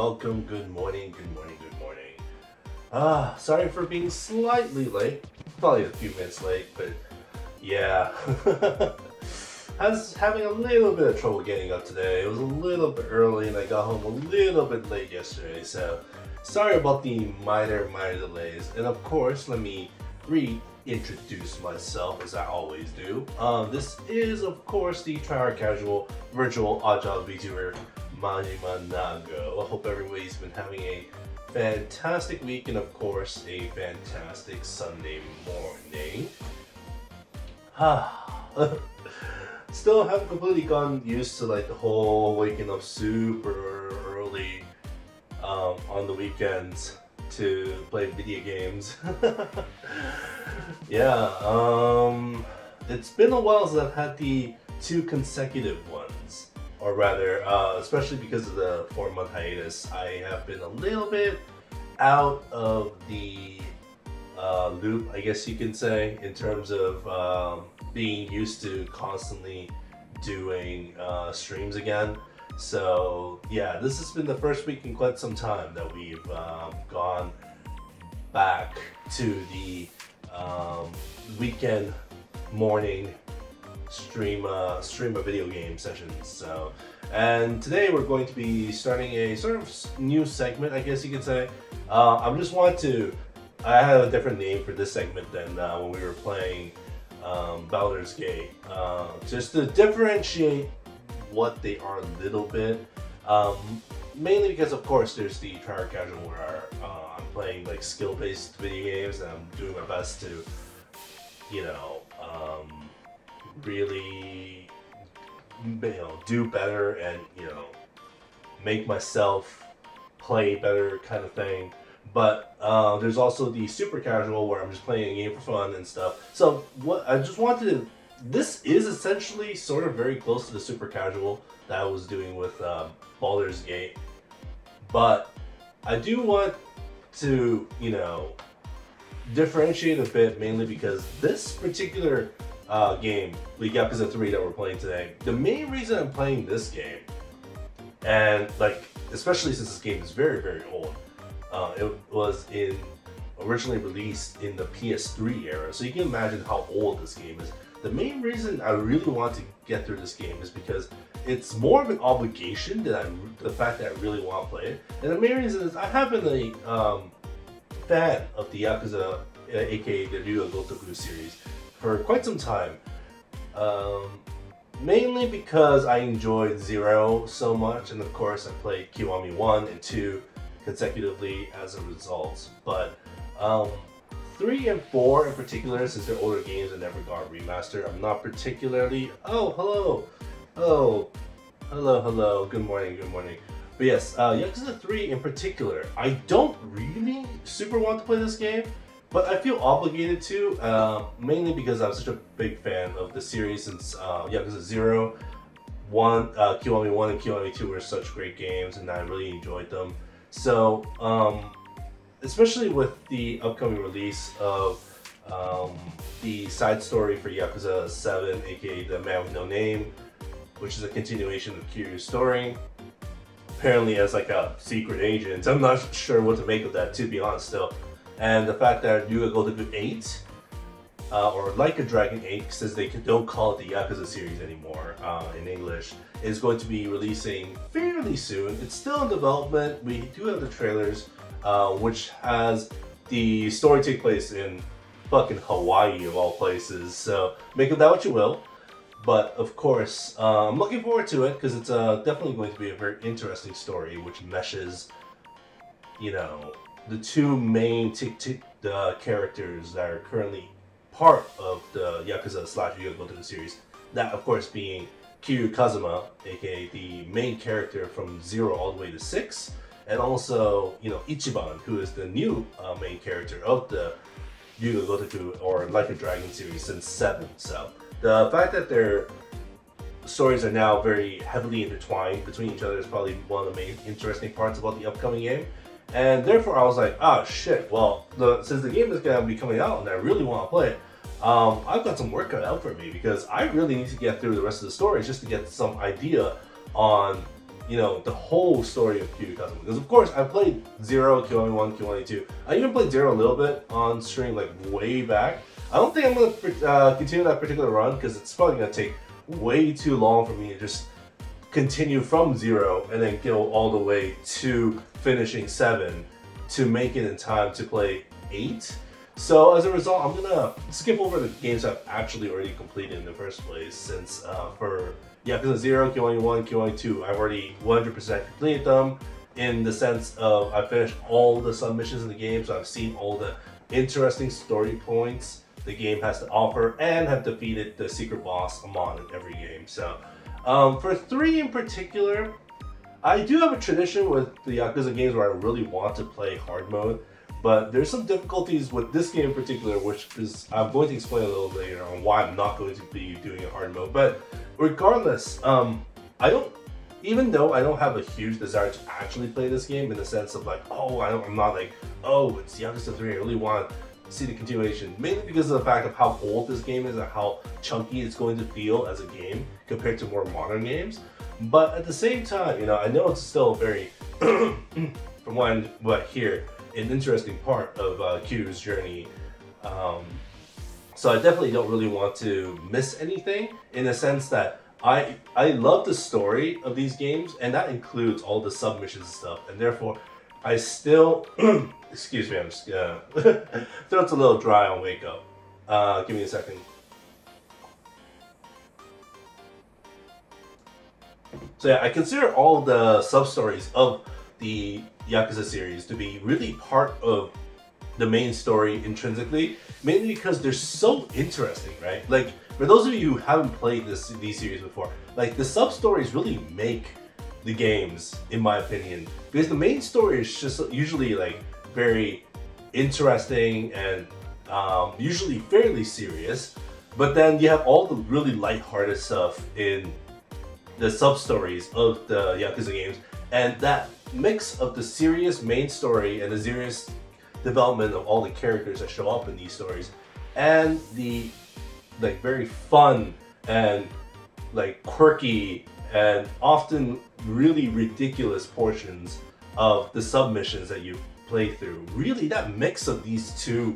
welcome. Good morning, good morning, good morning. Sorry for being slightly late. Probably a few minutes late, but yeah. I was having a little bit of trouble getting up today. It was a little bit early and I got home a little bit late yesterday, so sorry about the minor delays. And of course, let me reintroduce myself as I always do. This is of course the tryhard casual virtual oddjob VTuber Majima NAGO. I hope everybody's been having a fantastic week and of course a fantastic Sunday morning. Still haven't completely gotten used to like the whole waking up super early on the weekends to play video games. Yeah, it's been a while since I've had the 2 consecutive ones. Or rather, especially because of the 4-month hiatus, I have been a little bit out of the loop, I guess you can say, in terms of being used to constantly doing streams again. So yeah, this has been the first week in quite some time that we've gone back to the weekend morning stream a video game sessions. So, and today we're going to be starting a sort of new segment, I guess you could say. I had a different name for this segment than when we were playing Baldur's Gate, just to differentiate what they are a little bit. Mainly because of course there's the tryhard casual where I'm playing like skill-based video games and I'm doing my best to, you know, really, do better and, make myself play better kind of thing. But there's also the super casual where I'm just playing a game for fun and stuff. So what I just wanted to, this is essentially sort of very close to the super casual that I was doing with Baldur's Gate. But I do want to, differentiate a bit, mainly because this particular game, the Yakuza 3 that we're playing today, the main reason I'm playing this game, and like, especially since this game is very, very old, it was originally released in the PS3 era, so you can imagine how old this game is. The main reason I really want to get through this game is because it's more of an obligation than the fact that I really want to play it. And the main reason is I have been a fan of the Yakuza, aka the Ryu Gotoku series, for quite some time. Mainly because I enjoyed 0 so much, and of course I played Kiwami 1 and 2 consecutively as a result. But 3 and 4 in particular, since they're older games and never got remastered, I'm not particularly... Oh, hello, good morning. But yes, Yakuza 3 in particular, I don't really super want to play this game, but I feel obligated to, mainly because I'm such a big fan of the series since Yakuza 0, Kiwami 1 and Kiwami 2 were such great games and I really enjoyed them. So, especially with the upcoming release of the side story for Yakuza 7, aka The Man with No Name, which is a continuation of Kiryu's story, apparently as like a secret agent. I'm not sure what to make of that, to be honest still. And the fact that Ryu Gotoku 8, or Like a Dragon 8, since they don't call it the Yakuza series anymore in English, is going to be releasing fairly soon. It's still in development. We do have the trailers, which has the story take place in fucking Hawaii of all places, so make of that what you will. But of course, I'm looking forward to it because it's definitely going to be a very interesting story which meshes, the 2 main characters that are currently part of the Yakuza / Ryu Gotoku series. That of course being Kiryu Kazuma, aka the main character from 0 all the way to 6, and also, Ichiban, who is the new main character of the Ryu Gotoku or Like a Dragon series since 7. So the fact that their stories are now very heavily intertwined between each other is probably one of the main interesting parts about the upcoming game. And therefore I was like, oh shit, well, since the game is going to be coming out and I really want to play it, I've got some work cut out for me because I really need to get through the rest of the stories just to get some idea on, you know, the whole story of Kiryu Kazuma. Because of course I played 0, Kiwami 1, Kiwami 2. I even played 0 a little bit on stream like way back. I don't think I'm gonna continue that particular run because it's probably gonna take way too long for me to just continue from 0 and then go all the way to finishing 7 to make it in time to play 8. So as a result, I'm gonna skip over the games I've actually already completed in the first place, since for Yakuza 0, Kiwami 1, Kiwami 2, I've already 100% completed them in the sense of I finished all the submissions in the game, so I've seen all the interesting story points the game has to offer and have defeated the secret boss Amon in every game. So for 3 in particular, I do have a tradition with the Yakuza games where I really want to play hard mode, but there's some difficulties with this game in particular, which is I'm going to explain a little later on why I'm not going to be doing a hard mode. But regardless, even though I don't have a huge desire to actually play this game in the sense of like, oh, I'm not like, oh, it's Yakuza 3, I really want to see the continuation, mainly because of the fact of how old this game is and how chunky it's going to feel as a game compared to more modern games. But at the same time, you know, I know it's still very, from what I hear, an interesting part of Kiryu's journey. So I definitely don't really want to miss anything, in the sense that I love the story of these games, and that includes all the submissions and stuff, and therefore I still, excuse me, I'm just gonna, throat's a little dry on wake up. Give me a second. So yeah, I consider all the sub-stories of the Yakuza series to be really part of the main story intrinsically, mainly because they're so interesting, right? Like, for those of you who haven't played these series before, like, the sub-stories really make the games, in my opinion, because the main story is just usually like very interesting and usually fairly serious, but then you have all the really lighthearted stuff in the sub-stories of the Yakuza games, and that mix of the serious main story and the serious development of all the characters that show up in these stories, and the like very fun and like quirky and often really ridiculous portions of the submissions that you play through. Really, that mix of these two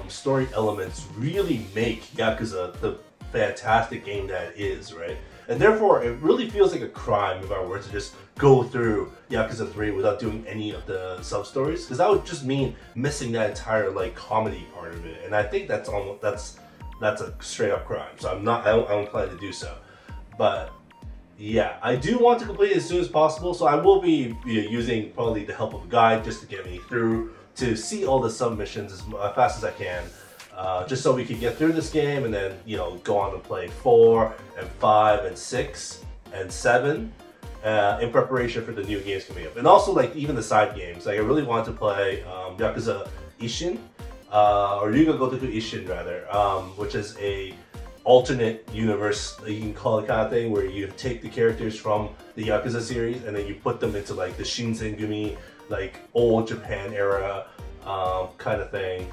story elements really make Yakuza the fantastic game that it is, right? And therefore, it really feels like a crime if I were to just go through Yakuza 3 without doing any of the sub-stories, because that would just mean missing that entire like comedy part of it, and I think that's a straight up crime. So I don't plan to do so. But yeah, I do want to complete it as soon as possible, so I will be using probably the help of a guide just to get me through to see all the submissions as fast as I can. Just so we can get through this game and then, you know, go on to play 4 and 5 and 6 and 7 in preparation for the new games coming up. And also, like, even the side games. Like, I really want to play Yakuza Ishin, or Ryuga Gotoku Ishin rather, which is a alternate universe, you can call it, kind of thing, where you take the characters from the Yakuza series and then you put them into like the Shinsengumi, like old Japan era kind of thing,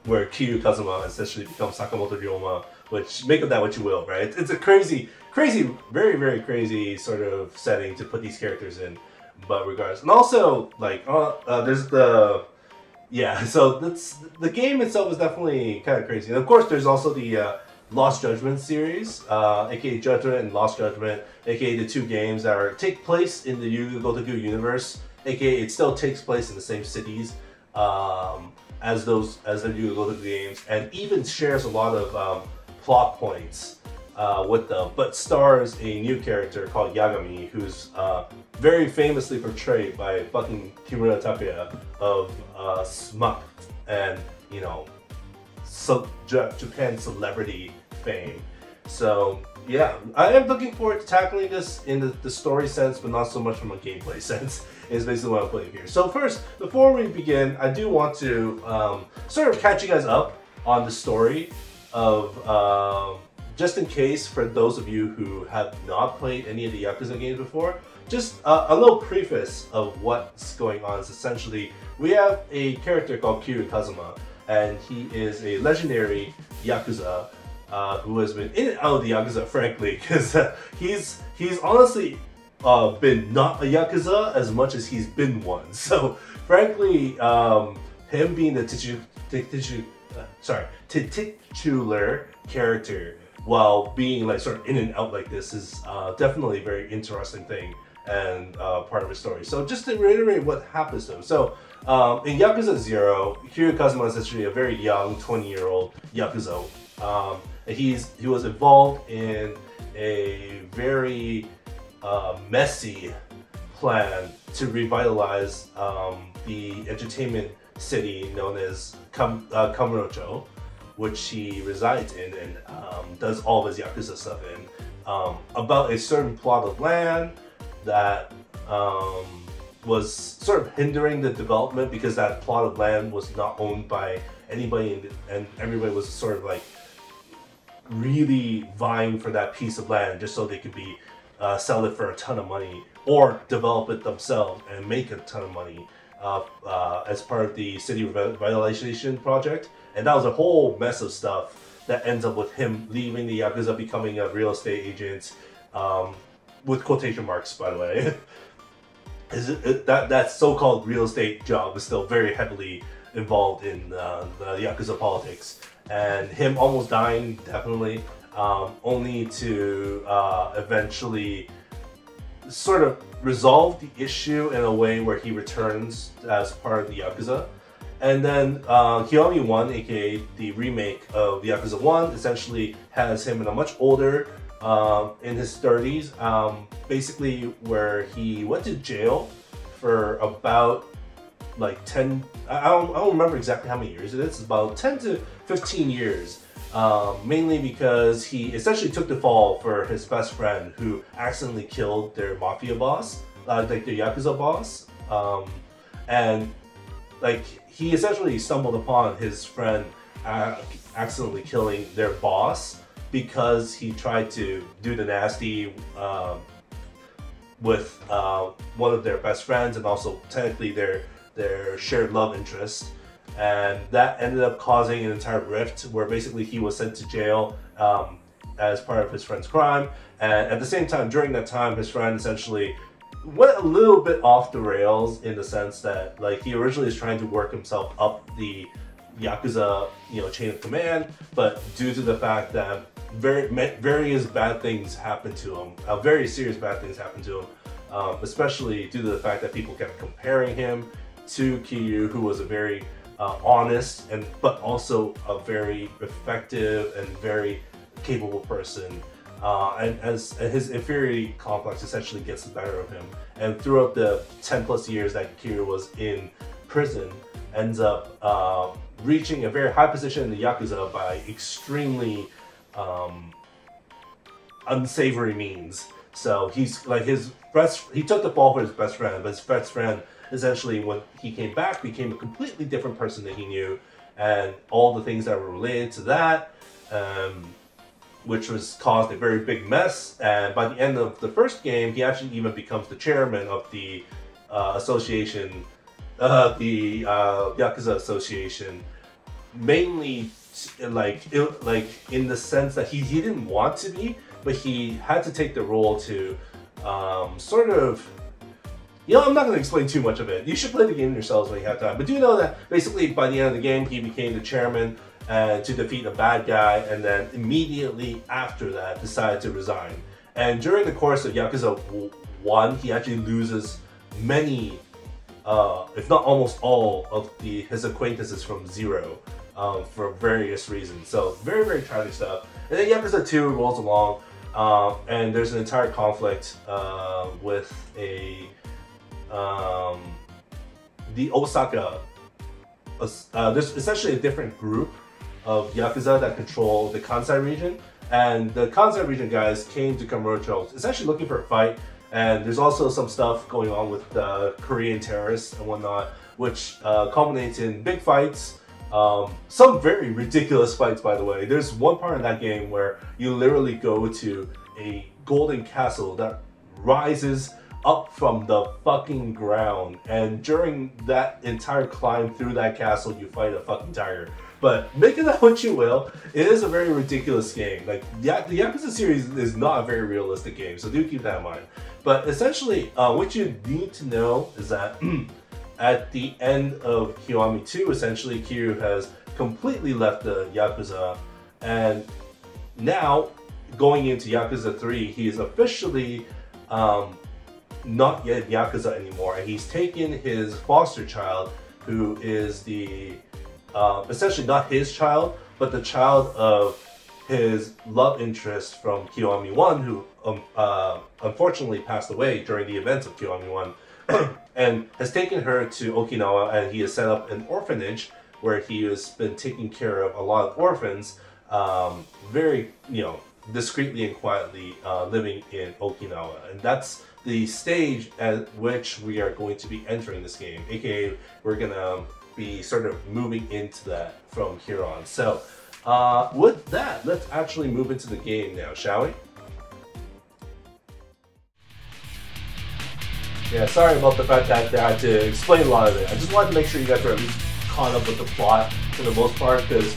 where Kiryu Kazuma essentially becomes Sakamoto Ryoma, which, make of that what you will, right? It's a crazy, very, very crazy sort of setting to put these characters in, but regardless. And also, like, there's the, yeah, so the game itself is definitely kind of crazy. And of course, there's also the Lost Judgment series, aka Judgment and Lost Judgment, aka the two games that take place in the Yu Yu Gotoku universe, aka it still takes place in the same cities as the Yu Yu Gotoku games, and even shares a lot of plot points with them, but stars a new character called Yagami, who's very famously portrayed by fucking Kimura Takuya of SMUP and, you know, Japan celebrity fame. So yeah, I am looking forward to tackling this in the story sense, but not so much from a gameplay sense, is basically what I'm playing here. So first, before we begin, I do want to sort of catch you guys up on the story of, just in case for those of you who have not played any of the Yakuza games before, just a little preface of what's going on is essentially, we have a character called Kiryu Kazuma, and he is a legendary Yakuza who has been in and out of the Yakuza, frankly, because he's honestly been not a Yakuza as much as he's been one. So frankly, him being the titular character while being like sort of in and out like this is definitely a very interesting thing and part of his story. So just to reiterate what happens to him. So in Yakuza 0, Kiryu Kazuma is actually a very young 20-year-old Yakuza. He was involved in a very messy plan to revitalize the entertainment city known as Kamurocho, which he resides in and does all of his Yakuza stuff in, about a certain plot of land that was sort of hindering the development because that plot of land was not owned by anybody, and everybody was sort of like really vying for that piece of land just so they could be sell it for a ton of money or develop it themselves and make a ton of money as part of the city revitalization project. And that was a whole mess of stuff that ends up with him leaving the Yakuza, becoming a real estate agent, with quotation marks, by the way. That so-called real estate job is still very heavily involved in the Yakuza politics. And him almost dying, definitely, only to eventually sort of resolve the issue in a way where he returns as part of the Yakuza. And then Kiyomi 1, aka the remake of the Yakuza 1, essentially has him in a much older, in his 30s, basically where he went to jail for about like 10, I don't remember exactly how many years it is, it's about 10 to 15 years. Mainly because he essentially took the fall for his best friend who accidentally killed their mafia boss, like their Yakuza boss. And like he essentially stumbled upon his friend accidentally killing their boss because he tried to do the nasty with one of their best friends and also technically their shared love interest. And that ended up causing an entire rift where basically he was sent to jail as part of his friend's crime. And at the same time, during that time, his friend essentially went a little bit off the rails in the sense that like he originally was trying to work himself up the Yakuza, chain of command, but due to the fact that various bad things happened to him, very serious bad things happened to him, especially due to the fact that people kept comparing him to Kiryu, who was a very honest but also a very effective and very capable person, and his inferiority complex essentially gets the better of him, and throughout the 10+ years that Kiryu was in prison, ends up reaching a very high position in the Yakuza by extremely unsavory means. So he's like he took the fall for his best friend, but his best friend essentially, when he came back, became a completely different person that he knew, and all the things that were related to that, which was caused a very big mess. And by the end of the first game, he actually even becomes the chairman of the association, the Yakuza Association, mainly like in the sense that he didn't want to be, but he had to take the role to sort of. I'm not going to explain too much of it. You should play the game yourselves when you have time. But do know that basically by the end of the game, he became the chairman to defeat a bad guy, and then immediately after that decided to resign. And during the course of Yakuza 1, he actually loses many, if not almost all, of his acquaintances from Zero for various reasons. So very, very tragic stuff. And then Yakuza 2 rolls along, and there's an entire conflict with the Osaka, there's essentially a different group of Yakuza that control the Kansai region, and the Kansai region guys came to Kamurocho essentially looking for a fight, and there's also some stuff going on with the Korean terrorists and whatnot, which culminates in big fights, some very ridiculous fights, by the way. There's one part in that game where you literally go to a golden castle that rises up from the fucking ground, and during that entire climb through that castle you fight a fucking tiger. But make of that what you will, it is a very ridiculous game. Like the Yakuza series is not a very realistic game, so do keep that in mind. But essentially, what you need to know is that at the end of Kiwami 2, essentially, Kiryu has completely left the Yakuza, and now, going into Yakuza 3, he is officially not yet Yakuza anymore, and he's taken his foster child, who is the essentially not his child, but the child of his love interest from Kiwami 1, who unfortunately passed away during the events of Kiwami 1, and has taken her to Okinawa, and he has set up an orphanage where he has been taking care of a lot of orphans, very, discreetly and quietly living in Okinawa. And that's the stage at which we are going to be entering this game, aka we're gonna be sort of moving into that from here on. So with that, let's actually move into the game now, shall we? Yeah, sorry about the fact that I had to explain a lot of it. I just wanted to make sure you guys were at least caught up with the plot for the most part, because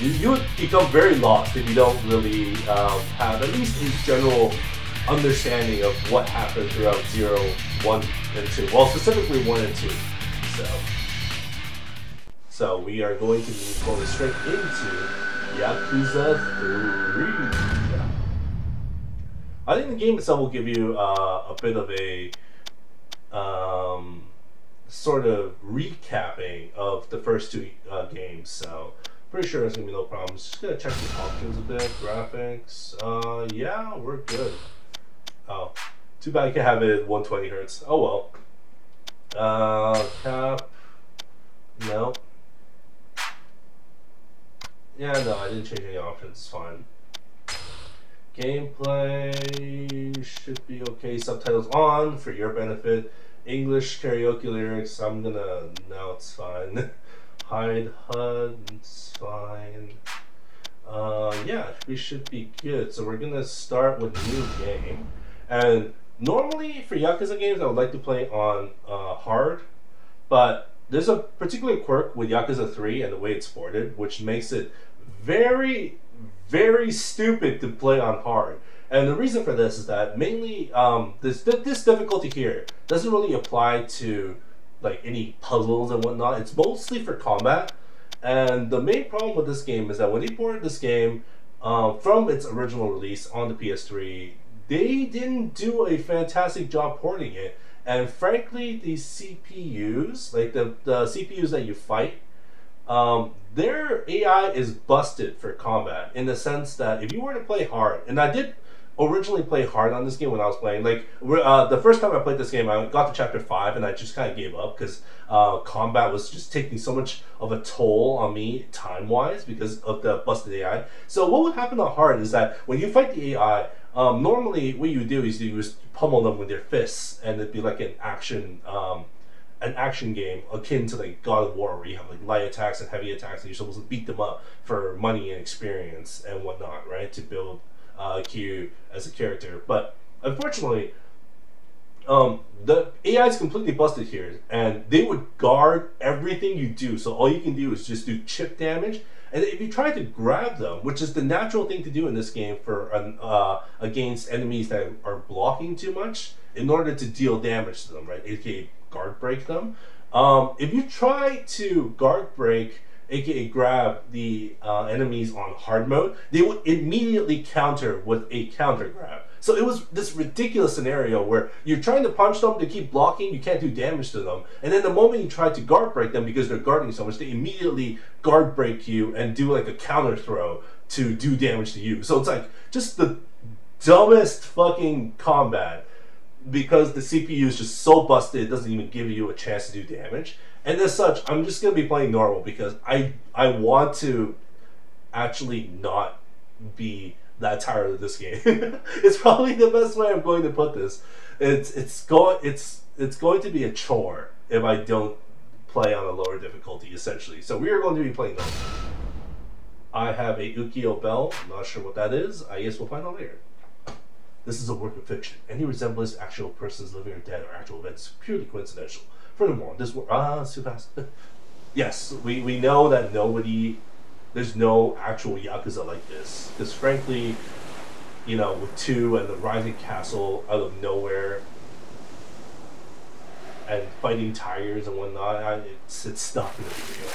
you would become very lost if you don't really have at least a general understanding of what happened throughout 0, 1, and 2. Well, specifically 1 and 2. So we are going to be going straight into Yakuza 3. Yeah. I think the game itself will give you a bit of a sort of recapping of the first 2 games, so pretty sure there's gonna be no problems. Just gonna check the options a bit. Graphics, yeah, we're good. Oh, too bad I can have it at 120 hertz. Oh well. Cap, no. Yeah, no, I didn't change any options. It's fine. Gameplay should be okay. Subtitles on for your benefit. English karaoke lyrics, I'm gonna, no, it's fine. Hide HUD, it's fine. Yeah, we should be good. So we're gonna start with new game. And normally for Yakuza games, I would like to play on hard, but there's a particular quirk with Yakuza 3 and the way it's ported, which makes it very, very stupid to play on hard. And the reason for this is that mainly this difficulty here doesn't really apply to like any puzzles and whatnot. It's mostly for combat. And the main problem with this game is that when they ported this game from its original release on the PS3, they didn't do a fantastic job porting it. And frankly, these CPUs, like the CPUs that you fight, their AI is busted for combat, in the sense that if you were to play hard, and I did originally play hard on this game when I was playing, like the first time I played this game, I got to chapter 5 and I just kind of gave up because combat was just taking so much of a toll on me time-wise because of the busted AI. So what would happen on hard is that when you fight the AI, normally what you do is you just pummel them with your fists, and it'd be like an action game akin to like God of War, where you have like light attacks and heavy attacks, and you're supposed to beat them up for money and experience and whatnot, right, to build Kiryu as a character. But unfortunately, the AI is completely busted here, and they would guard everything you do. So all you can do is just do chip damage, and if you try to grab them, which is the natural thing to do in this game for against enemies that are blocking too much, in order to deal damage to them, right, aka guard break them. If you try to guard break, aka grab the enemies on hard mode, they would immediately counter with a counter grab. So it was this ridiculous scenario where you're trying to punch them, they keep blocking, you can't do damage to them, and then the moment you try to guard break them, because they're guarding so much, they immediately guard break you and do like a counter throw to do damage to you. So it's like just the dumbest fucking combat, because the CPU is just so busted, it doesn't even give you a chance to do damage. And as such, I'm just going to be playing normal because I want to actually not be that tired of this game. It's probably the best way I'm going to put this. It's going to be a chore if I don't play on a lower difficulty, essentially. So we are going to be playing normal. I have a ukiyo bell. I'm not sure what that is. I guess we'll find out later. This is a work of fiction. Any resemblance to actual persons living or dead or actual events is purely coincidental. Furthermore, this work it's too fast. Yes, we know that there's no actual Yakuza like this. Because frankly, you know, with 2 and the rising castle out of nowhere and fighting tigers and whatnot. It's not gonna be real.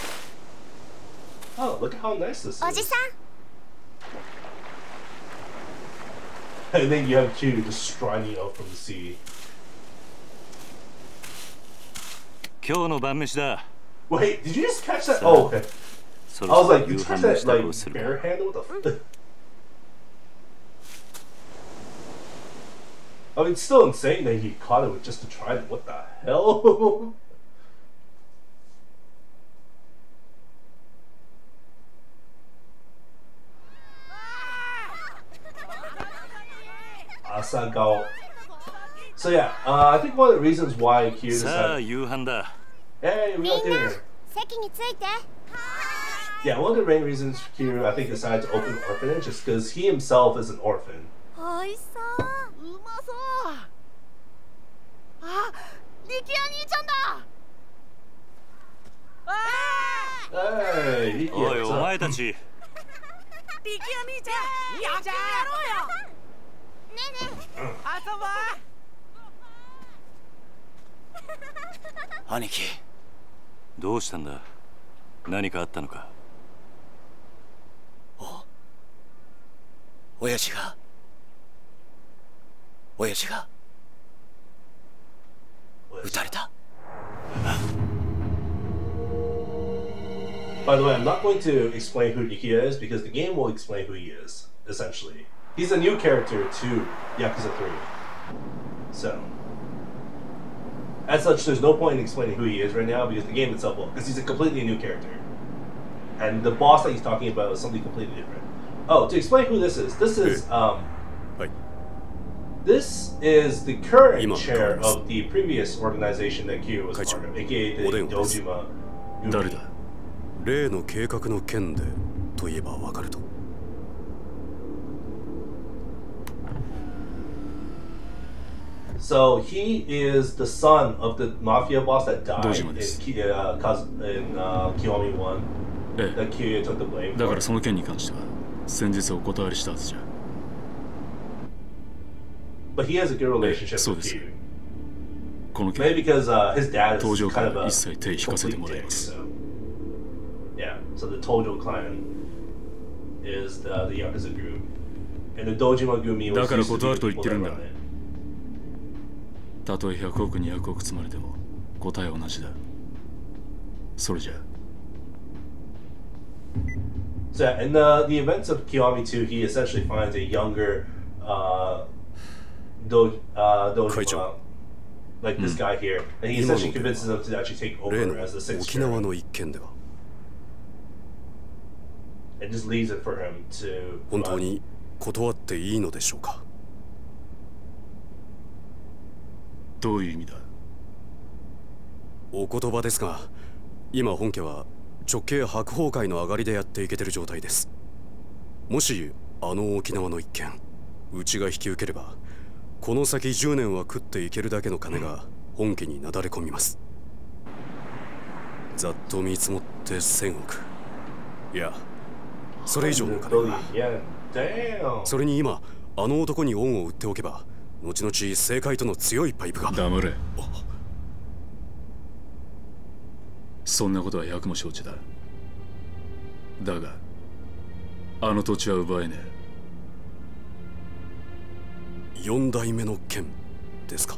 Oh, look at how nice this is. And then you have Q just striding out from the sea. Wait, did you just catch that? Oh, okay. I was like, you catch that like barehanded? What the f? I mean, it's still insane that he caught it with just a trident. What the hell? Asagao. So yeah, I think one of the reasons why Q decided... Hey, we got dinner. Yeah, one of the main reasons Q, I think, decided to open an orphanage is because he himself is an orphan. Hey, Riki,兄貴、どうしたんだ？何かあったのか？親父が 撃たれた。 By the way, I'm not going to explain who Nikia is because the game will explain who he is, essentially. He's a new character to Yakuza 3. So, as such, there's no point in explaining who he is right now because the game itself will, because he's a completely new character. And the boss that he's talking about is something completely different. Oh, to explain who this is this is the current chair of the previous organization that Q was part of, aka the Dojima. 誰だ？例の計画の件でといえばわかると。So he is the son of the mafia boss that died in Kiyomi 1. That Kiyomi took the blame for. だからその件に関しては先日お断りしたはずじゃ。 But he has a good relationship with Kiyomi. Maybe because his dad is kind of a complete dick, so. Yeah, so the Tojo clan is the Yakuza group. And the Dojima Gumi was used to be people that run it. たとえ100億200億積まれても答えは同じだ。それじゃ。 So yeah, in the events of Kiyomi 2, he essentially finds a younger Dojima, like this guy here, and he essentially convinces him to actually take over as the 6th chairman. And just leaves it for him to. 本当に断っていいのでしょうか？どういう意味だ？お言葉ですが、今本家は直系白鵬会の上がりでやっていけてる状態です。もし沖縄の一件、うちが引き受ければ、この先10年は食っていけるだけの金が本家になだれ込みます。ざっと見積もって1000億。いや、それ以上の金が。それに今男に恩を売っておけば。 後々政界との強いパイプが。黙れ。そんなことは百も承知だ。だがあの土地は奪えねえ。4代目の剣ですか。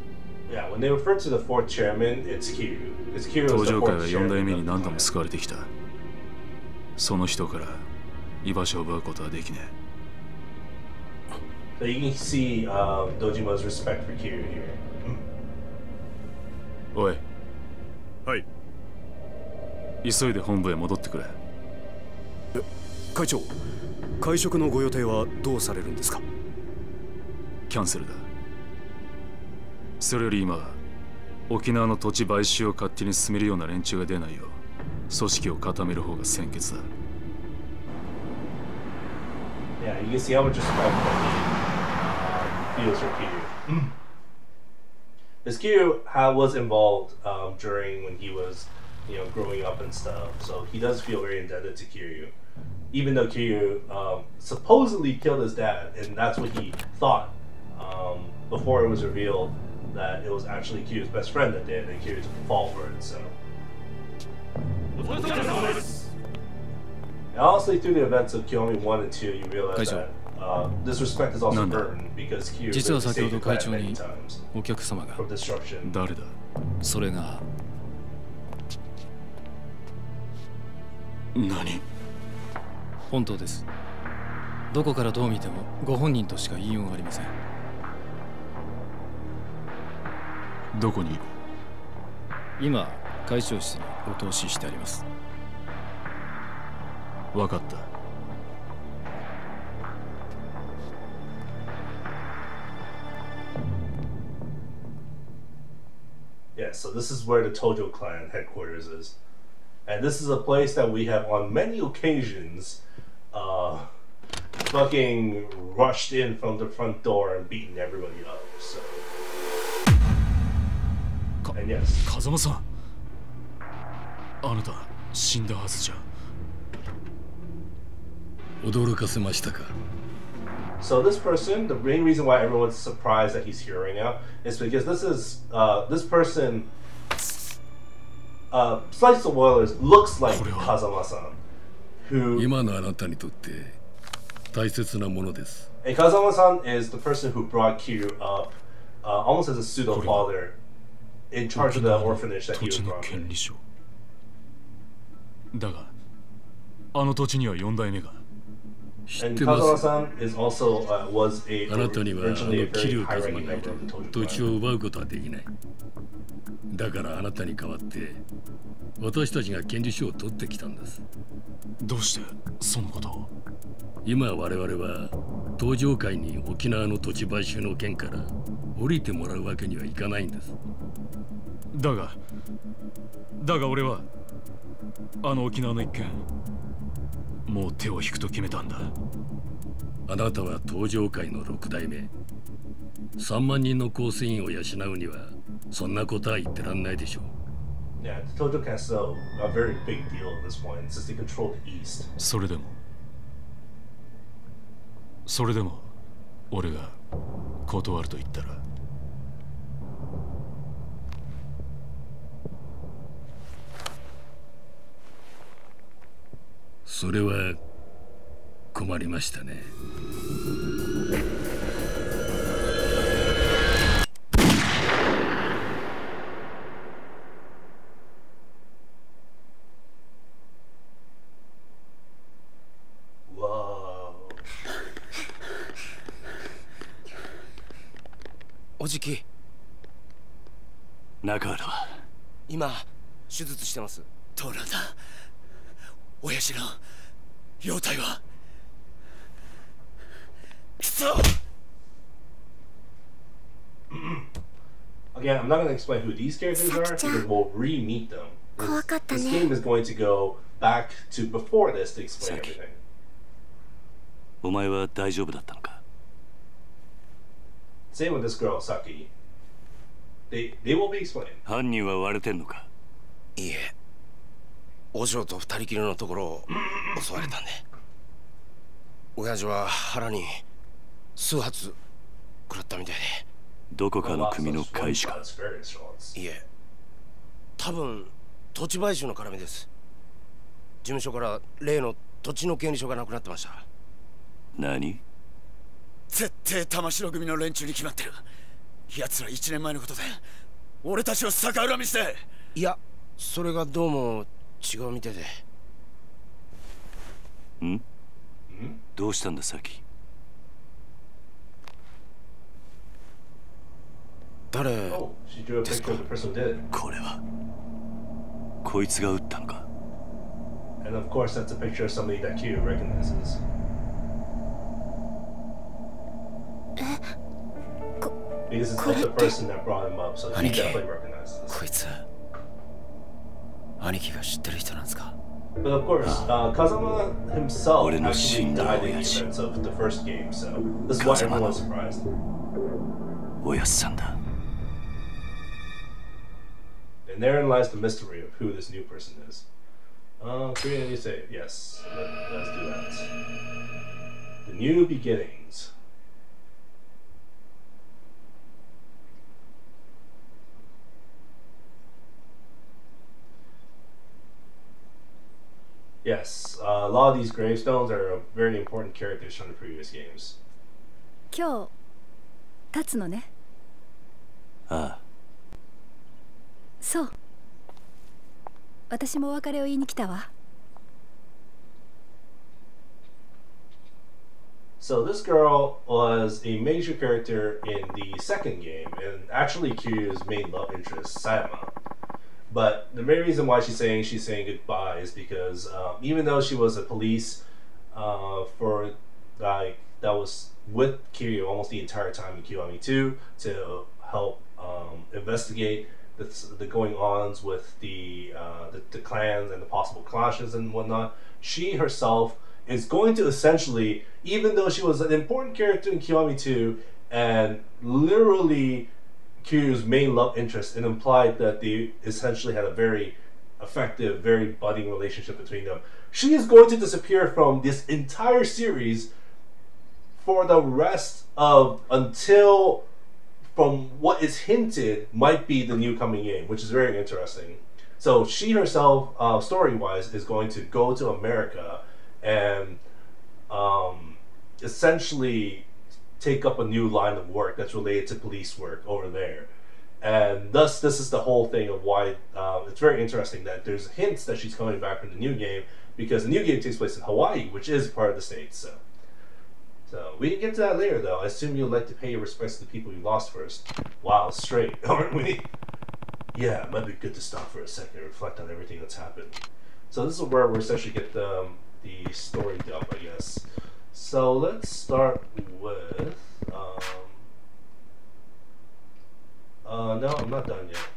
Yeah, when they refer to the fourth chairman, it's Kiryu. It's Kiryu. 東上会は4代目に何度も救われてきた。その人から居場所を奪うことはできねえ。 So you can see Dojima's respect for Kiryu here. おい。はい。急いで本部へ戻ってくれ。会長、会食のご予定はどうされるんですか？キャンセルだ。それより今、沖縄の土地買収を勝手に進めるような連中が出ないよう、組織を固める方が先決だ。Yeah, you can see how much respect that feels for Kiryu. Because Kiryu was involved during when he was growing up and stuff. So he does feel very indebted to Kiryu, even though Kiryu supposedly killed his dad, and that's what he thought before it was revealed that it was actually Kiryu's best friend that did, and Kiryu took the fall for it. So, and honestly, through the events of Kiyomi 1 and 2, you realize that this respect is also earned because Kiryu really saved the clan many times from destruction. 誰だ？それが何？本当です。どこからどう見てもご本人としか言いようがありません。どこに？今、会長室にお通ししてあります。わかった。Yeah, so this is where the Tojo clan headquarters is. And this is a place that we have on many occasions fucking rushed in from the front door and beaten everybody up, so... And yes. 風間さん。あなた、死んだはずじゃ。驚かせましたか。So this person, the main reason why everyone's surprised that he's here right now is because this person, slight spoilers, looks like Kazama-san, who... 今のあなたにとって大切なものです。And Kazama-san is the person who brought Kiryu up, almost as a pseudo father, in charge of the orphanage that he was brought in. だが、あの土地には4代目が。And Kazama-san is also was a あなたにはoriginally a 桐 very 生一 high 馬 ranking がい member る of the Tojo 土地 clan. を奪うことはできない。だからあなたに代わって私たちが権利書を取ってきたんです。どうしてそのことを？今我々は東上界に沖縄の土地買収の件から降りてもらうわけにはいかないんです。だが俺はあの沖縄の一件もう手を引くと決めたんだ。あなたは東上界の6代目。3万人の構成員を養うにはそんなことは言ってらんないでしょう。Yeah, the Tojo clan is still a very big deal at this point since they control the East. それでも俺が断ると言ったら。それは困りましたね。おじき。中原は今手術してます。トラだ。親父の容体は。くそ。Again, I'm not going to explain who these characters are because we'll re-meet them. This game is going to go back to before this to explain everything. お前は大丈夫だったのか？ Same with this girl, Saki. They will be explained. 犯人は割れてんのか？いえ、お嬢と二人きりのところを襲われたんで。親父は腹に数発食らったみたいで。どこかの組の会社か？いえ、多分土地買収の絡みです。事務所から例の土地の権利書がなくなってました。何？絶対玉城組の連中に決まってる。奴ら1年前のことで俺たちを逆恨みして。いや、それがどうも違うみたいで。ん？どうしたんださき？誰ですか？これはこいつが撃ったのか？ And of course that's a picture of somebody that Kiryu recognizes. Because it's like the person that brought him up, so he definitely recognizes this. こいつ兄貴が知ってる人なんですか？ But of course, Kazama himself 俺の actually 死んだ died in the 親父。 events of the first game, so this is why everyone was surprised. おやっさんだ。And therein lies the mystery of who this new person is. Create a new save. Yes, let's do that. The new beginnings. Yes, a lot of these gravestones are very important characters from the previous games. 今日立つのね。ああ。そう。私もお別れを言いに来たわ。So this girl was a major character in the second game, and actually Kiryu's main love interest, Sayama. But the main reason why she's saying goodbye is because even though she was a police for like that was with Kiryu almost the entire time in Kiwami 2 to help investigate the going-ons with the clans and the possible clashes and whatnot, she herself is going to essentially, even though she was an important character in Kiwami 2 and literally Kiryu's main love interest, it implied that they essentially had a very effective, very budding relationship between them. She is going to disappear from this entire series for the rest of until, from what is hinted, might be the new coming game, which is very interesting. So she herself, story-wise, is going to go to America and essentially take up a new line of work that's related to police work over there. And thus, this is the whole thing of why it's very interesting that there's hints that she's coming back from the new game, because the new game takes place in Hawaii, which is part of the States. So we can get to that later, though. I assume you'd like to pay your respects to the people you lost first. Wow, straight, aren't we? Yeah, it might be good to stop for a second and reflect on everything that's happened. So this is where we essentially get the story dump, I guess. So let's start with no, I'm not done yet.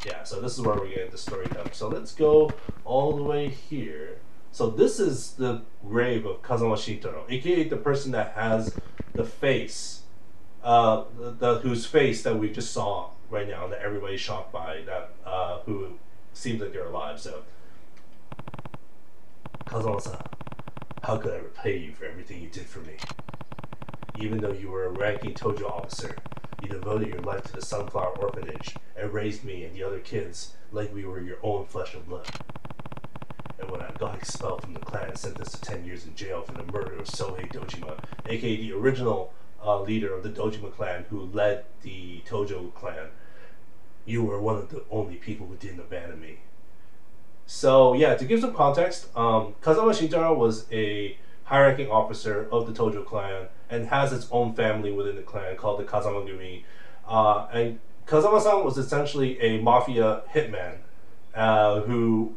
Yeah, so this is where we get the story dump. So let's go all the way here. So this is the grave of Kazama Shintaro, aka the person that has the face, whose face that we just saw right now, that everybody's shocked by, that who seems like they're alive. So, Kazama-san, how could I repay you for everything you did for me? Even though you were a ranking Tojo officer, you devoted your life to the Sunflower Orphanage and raised me and the other kids like we were your own flesh and blood. And when I got expelled from the clan and sentenced to 10 years in jail for the murder of Sohei Dojima, aka the original leader of the Dojima clan who led the Tojo clan, you were one of the only people who didn't abandon me. So yeah, to give some context, Kazama Shintaro was a high-ranking officer of the Tojo clan and has its own family within the clan called the Kazama Gumi. And Kazama-san was essentially a mafia hitman who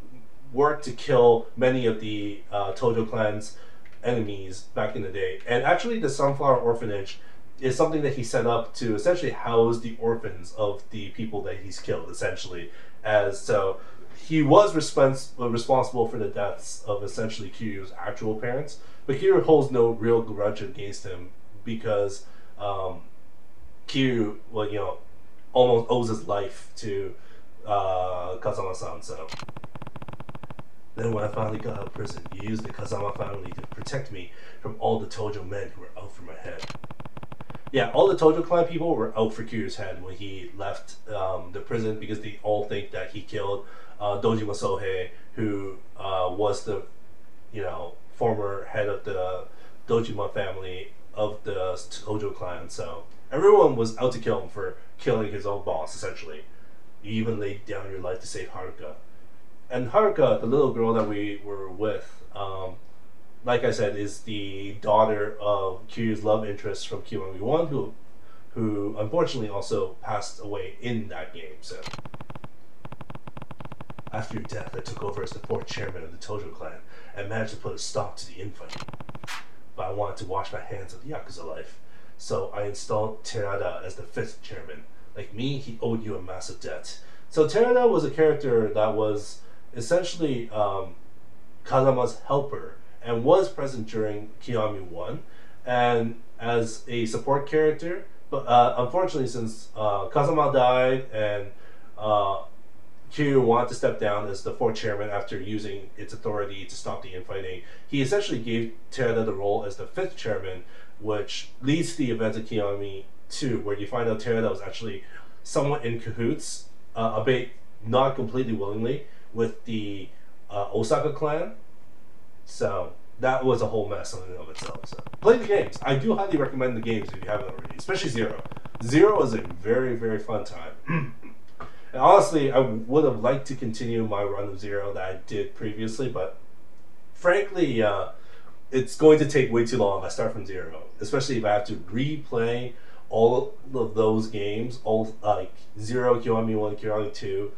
worked to kill many of the Tojo clan's enemies back in the day. And actually the Sunflower Orphanage is something that he set up to essentially house the orphans of the people that he's killed, essentially. So he was responsible for the deaths of essentially Kiryu's actual parents, but Kiryu holds no real grudge against him because Kiryu, well, you know, almost owes his life to Kazama-san. So then when I finally got out of prison, you used the Kazama family to protect me from all the Tojo men who were out for my head. Yeah, all the Tojo clan people were out for Kiryu's head when he left the prison because they all think that he killed Dojima Sohei, who was the, you know, former head of the Dojima family of the Tojo clan. So everyone was out to kill him for killing his own boss, essentially. You even laid down your life to save Haruka. And Haruka, the little girl that we were with, like I said, is the daughter of Kiryu's love interest from Kiwami 1, who unfortunately also passed away in that game. So after your death, I took over as the 4th chairman of the Tojo clan and managed to put a stop to the infighting. But I wanted to wash my hands of the Yakuza life, so I installed Terada as the 5th chairman. Like me, he owed you a massive debt. So Terada was a character that was essentially Kazama's helper and was present during Kiwami 1 and as a support character, But unfortunately, since Kazama died and Kiryu wanted to step down as the fourth chairman after using its authority to stop the infighting, he essentially gave Terada the role as the fifth chairman, which leads to the events of Kiyomi 2, where you find out Terada was actually somewhat in cahoots, albeit not completely willingly, with the Osaka clan. So that was a whole mess in and of itself. So play the games. I do highly recommend the games if you haven't already, especially Zero. Zero is a very, very fun time. And honestly, I would have liked to continue my run of Zero that I did previously, but frankly, it's going to take way too long if I start from Zero, especially if I have to replay all of those games, all like Zero, Kiyomi 1, Kiyomi 2,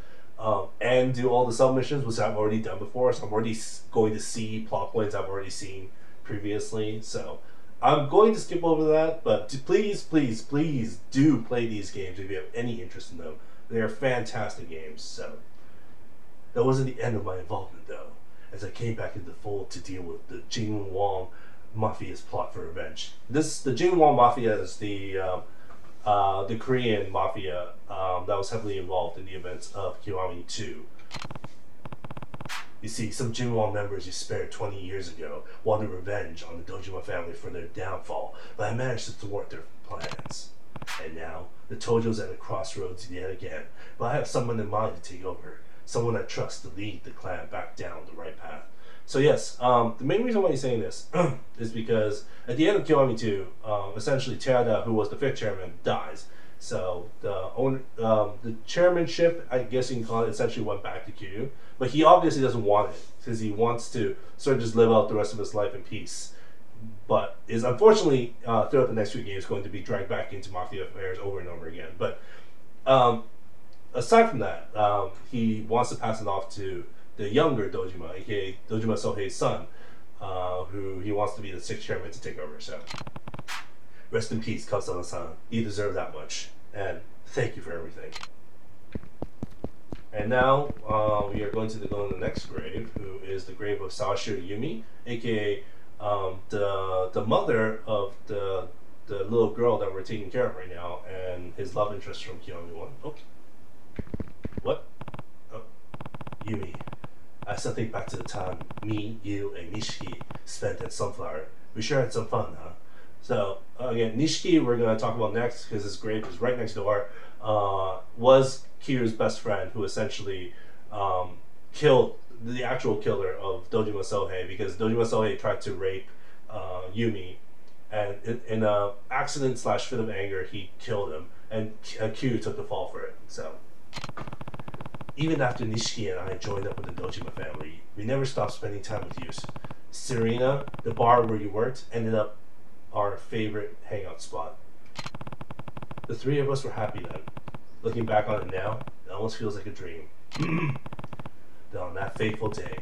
and do all the submissions, which I've already done before, so I'm already going to see plot points I've already seen previously, so I'm going to skip over that, but please, please, please do play these games if you have any interest in them. They're fantastic games. So that wasn't the end of my involvement, though, as I came back into the fold to deal with the Jin Wong Mafia's plot for revenge. The Jin Wong Mafia is the Korean mafia that was heavily involved in the events of Kiyomi 2. You see, some Jin Wong members you spared 20 years ago wanted revenge on the Dojima family for their downfall, but I managed to thwart their plans. And now, the Tojo's at a crossroads yet again, but I have someone in mind to take over. Someone I trust to lead the clan back down the right path. So yes, the main reason why he's saying this is because at the end of Kiyomi 2, essentially Terada, who was the fifth chairman, dies. So the chairmanship, I guess you can call it, essentially went back to Kiryu. But he obviously doesn't want it, because he wants to sort of just live out the rest of his life in peace. But is unfortunately throughout the next few games going to be dragged back into mafia affairs over and over again. But aside from that, he wants to pass it off to the younger Dojima, aka Dojima Sohei's son, who he wants to be the sixth chairman to take over. So rest in peace, Kazama-san. You deserve that much, and thank you for everything. And now we are going to go in the next grave, who is the grave of Sawashiro Yumi, aka the mother of the little girl that we're taking care of right now, and his love interest from Kiyomi 1. Oh. What? Oh. Yumi. I still think back to the time me, you, and Nishiki spent at Sunflower. We sure had some fun, huh? So, again, Nishiki we're going to talk about next, because his grave is right next door, was Kiryu's best friend, who essentially killed the actual killer of Dojima Sohei, because Dojima Sohei tried to rape Yumi, and in an accident / fit of anger, he killed him, and Kiryu took the fall for it. So even after Nishiki and I joined up with the Dojima family, we never stopped spending time with you. Serena, the bar where you worked, ended up our favorite hangout spot. The three of us were happy then. Looking back on it now, it almost feels like a dream. Then on that fateful day,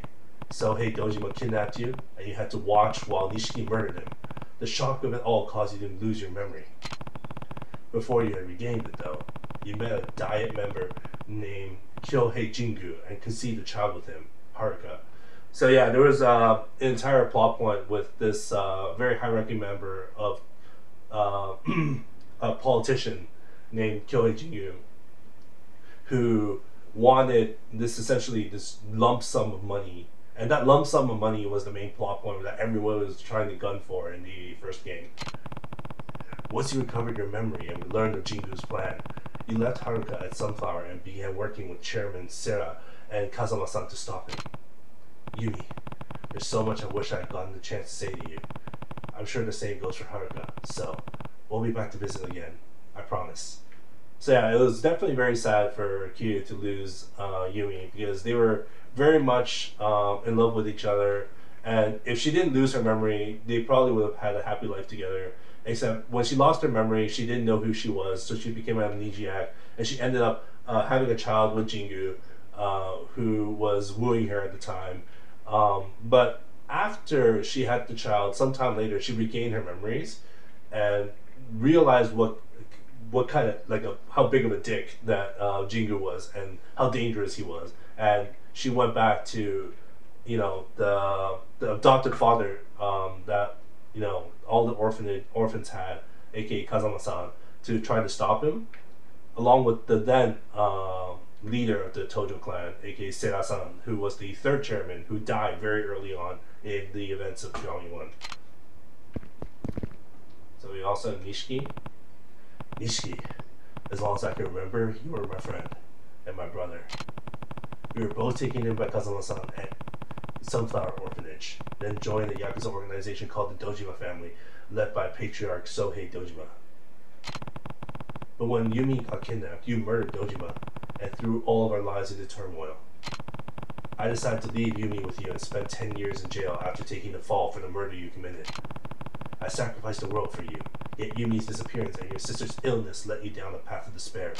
Sohei Dojima kidnapped you, and you had to watch while Nishiki murdered him. The shock of it all caused you to lose your memory. Before you had regained it, though, you met a Diet member named Kyohei Jingu and conceived a child with him, Haruka. So yeah, there was an entire plot point with this very high-ranking member of a politician named Kyohei Jingu, who wanted this lump sum of money, and that lump sum of money was the main plot point that everyone was trying to gun for in the first game. Once you recovered your memory and learned of Jingu's plan, you left Haruka at Sunflower and began working with Chairman Sera and Kazama-san to stop him. Yumi, there's so much I wish I had gotten the chance to say to you. I'm sure the same goes for Haruka, so we'll be back to visit again, I promise. So yeah, it was definitely very sad for Kiryu to lose Yumi, because they were very much in love with each other, and if she didn't lose her memory, they probably would have had a happy life together. Except when she lost her memory, she didn't know who she was, so she became an amnesiac, and she ended up having a child with Jingu, who was wooing her at the time. But after she had the child, sometime later, she regained her memories and realized what kind of how big of a dick that Jingu was and how dangerous he was, and she went back to the adopted father that all the orphans had, aka Kazama-san, to try to stop him, along with the then leader of the Tojo clan, aka Sera-san, who was the third chairman who died very early on in the events of Kiwami 1. So we also have Nishiki. Nishiki, as long as I can remember, you were my friend and my brother. We were both taken in by Kazama-san at Sunflower Orphanage, then joined a Yakuza organization called the Dojima family, led by patriarch Sohei Dojima. But when Yumi got kidnapped, you murdered Dojima and threw all of our lives into turmoil. I decided to leave Yumi with you and spend 10 years in jail after taking the fall for the murder you committed. I sacrificed the world for you, yet Yumi's disappearance and your sister's illness led you down a path of despair.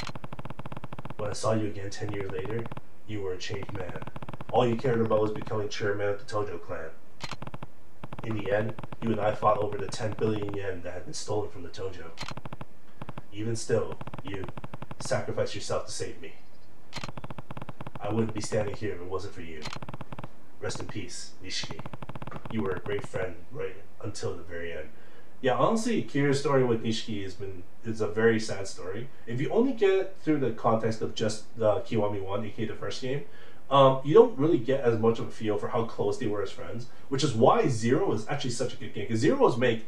When I saw you again 10 years later, you were a changed man. All you cared about was becoming chairman of the Tojo clan. In the end, you and I fought over the 10 billion yen that had been stolen from the Tojo. Even still, you sacrificed yourself to save me. I wouldn't be standing here if it wasn't for you. Rest in peace, Nishiki. You were a great friend right until the very end. Yeah, honestly, Kira's story with Nishiki is a very sad story. If you only get it through the context of just Kiwami 1, aka the first game, you don't really get as much of a feel for how close they were as friends, which is why Zero is actually such a good game, because Zero was made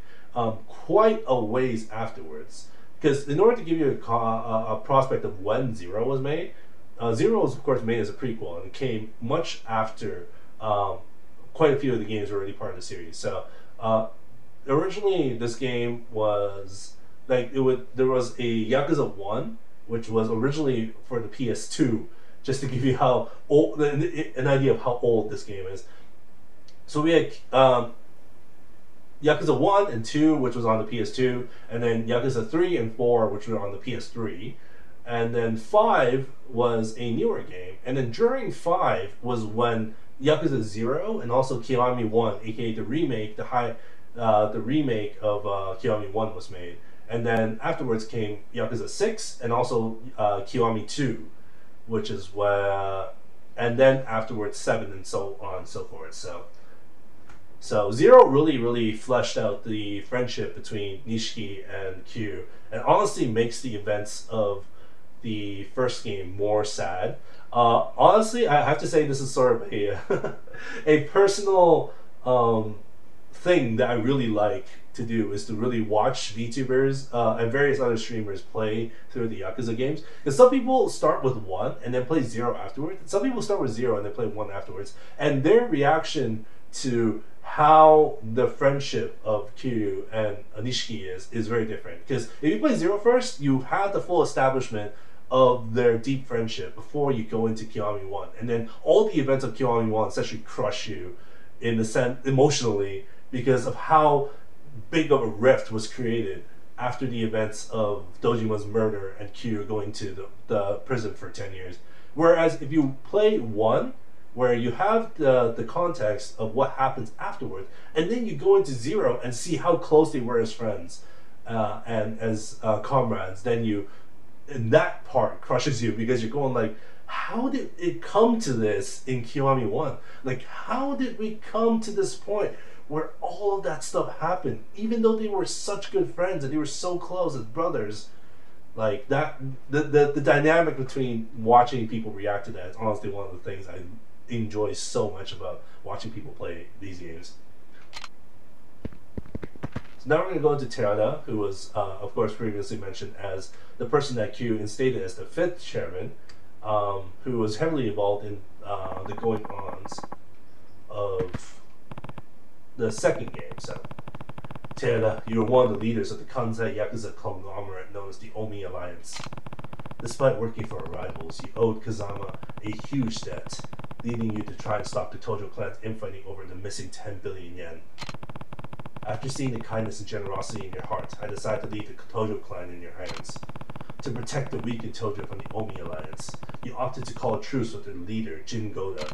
quite a ways afterwards. Because in order to give you a prospect of when Zero was made, Zero was of course made as a prequel, and it came much after quite a few of the games were already part of the series. So originally this game was like there was a Yakuza 1, which was originally for the PS2, just to give you how old, an idea of how old this game is. So we had Yakuza 1 and 2, which was on the PS2, and then Yakuza 3 and 4, which were on the PS3, and then 5 was a newer game, and then during 5 was when Yakuza 0 and also Kiwami 1, aka the remake, the remake of Kiwami 1 was made, and then afterwards came Yakuza 6 and also Kiwami 2, which is where, and then afterwards 7 and so on and so forth. So Zero really fleshed out the friendship between Nishiki and Q, and honestly makes the events of the first game more sad. Honestly, I have to say this is sort of a a personal thing that I really like to do, is to really watch VTubers and various other streamers play through the Yakuza games. Because some people start with 1 and then play 0 afterwards. Some people start with 0 and then play 1 afterwards. And their reaction to how the friendship of Kiryu and Nishiki is very different. Because if you play 0 first, you have the full establishment of their deep friendship before you go into Kiwami 1. And then all the events of Kiwami 1 essentially crush you in the sense emotionally, because of how big of a rift was created after the events of Dojima's murder and Kiryu going to the prison for 10 years. Whereas if you play 1, where you have the context of what happens afterward, and then you go into 0 and see how close they were as friends and as comrades, then you, and that part crushes you, because you're going like, how did it come to this in Kiwami 1? Like, how did we come to this point where all of that stuff happened, even though they were such good friends and they were so close as brothers? Like that, the dynamic between watching people react to that is honestly one of the things I enjoy so much about watching people play these games. So now we're going to go into Terada, who was of course previously mentioned as the person that Q instated as the 5th chairman, who was heavily involved in the going-ons of the second game. So Terada, you were one of the leaders of the Kansai Yakuza conglomerate known as the Omi Alliance. Despite working for our rivals, you owed Kazama a huge debt, leading you to try and stop the Tojo clan's infighting over the missing 10 billion yen. After seeing the kindness and generosity in your heart, I decided to leave the Tojo clan in your hands. To protect the weak in Tojo from the Omi Alliance, you opted to call a truce with their leader, Jin Goda.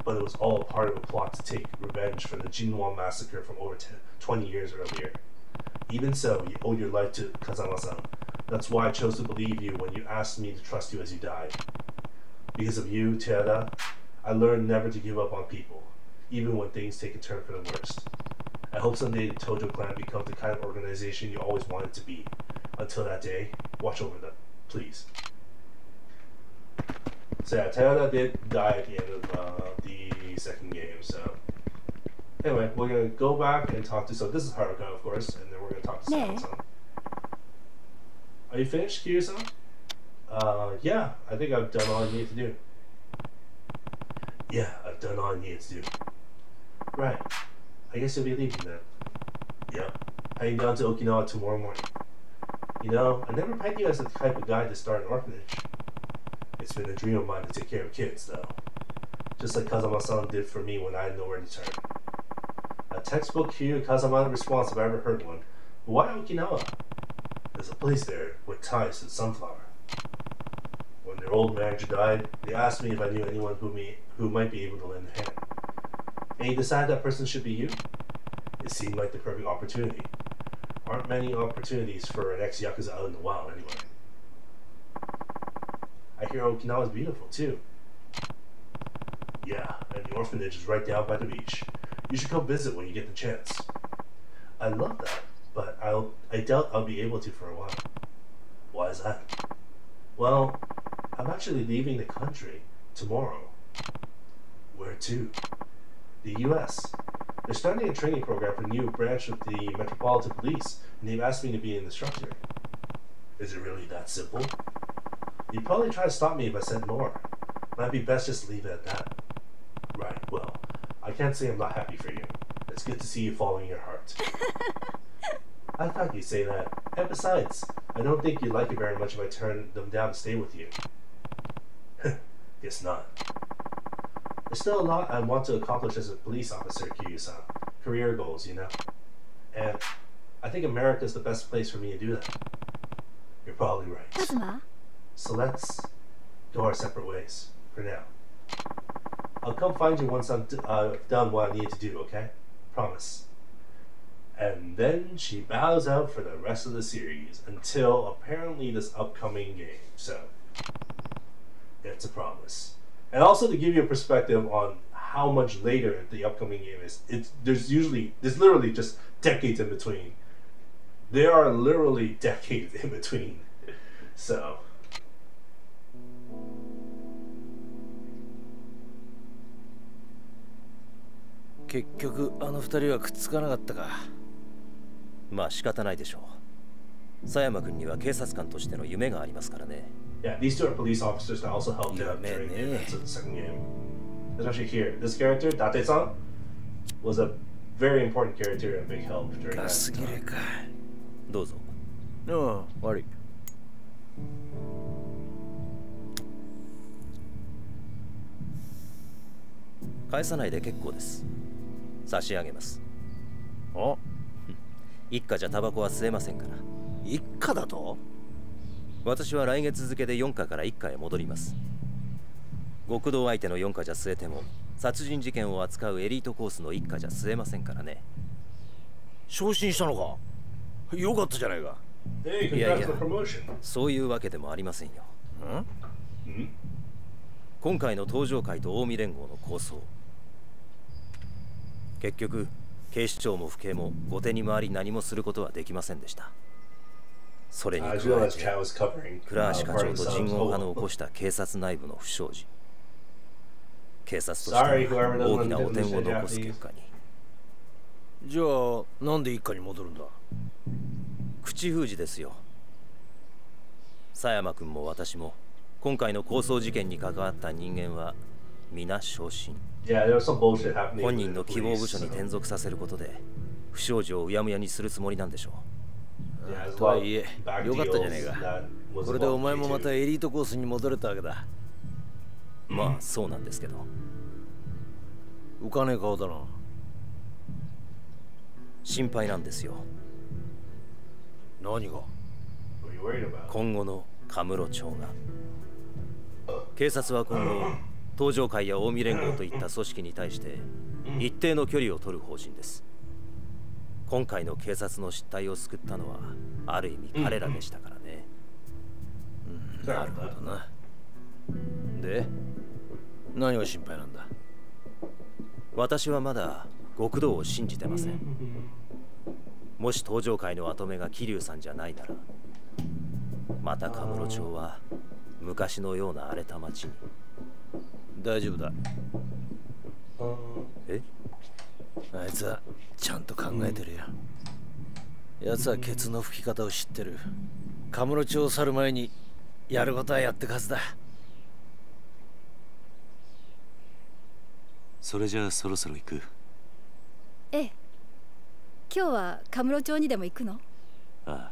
But it was all a part of a plot to take revenge for the Jinwan massacre from over 20 years earlier. Even so, you owed your life to Kazama-san. That's why I chose to believe you when you asked me to trust you as you died. Because of you, Terada, I learned never to give up on people, even when things take a turn for the worst. I hope someday the Tojo clan becomes the kind of organization you always wanted to be, until that day, watch over them, please. So yeah, Toyota did die at the end of the second game, so... Anyway, we're gonna go back and talk to... So this is Haruka, of course, and then we're gonna talk to Sama-san. Are you finished, Kiryu-san? Yeah, I think I've done all I need to do. Yeah, I've done all I needed to do. Right. I guess you'll be leaving then. Yep. Heading down to Okinawa tomorrow morning. You know, I never pegged you as the type of guy to start an orphanage. It's been a dream of mine to take care of kids, though. Just like Kazama-san did for me when I had nowhere to turn. A textbook Kiryu Kazama response if I ever heard one. But why Okinawa? There's a place there with ties to the sunflower. When their old manager died, they asked me if I knew anyone who might be able to lend a hand. And you decided that person should be you? It seemed like the perfect opportunity. Aren't many opportunities for an ex-Yakuza out in the wild anyway. I hear Okinawa's beautiful too. Yeah, and the orphanage is right down by the beach. You should come visit when you get the chance. I love that, but I doubt I'll be able to for a while. Why is that? Well, I'm actually leaving the country tomorrow. Where to? The US. They're starting a training program for a new branch of the Metropolitan Police, and they've asked me to be an instructor. Is it really that simple? You'd probably try to stop me if I said more. Might be best just leave it at that. Right, well, I can't say I'm not happy for you. It's good to see you following your heart. I thought you'd say that. And besides, I don't think you'd like it very much if I turned them down to stay with you. Guess not. There's still a lot I want to accomplish as a police officer, Kiryu-san. Career goals, you know. And I think America's the best place for me to do that. You're probably right. Kazuma? So let's go our separate ways, for now. I'll come find you once I've done what I need to do, okay? Promise. And then she bows out for the rest of the series, until apparently this upcoming game, so... it's a promise. And also to give you a perspective on how much later the upcoming game is, there's literally just decades in between. There are literally decades in between. So...結局あの二人はくっつかなかったか。まあ仕方ないでしょう。佐山君には警察官としての夢がありますからね。Yeah, these two are police officers that also helped out during the events of the second game. Especially here, this character, Date-san, was a very important character and a big help during that time. どうぞ。ああ、悪い。返さないで結構です。差し上げます。あ？一家じゃタバコは吸えませんから。一家だと？私は来月付で4課から1課へ戻ります。極道相手の4課じゃ吸えても、殺人事件を扱うエリートコースの1課じゃ吸えませんからね。昇進したのか？よかったじゃないか。いやいや、そういうわけでもありませんよ。今回の登場会と近江連合の構想。結局、警視庁も府警も後手に回り何もすることはできませんでした。それに加えて、倉橋課長と人言派の起こした警察内部の不祥事。警察としては大きな汚点を残す結果に。じゃあ、なんで一家に戻るんだ？口封じですよ。佐山君も私も今回の抗争事件に関わった人間は皆昇進。本人の希望部署に転属させることで不祥事をうやむやにするつもりなんでしょう。とはいえ、よかったじゃねえか。これでお前もまたエリートコースに戻れたわけだ。まあそうなんですけど。浮かねえ顔だな。心配なんですよ。何が？今後のカムロ町が。警察は今後東上会や近江連合といった組織に対して一定の距離を取る方針です。今回の警察の失態を救ったのはある意味彼らでしたからね。なるほどな。で、何が心配なんだ？私はまだ極道を信じてません。もし東上会の跡目が桐生さんじゃないならまたカムロ町は昔のような荒れた町に。大丈夫だ。え？あいつはちゃんと考えてるよ。奴はケツの吹き方を知ってる。カムロ町を去る前にやることはやってくはずだ。それじゃあそろそろ行く。ええ。今日はカムロ町にでも行くの？ああ。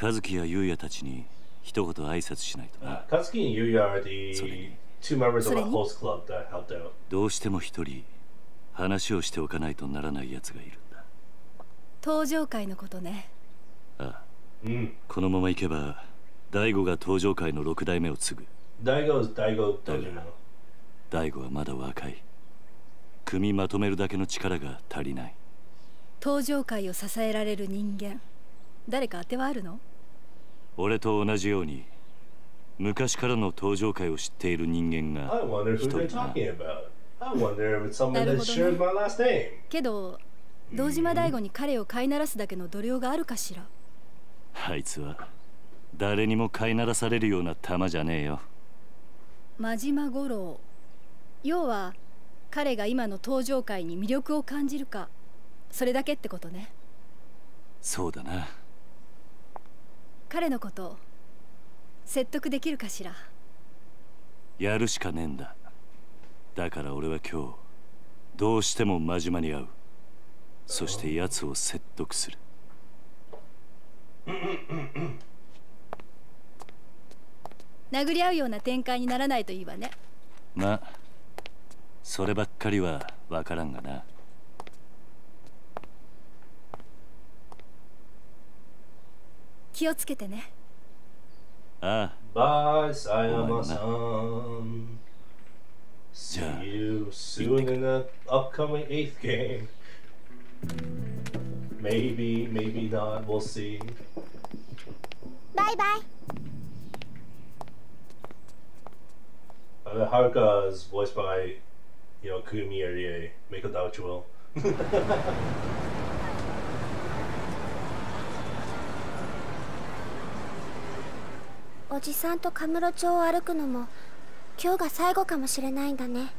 和樹や優也たちに一言挨拶しないとな。和樹 and Yuya are the two members of a host club that helped out. どうしても一人話をしておかないとならない奴がいるんだ。登場会のことね。ああ。このまま行けば大悟が登場界の6代目を継ぐ。大悟 is 大悟だが大悟はまだ若い。組みまとめるだけの力が足りない。登場界を支えられる人間、誰か当てはあるの？俺と同じように昔からの登場界を知っている人間が一人だな。なるほどね。けど堂島大吾に彼を飼いならすだけの度量があるかしら。あいつは誰にも飼いならされるような玉じゃねえよ。真島五郎、要は彼が今の登場界に魅力を感じるか、それだけってことね。そうだな。彼のこと説得できるかしら。やるしかねえんだ。だから俺は今日どうしても真島に会う。そして奴を説得する。殴り合うような展開にならないといいわね。まあそればっかりは分からんがな。気をつけてね。ああ。バイ、さよならさん。See you soon in the upcoming 8th game. Maybe, maybe not. We'll see. Bye bye. Haruka is voiced by, Kumi or Rie. Make of that what you will. おじさんとカムロ町を歩くのも今日が最後かもしれないんだね。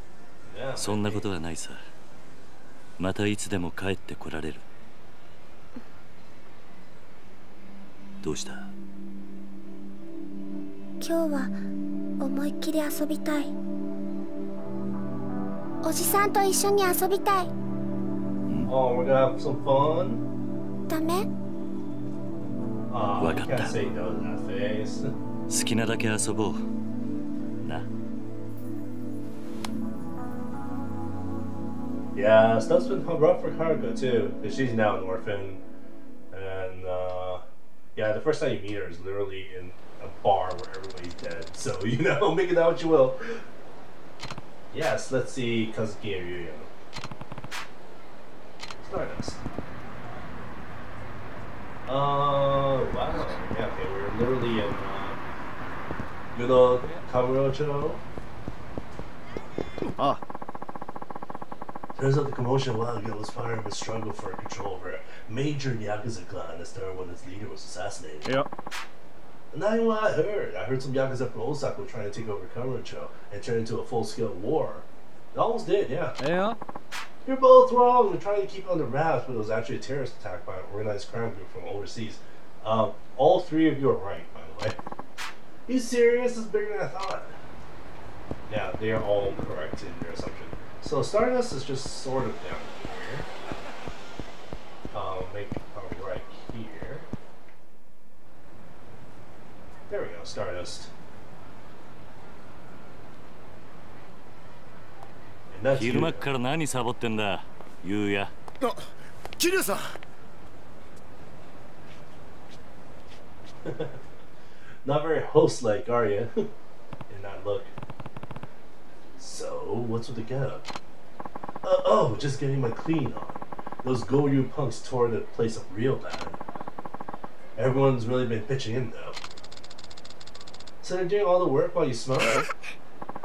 そんなことはないさ。またいつでも帰ってこられる。どうした？今日は思いっきり遊びたい。おじさんと一緒に遊びたい。Oh, we're gonna have some fun? ダメ？わかった。好きなだけ遊ぼう。な。Yeah, stuff's been rough for Haruka too, because she's now an orphan. And, yeah, the first time you meet her is literally in a bar where everybody's dead. So, make it out what you will. Yes, let's see Kazuki and Yuya. Stardust. Wow. Yeah, okay, we're literally in, good old Kamurocho. Ah. Turns out the commotion a while ago was part of a struggle for control over a major Yakuza clan that started when its leader was assassinated. Yep. And not even what I heard some Yakuza from Osaka were trying to take over Kamurocho and turn into a full-scale war. It almost did, yeah. Yeah? You're both wrong. They're trying to keep it under wraps, but it was actually a terrorist attack by an organized crime group from overseas. All three of you are right, by the way. Are you serious? It's bigger than I thought. Yeah, they are all correct in their assumption. So Stardust is just sort of down here. Make it probably right here. There we go, Stardust. And that's 昼間から何サボってんだ、ゆうや。あ、キリュウさん。Not very host-like, are you? In that look. So, what's with the getup? Oh, just getting my clean on. Those Goryu punks tore the place up real bad. Everyone's really been pitching in, though. So they're doing all the work while you smoke?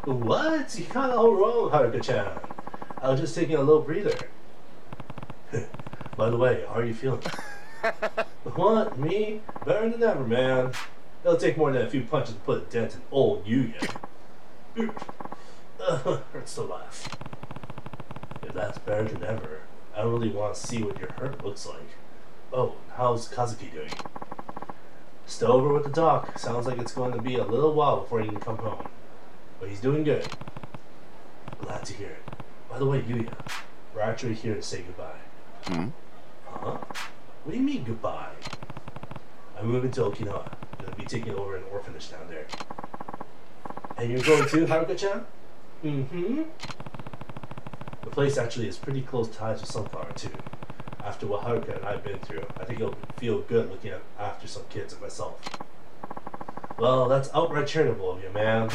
What? You got it all wrong, Haruka-chan. I was just taking a little breather. By the way, how are you feeling? What? Me? Better than ever, man. It'll take more than a few punches to put a dent in old Yuya. Hurts to laugh. If that's better than ever, I don't really want to see what your hurt looks like. Oh, how's Kazuki doing? Still over with the doc. Sounds like it's going to be a little while before he can come home. But he's doing good. Glad to hear it. By the way, Yuya, we're actually here to say goodbye. Hmm? Huh? What do you mean goodbye? I'm moving to Okinawa. Gonna be taking over an orphanage down there. And you're going too, Haruka-chan? Mm-hmm. The place actually has pretty close ties with Sunflower too. After what Haruka and I have been through, I think it'll feel good looking after some kids and myself. Well, that's outright charitable of you, man.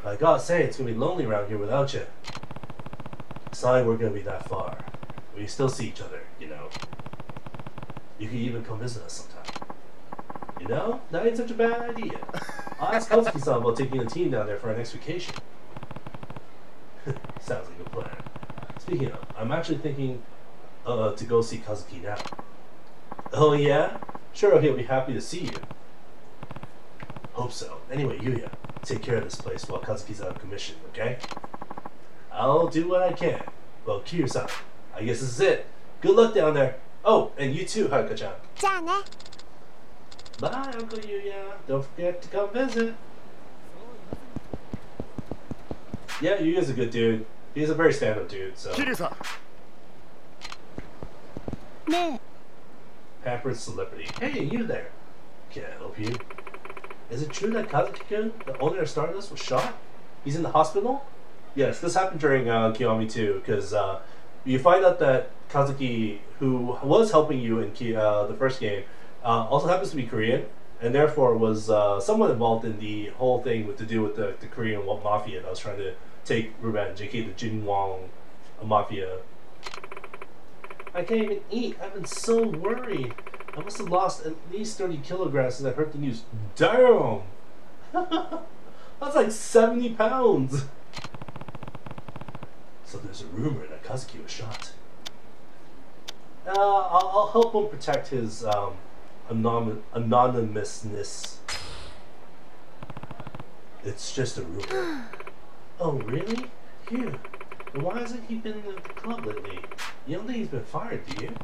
I gotta say, it's gonna be lonely around here without you. Sorry we're gonna be that far. We still see each other, you know. You can even come visit us sometime. You know, that ain't such a bad idea. I'll ask Kazuki-san about taking the team down there for our next vacation. Sounds like a plan. Speaking of, I'm actually thinking to go see Kazuki now. Oh yeah? Sure, he'll be happy to see you. Hope so. Anyway, Yuya, take care of this place while Kazuki's out of commission, okay? I'll do what I can. Well, Kiryu-san, I guess this is it. Good luck down there. Oh, and you too, Haruka-chan. Bye, Uncle Yuya. Don't forget to come visit. Yeah, Yuya's a good dude. He's a very stand-up dude, so... Kiryu-san! Pampered celebrity. Hey, you there. Can I help you? Is it true that Kazuki-kun, the owner of Stardust, was shot? He's in the hospital? Yes, this happened during Kiyomi too, because you find out that Kazuki, who was helping you in the first game, also happens to be Korean, and therefore was somewhat involved in the whole thing with to do with the Korean mafia that was trying to take revenge, aka the Jinwang mafia. I can't even eat. I've been so worried. I must have lost at least 30 kilograms since I heard the news. Damn! That's like 70 pounds! So there's a rumor that Kazuki was shot. I'll help him protect his anonymousness. It's just a rumor. Oh, really? Phew. Then why hasn't he been in the club lately? You don't think he's been fired, do you?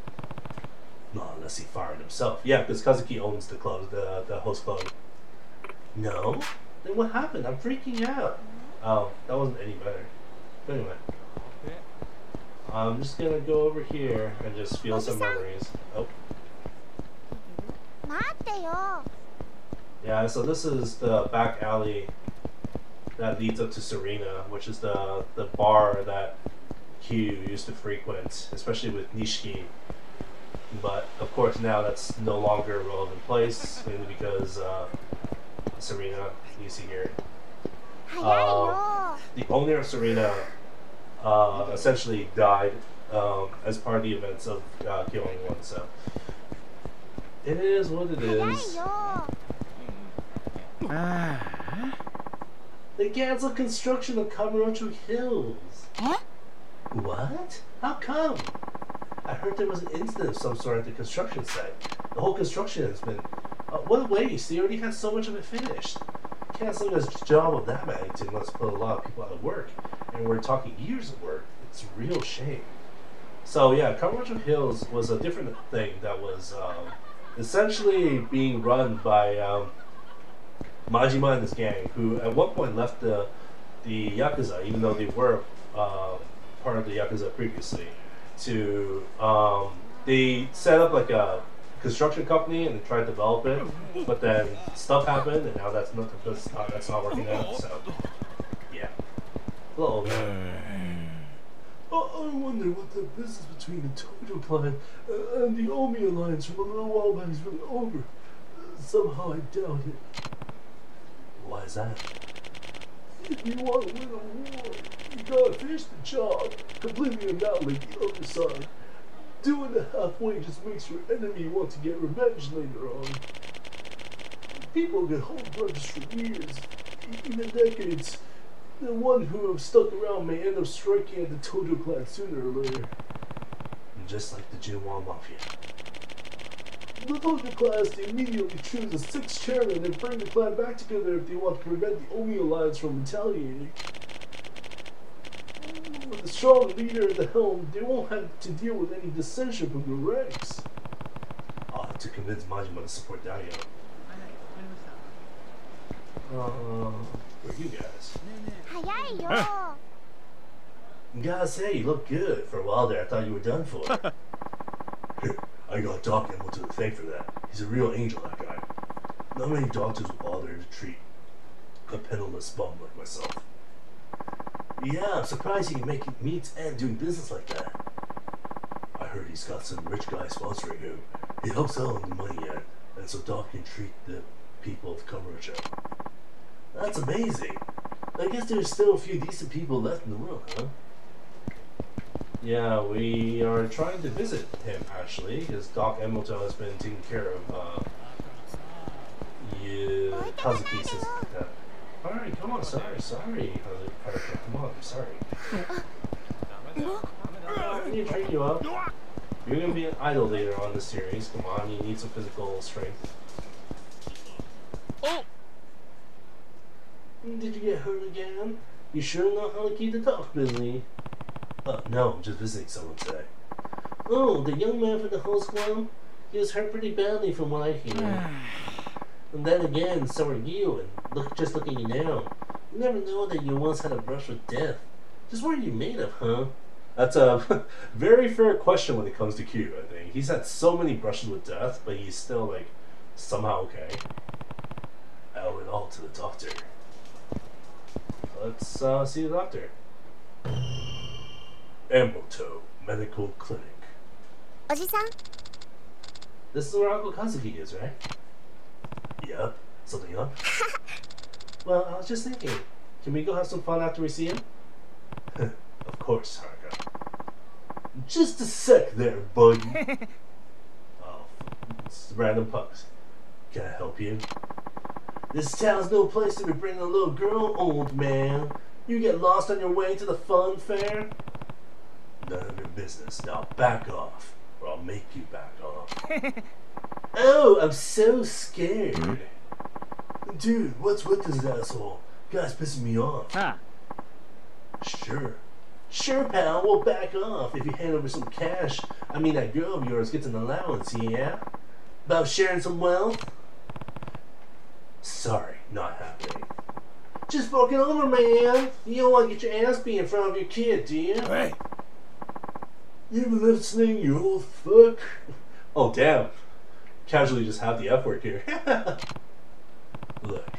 No, unless he fired himself. Yeah, because Kazuki owns the club, the host club. No? Then what happened? I'm freaking out. Oh, that wasn't any better. But anyway. I'm just gonna go over here and just feel some memories. Oh. Yeah, so this is the back alley that leads up to Serena, which is the bar that Hugh used to frequent, especially with Nishiki. But of course now that's no longer a relevant place, mainly because Serena, you see here, the owner of Serena essentially died as part of the events of Kiyomi 1, so it is what it is. They canceled construction of Kamurocho Hills. What? How come? I heard there was an incident of some sort at the construction site. The whole construction has been... what a waste. They already had so much of it finished. Canceling a job of that magnitude must put a lot of people out of work. And we're talking years of work. It's a real shame. So yeah, Kamurocho Hills was a different thing that was essentially being run by Majima and his gang, who at one point left the Yakuza, even though they were part of the Yakuza previously, to they set up like a construction company and they tried to develop it, but then stuff happened and now that's not working out. So yeah, a little bit. I wonder what the business between the Tojo clan and the Omi alliance from a little while back is really over. Somehow I doubt it. Why is that? If you want to win a war, you gotta finish the job, completely annihilate the other side. Doing it halfway just makes your enemy want to get revenge later on. People can hold grudges for years, even decades. The one who have stuck around may end up striking at the Tojo clan sooner or later. Just like the Jinwan Mafia. The Toga class to immediately choose a sixth chairman and bring the clan back together if they want to prevent the Omi Alliance from retaliating. With a strong leader at the helm, they won't have to deal with any dissension from the ranks. I'll have to convince Majima to support Dario. Where are you guys? Gotta say, you look good. For a while there, I thought you were done for. Here, I got Doc Emil to thank for that. He's a real angel, that guy. Not many doctors will bother to treat a penniless bum like myself. Yeah, I'm surprised he can make meats and doing business like that. I heard he's got some rich guy sponsoring him. He helps out on the money end, and so Doc can treat the people of Kamurocho. That's amazing. I guess there's still a few decent people left in the world, huh? Yeah, we are trying to visit him actually, because Doc Emoto has been taking care of Kazuki since that. Alright, come on, sorry. Come on, I'm sorry. I need to train you up. You're gonna be an idol later on in the series. Come on, you need some physical strength. Oh! Did you get hurt again? You sure know how to keep the doc busy. No, I'm just visiting someone today. Oh, the young man from the host club? He was hurt pretty badly from what I hear. And then again, so are you, and just look at you now. You never know that you once had a brush with death. Just what are you made of, huh? That's a very fair question when it comes to Q, I think. He's had so many brushes with death, but he's still, like, somehow okay. I owe it all to the doctor. Let's see the doctor. Emoto Medical Clinic. Oji-san? This is where Uncle Kazuki is, right? Yep. Something up? Well, I was just thinking, can we go have some fun after we see him? Of course, Haruka. Just a sec there, buddy. Oh, it's random pucks. Can I help you? This town's no place to be bringing a little girl, old man. You get lost on your way to the fun fair? None of your business. Now back off, or I'll make you back off. Oh, I'm so scared. Dude, what's with this asshole? Guy's pissing me off. Huh? Sure, pal, we'll back off if you hand over some cash. I mean, that girl of yours gets an allowance, yeah? About sharing some wealth? Sorry, not happening. Just fucking over, man. You don't want to get your ass beat in front of your kid, do you? Hey. You listening, you old fuck? Oh, damn. Casually just have the F word here. Look,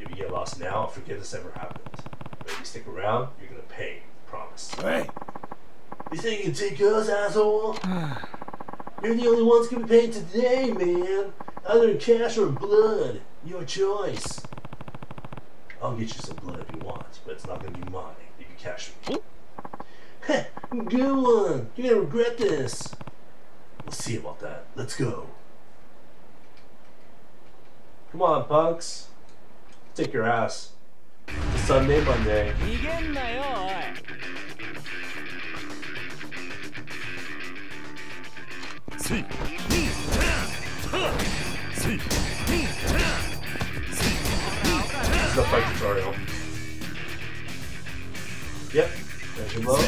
if you get lost now, forget this ever happened. But if you stick around, you're gonna pay. Promise. Hey. You think you can take us, asshole? You're the only ones gonna be paying today, man. Either in cash or in blood. Your choice. I'll get you some blood if you want, but it's not gonna be mine if you cash me. Heh, good one. You're gonna regret this. We'll see about that. Let's go. Come on, punks. Take your ass. Sunday, Monday. See. This is a fight tutorial. Yep. There's your low.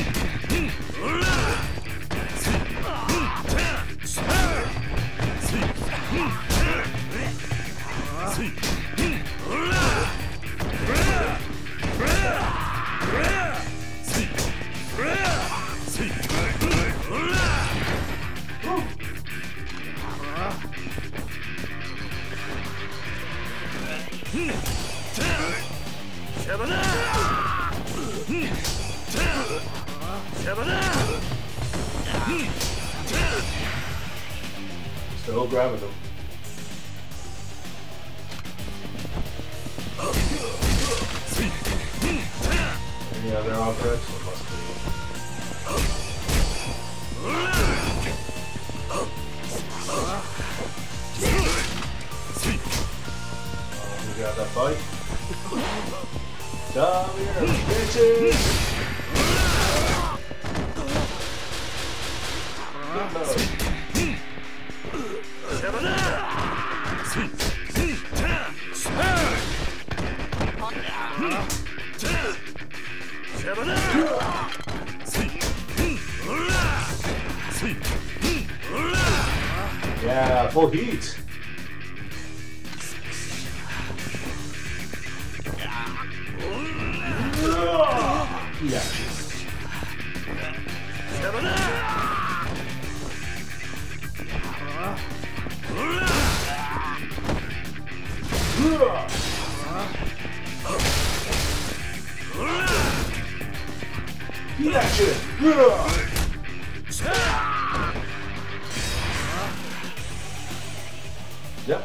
Still grabbing them. Yeah, they're on bricks, so it must be. Let me grab that bike. Come here, bitches! Good mode. Yeah, full heat. Yeah. That shit. Yep.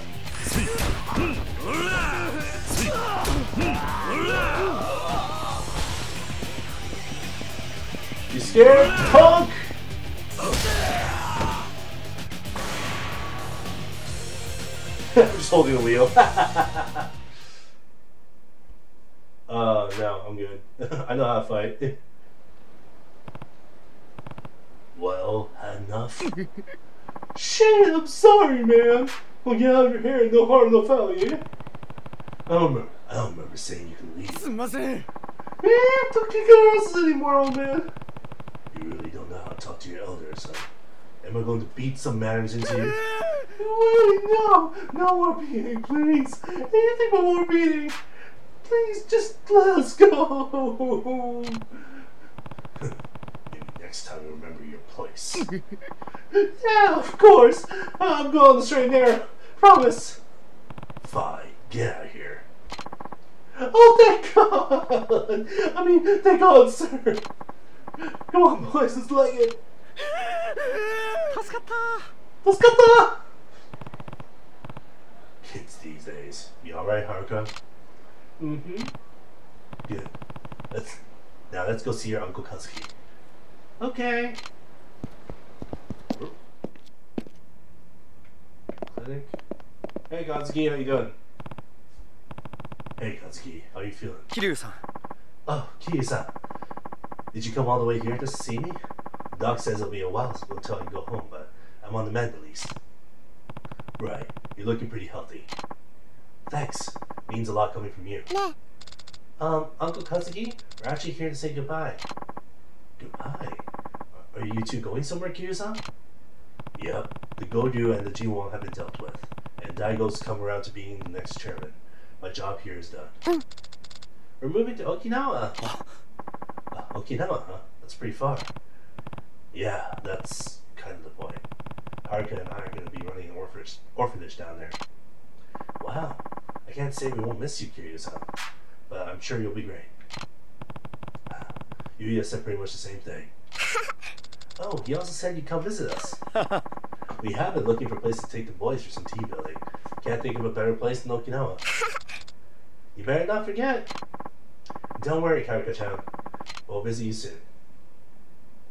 You scared, punk? Just holding the wheel. No, I'm good. I know how to fight. Well, enough. Shit, I'm sorry, man. Well, get out of your hair, no harm, no foul, yeah? I don't remember saying you can leave. Man, don't kick our asses anymore, old man. You really don't know how to talk to your elders, huh? Am I going to beat some manners into you? Wait, no! No more beating, please! Anything but more beating! Please, just let us go! Maybe next time you'll remember your place. Yeah, of course! I'm going the straight and narrow. Promise! Fine, get out of here. Oh, thank God! I mean, thank God, sir! Come on, boys, let's leg it! Tasukata! Kids these days. You alright, Haruka? Mm-hmm. Good. Now let's go see your Uncle Kazuki. Okay. Clinic. Hey Kazuki, how you doing? Hey Kazuki, how you feeling? Kiryu-san. Oh, Kiryu-san. Did you come all the way here to see me? The doc says it'll be a while until I go home, but I'm on the mend at least. Right, you're looking pretty healthy. Thanks. Means a lot coming from you. Ne. Uncle Kazuki, we're actually here to say goodbye. Goodbye? Are you two going somewhere, Kiryu-san? Yep, the Goju and the G1 have been dealt with, and Daigo's come around to being the next chairman. My job here is done. We're moving to Okinawa. Okinawa, huh? That's pretty far. Yeah, that's kind of the point. Haruka and I are going to be running an orphanage down there. Wow, I can't say we won't miss you, Kiryu-san, but I'm sure you'll be great. Yuya said pretty much the same thing. Oh, he also said you'd come visit us. We have been looking for a place to take the boys for some tea building. Can't think of a better place than Okinawa. You better not forget. Don't worry, Haruka-chan. We'll visit you soon.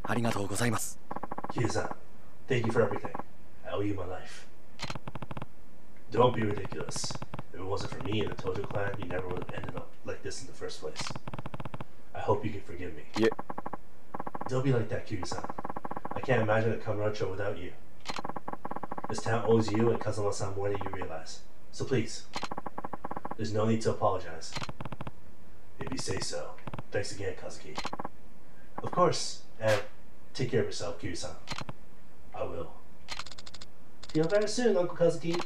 Arigatou gozaimasu. Kiryu-san, thank you for everything. I owe you my life. Don't be ridiculous. If it wasn't for me and the Tojo clan, you never would have ended up like this in the first place. I hope you can forgive me. Yeah. Don't be like that, Kiryu-san. I can't imagine a Kamurocho without you. This town owes you and Kazama-san more than you realize. So please, there's no need to apologize. If you say so. Thanks again, Kazuki. Of course, and take care of yourself, Kiryu-san. I will. Feel better soon, Uncle Kazuki.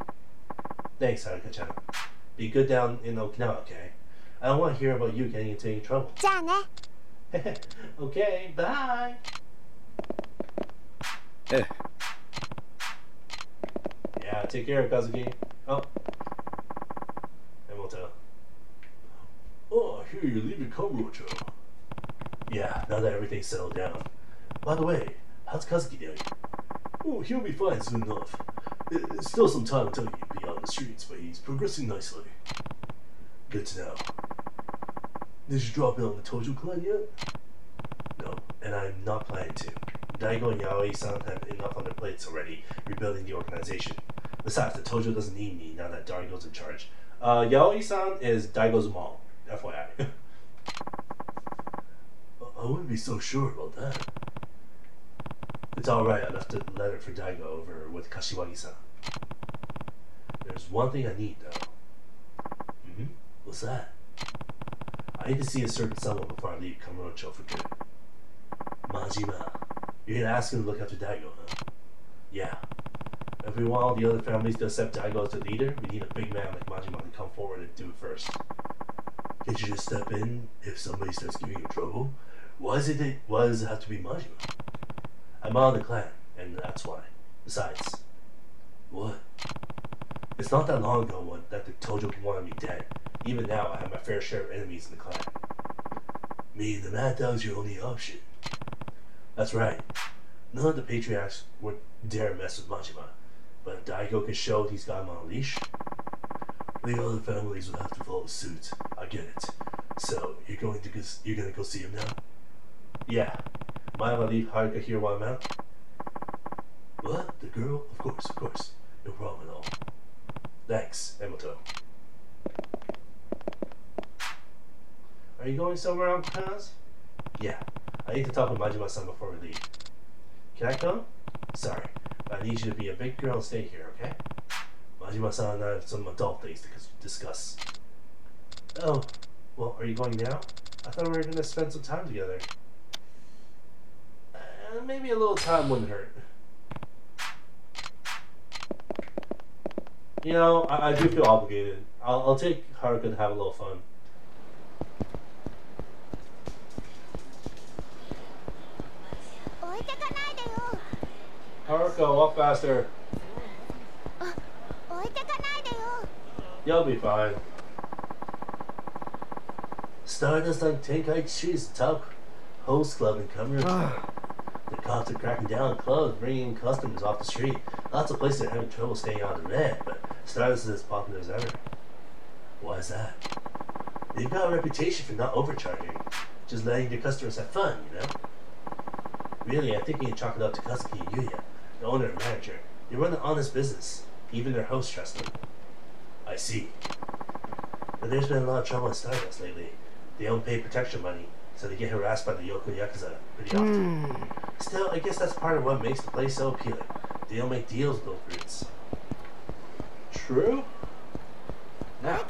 Thanks, Haruka-chan. Be good down in Okinawa, okay? I don't want to hear about you getting into any trouble. Okay, bye! Eh. Yeah, take care, Kazuki. Oh. Emoto. Oh, I hear you're leaving Kamurocho. Yeah, now that everything's settled down. By the way, how's Kazuki doing? Oh, he'll be fine soon enough. It's still some time until he'll be on the streets, but he's progressing nicely. Good to know. Did you drop in on the Tojo clan yet? No, and I'm not planning to. Daigo and Yaoi-san have enough on their plates already rebuilding the organization. Besides, the Tojo doesn't need me now that Daigo's in charge. Yaoi-san is Daigo's mom, FYI. I wouldn't be so sure about that. It's alright, I left a letter for Daigo over with Kashiwagi-san. There's one thing I need, though. What's that? I need to see a certain someone before I leave Kamurocho for good. Majima. You're gonna ask him to look after Daigo, huh? Yeah. If we want all the other families to accept Daigo as the leader, we need a big man like Majima to come forward and do it first. Can't you just step in if somebody starts giving you trouble? Why does it have to be Majima? I'm on the clan, and that's why. Besides, what? It's not that long ago that the Tojo wanted me dead. Even now, I have my fair share of enemies in the clan. Me and the Mad Dog's your only option. That's right. None of the patriarchs would dare mess with Majima, but if Daigo can show he's got him on a leash, the other families will have to follow suit. I get it. So you're gonna go see him now? Yeah. Mind if I leave Haruka here while I'm out? What? The girl? Of course. No problem at all. Thanks, Emoto. Are you going somewhere, Uncle Kaz? Yeah. I need to talk with Majima-san before we leave. Can I come? Sorry, but I need you to be a big girl and stay here, okay? Majima-san and I have some adult things to discuss. Oh, well, are you going now? I thought we were going to spend some time together. Maybe a little time wouldn't hurt. You know, I do feel obligated. I'll take Haruka to have a little fun. Haruka, walk faster. You'll be fine. Stardust on Tenkaichi's top host club in Kamurocho. The cops are cracking down on clubs, bringing in customers off the street. Lots of places are having trouble staying out of the red, but Stardust is as popular as ever. Why is that? They've got a reputation for not overcharging, just letting their customers have fun, you know? Really, I think you can chalk it up to Kazuki and Yuya, the owner and manager. They run an honest business. Even their hosts trust them. I see. But there's been a lot of trouble in Stardust lately. They don't pay protection money, so they get harassed by the Yakuza pretty often. Still, I guess that's part of what makes the place so appealing. They don't make deals with those brutes. True? Now.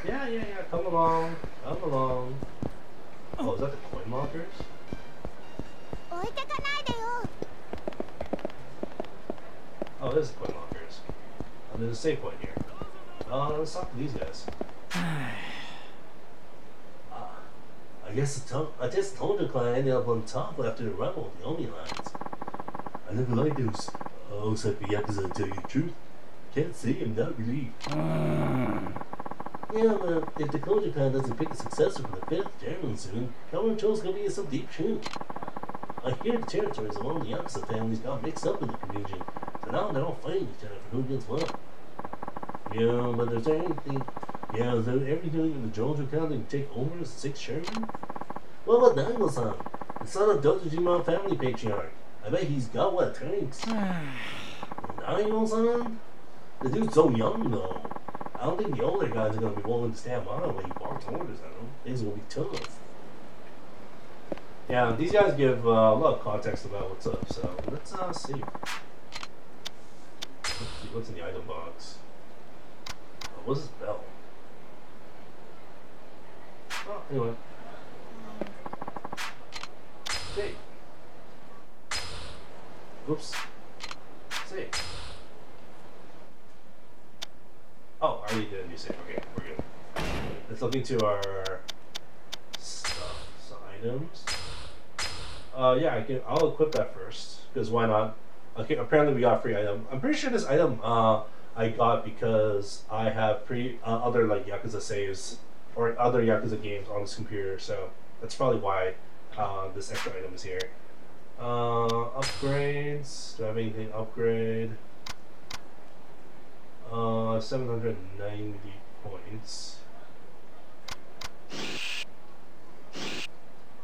Yeah, come along. Oh, is that the coin lockers? Oh, there's the coin lockers. Oh, there's a safe point here. Let's talk to these guys. I guess Tojo clan ended up on top after the rebel with the Omi lines. I never liked those. Oh, except for Yakuza, to tell you the truth. Can't say I'm not relieved. Yeah, but if the Tojo clan doesn't pick a successor for the 5th German soon, Kamurocho's gonna be in some deep shit. I hear the territories among the Yakuza families got mixed up in the confusion, so now they're all fighting each other for who gets what. Yeah, but is there everything in the Jojo clan that can take over as the 6th Sherman? What about Daigo-san, the son of Dojima family patriarch? I bet he's got what it takes. Daigo-san? The dude's so young though. I don't think the older guys are going to be willing to stand by when he barks orders at them. Things will be tough. Yeah, these guys give a lot of context about what's up, so let's see. What's in the item box? Oh, what's this bell? Oh, anyway. Save. Oops. Save. Oh, I already did a new save. Okay, we're good. Let's look into our stuff, items. Yeah, I'll equip that first, because why not? Okay, apparently we got a free item. I'm pretty sure this item I got because I have other like Yakuza saves or other Yakuza games on this computer, so that's probably why this extra item is here. Upgrades. Do I have anything to upgrade? 790 points.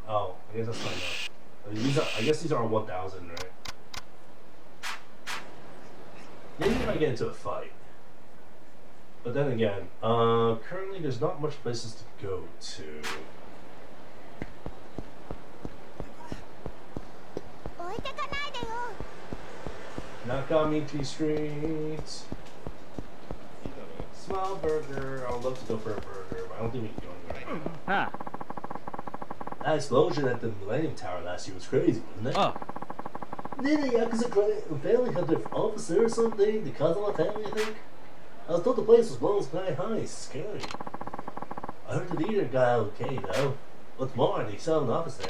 Oh, I guess that's not enough. I guess these are 1,000, right? Maybe if I get into a fight. But then again, currently there's not much places to go to. Nakamichi Street. Small burger. I would love to go for a burger, but I don't think we can go anywhere. Huh. That explosion at the Millennium Tower last year was crazy, wasn't it? Oh. Then a Yakuza family cut their officer or something, the Kazama family, I think. I was told the place was blown sky high. It's scary. I heard the leader got okay, though. What's more, they saw an officer.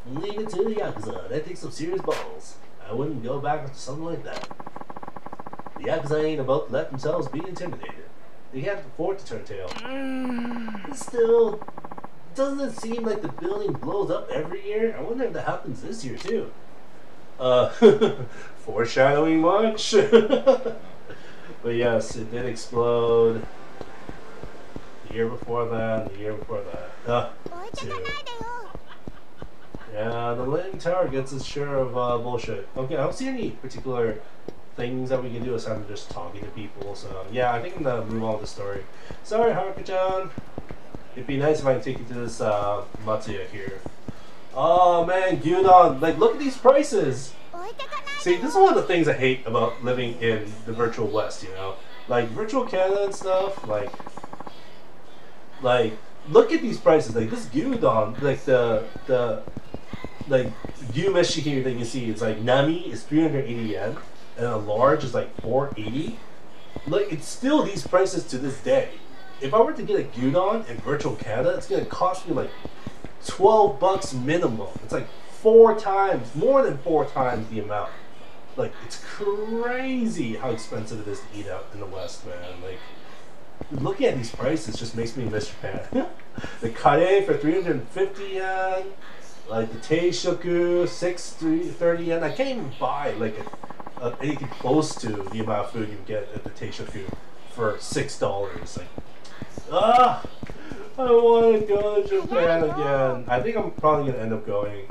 Leave it to the Yakuza. That takes some serious balls. I wouldn't go back to something like that. The Yakuza ain't about to let themselves be intimidated. They can't afford to turn tail. Still, doesn't it seem like the building blows up every year? I wonder if that happens this year, too. Foreshadowing much? But yes, it did explode. The year before that, and the year before that. Two. Yeah, the Millennium Tower gets its share of bullshit. Okay, I don't see any particular things that we can do aside from just talking to people. So yeah, I think I'm gonna move on with the story. Sorry, Haruka-chan. It'd be nice if I can take you to this Matsuya here. Oh man, Gyudon, like look at these prices. See, this is one of the things I hate about living in the virtual West, you know? Like virtual Canada and stuff, like look at these prices. Like this Gyudon, like the like Gyumeshi here that you see, it's like Nami is 380 yen and a large is like 480. Like it's still these prices to this day. If I were to get a Gyudon in virtual Canada, it's gonna cost me like 12 bucks minimum. It's like 4 times, more than 4 times the amount. Like it's crazy how expensive it is to eat out in the West, man. Like looking at these prices just makes me miss Japan. The kare for 350 yen, like the teishoku 630 yen. I can't even buy like anything close to the amount of food you get at the teishoku for $6. Like, I want to go to Japan again. I think I'm probably gonna end up going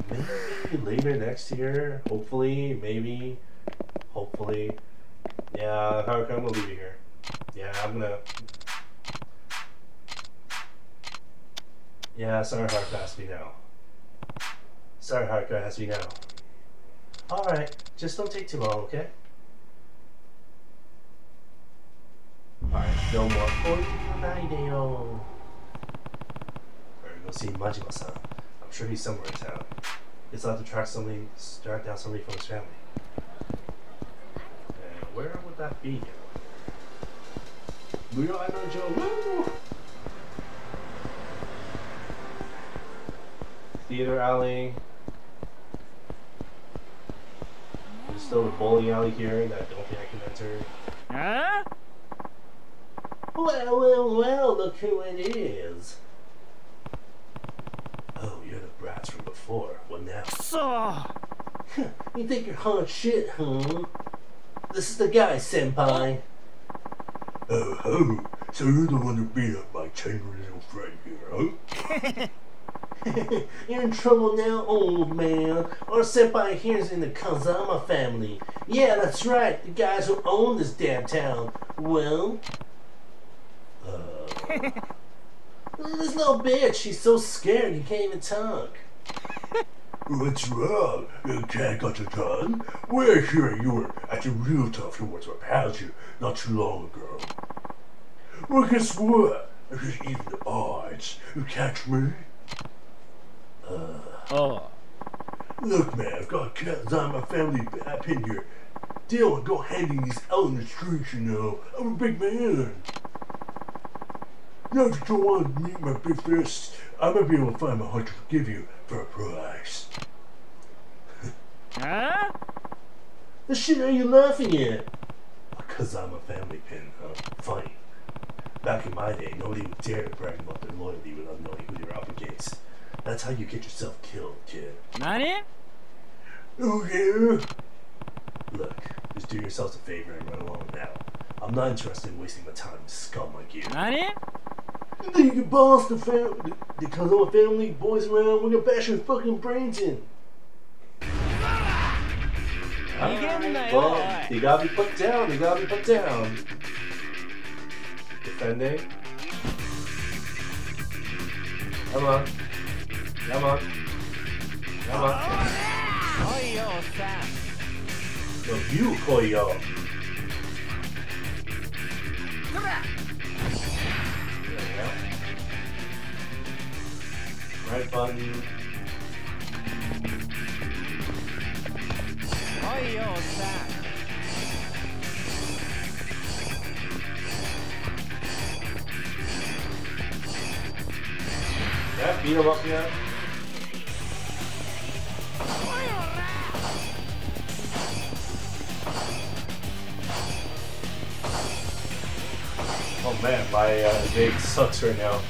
maybe later next year. Hopefully, maybe, hopefully. Yeah, Haruka, I'm gonna leave you here. Yeah, I'm gonna. Yeah, sorry, Haruka has to be now. Sorry, Haruka has to be now. Alright, just don't take too long, okay? Alright, no more. Better go see Majima-san. I'm sure he's somewhere in town. He's allowed to track down somebody from his family. And where would that be? Muyo Inojo, woo! Theater alley. There's still the bowling alley here that I don't think I can enter. Huh? Well, look who it is. Oh, you're the brats from before. What now? So. You think you're hot shit, huh? This is the guy, senpai. Oh ho, so you're the one who beat up my tender little friend here, huh? You're in trouble now, old man. Our senpai here's in the Kazama family. Yeah, that's right, the guys who own this damn town. Well, this little bitch, she's so scared you can't even talk. What's wrong? You can't got your tongue? We're sure you were acting real tough towards our pals here not too long ago. Well, guess what? It's just even the odds. You catch me? Look, man, I've got cats on my family back in here. They don't go handing these out in the streets, you know. I'm a big man. Now, if you don't want to meet my big fist, I might be able to find my heart to forgive you for a price. Huh? The shit are you laughing at? Because I'm a family pin, huh? Funny. Back in my day, nobody would dare to brag about their loyalty without knowing who they were up against. That's how you get yourself killed, kid. Nani? Oh, yeah? Look, just do yourselves a favor and run along now. I'm not interested in wasting my time with scum like you. Nani? You think you can boss the family? Because I'm a family, boys around, we're gonna bash your fucking brains in. Well, they gotta be put down, they gotta be put down. Defending. Come on. Come on. Come on. Heyo-san. No, you, Koyo. Come back. There we go. Right button. Heyo, Sam. Yeah, beat him up yet? Oh man, my game sucks right now.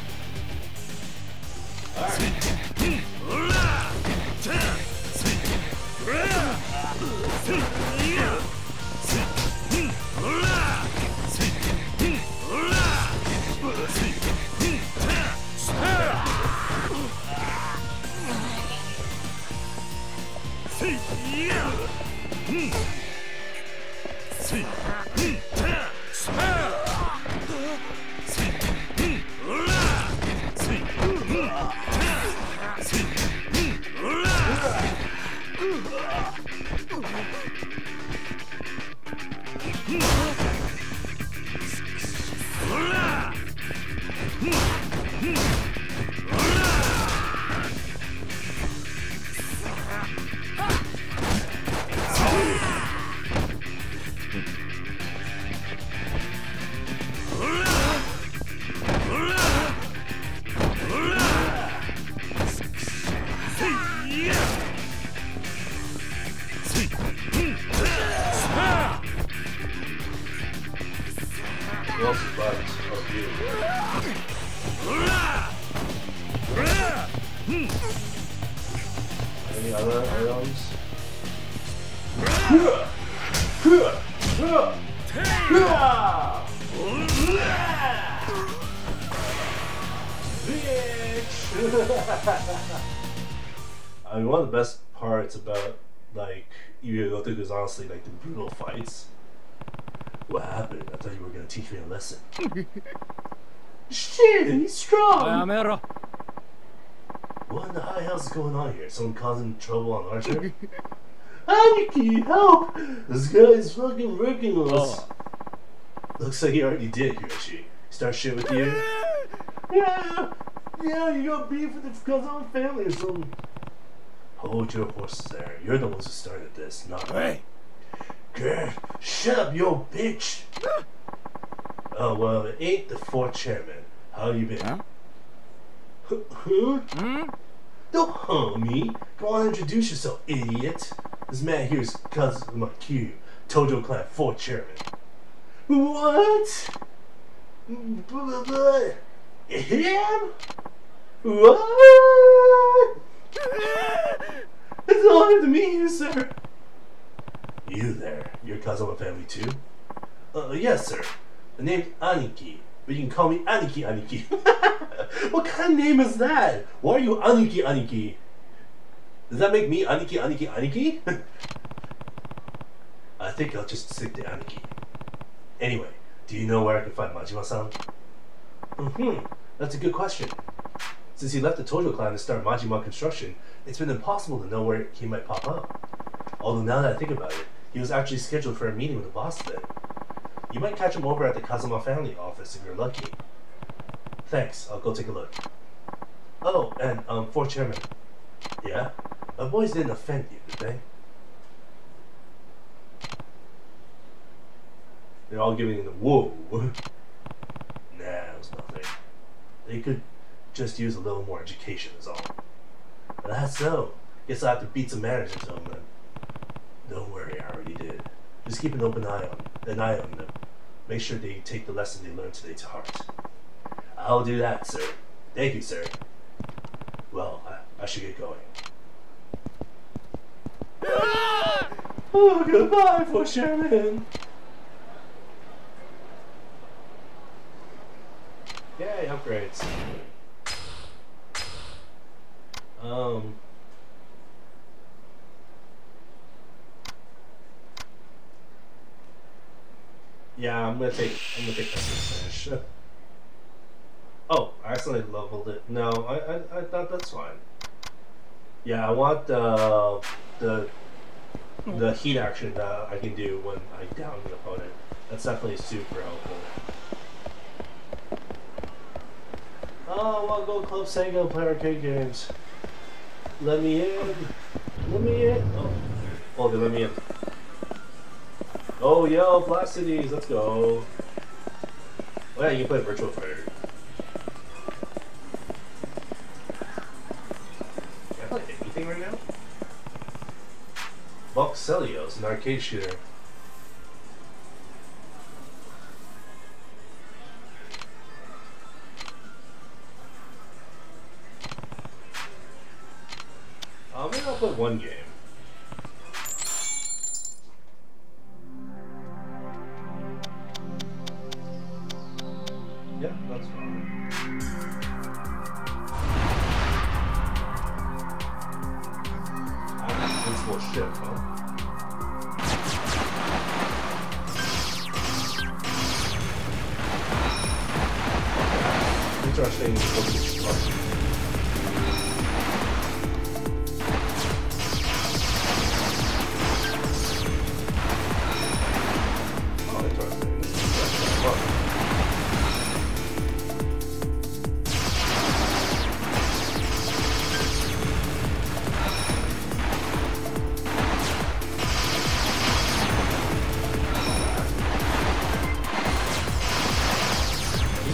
Any other items? I mean, one of the best parts about like Yu Yu is honestly like the brutal fights. What happened? I thought you were gonna teach me a lesson. Shit, he's strong! What in the hell's going on here? Someone causing trouble on our ship? Aniki, help! This guy's fucking wrecking us. Looks like he already did, Hiroshi. Start shit with you? Yeah, you got beef with the Kazama family or something. Hold your horses there. You're the ones who started this, not me. Girl, shut up, yo bitch! Oh, well, it ain't the fourth chairman. How you been? Huh? Don't harm me. Go on and introduce yourself, idiot. This man here is Kazuma Q, Tojo Clan 4th chairman. What? Him? What? It's an honor to meet you, sir. You there? You're Kazuma family too? Yes, sir. The name's Aniki, but you can call me Aniki. What kind of name is that? Why are you Aniki? Does that make me Aniki? I think I'll just stick to Aniki. Anyway, do you know where I can find Majima-san? That's a good question. Since he left the Tojo clan to start Majima construction, it's been impossible to know where he might pop up. Although now that I think about it, he was actually scheduled for a meeting with the boss today. You might catch him over at the Kazuma family office if you're lucky. Thanks, I'll go take a look. Oh, and 4th chairman. Yeah? My boys didn't offend you, did they? They're all giving the whoa. Nah, it was nothing. They could just use a little more education is all. But that's so. Guess I'll have to beat some manners into them then. Don't worry, I already did. Just keep an open eye on them. Make sure they take the lesson they learned today to heart. I'll do that, sir. Thank you, sir. Well, I should get going. Oh, goodbye, 4th chairman. Yay, upgrades. Yeah, I'm gonna take this to finish. Oh, I accidentally leveled it. No, I thought that's fine. Yeah, I want the heat action that I can do when I down the opponent. That's definitely super helpful. Oh, I want to go Club Sega and play arcade games. Let me in. Let me in. Oh, they let me in. Oh, yo, Blastides, let's go. Oh, yeah, you can play Virtual Fighter. Can I play anything right now? Voxelios, an arcade shooter. Maybe I'll play one game. Yeah, that's fine. This will ship, huh? Interesting.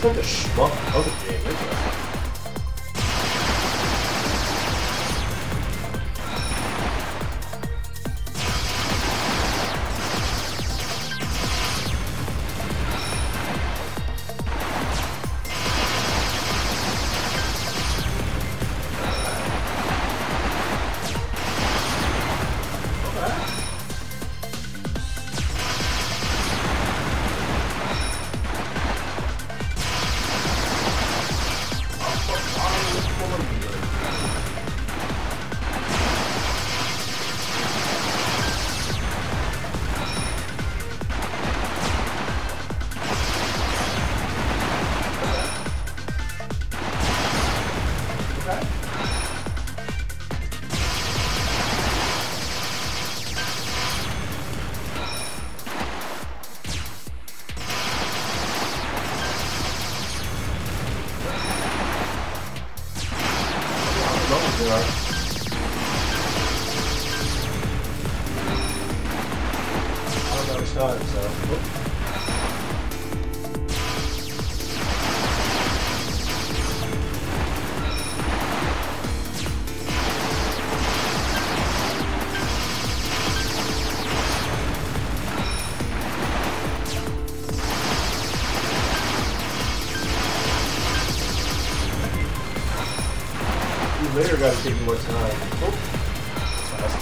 Like a schmuck of a game, isn't it? Later gotta take more time. Oh, fast.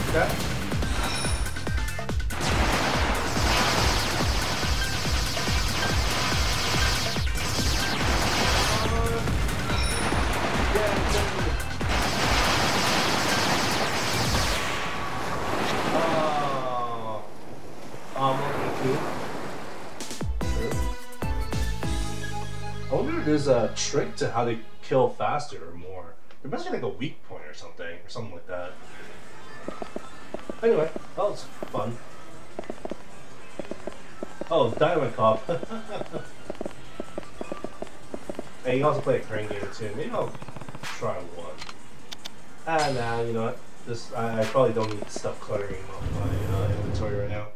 Okay. I wonder if there's a trick to how to kill faster or more. There must be like a weak point or something like that. Anyway, that was fun. Oh, Diamond Cop. And you can also play a crane game too. Maybe I'll try one. Nah, you know what? This I probably don't need stuff cluttering up my inventory right now.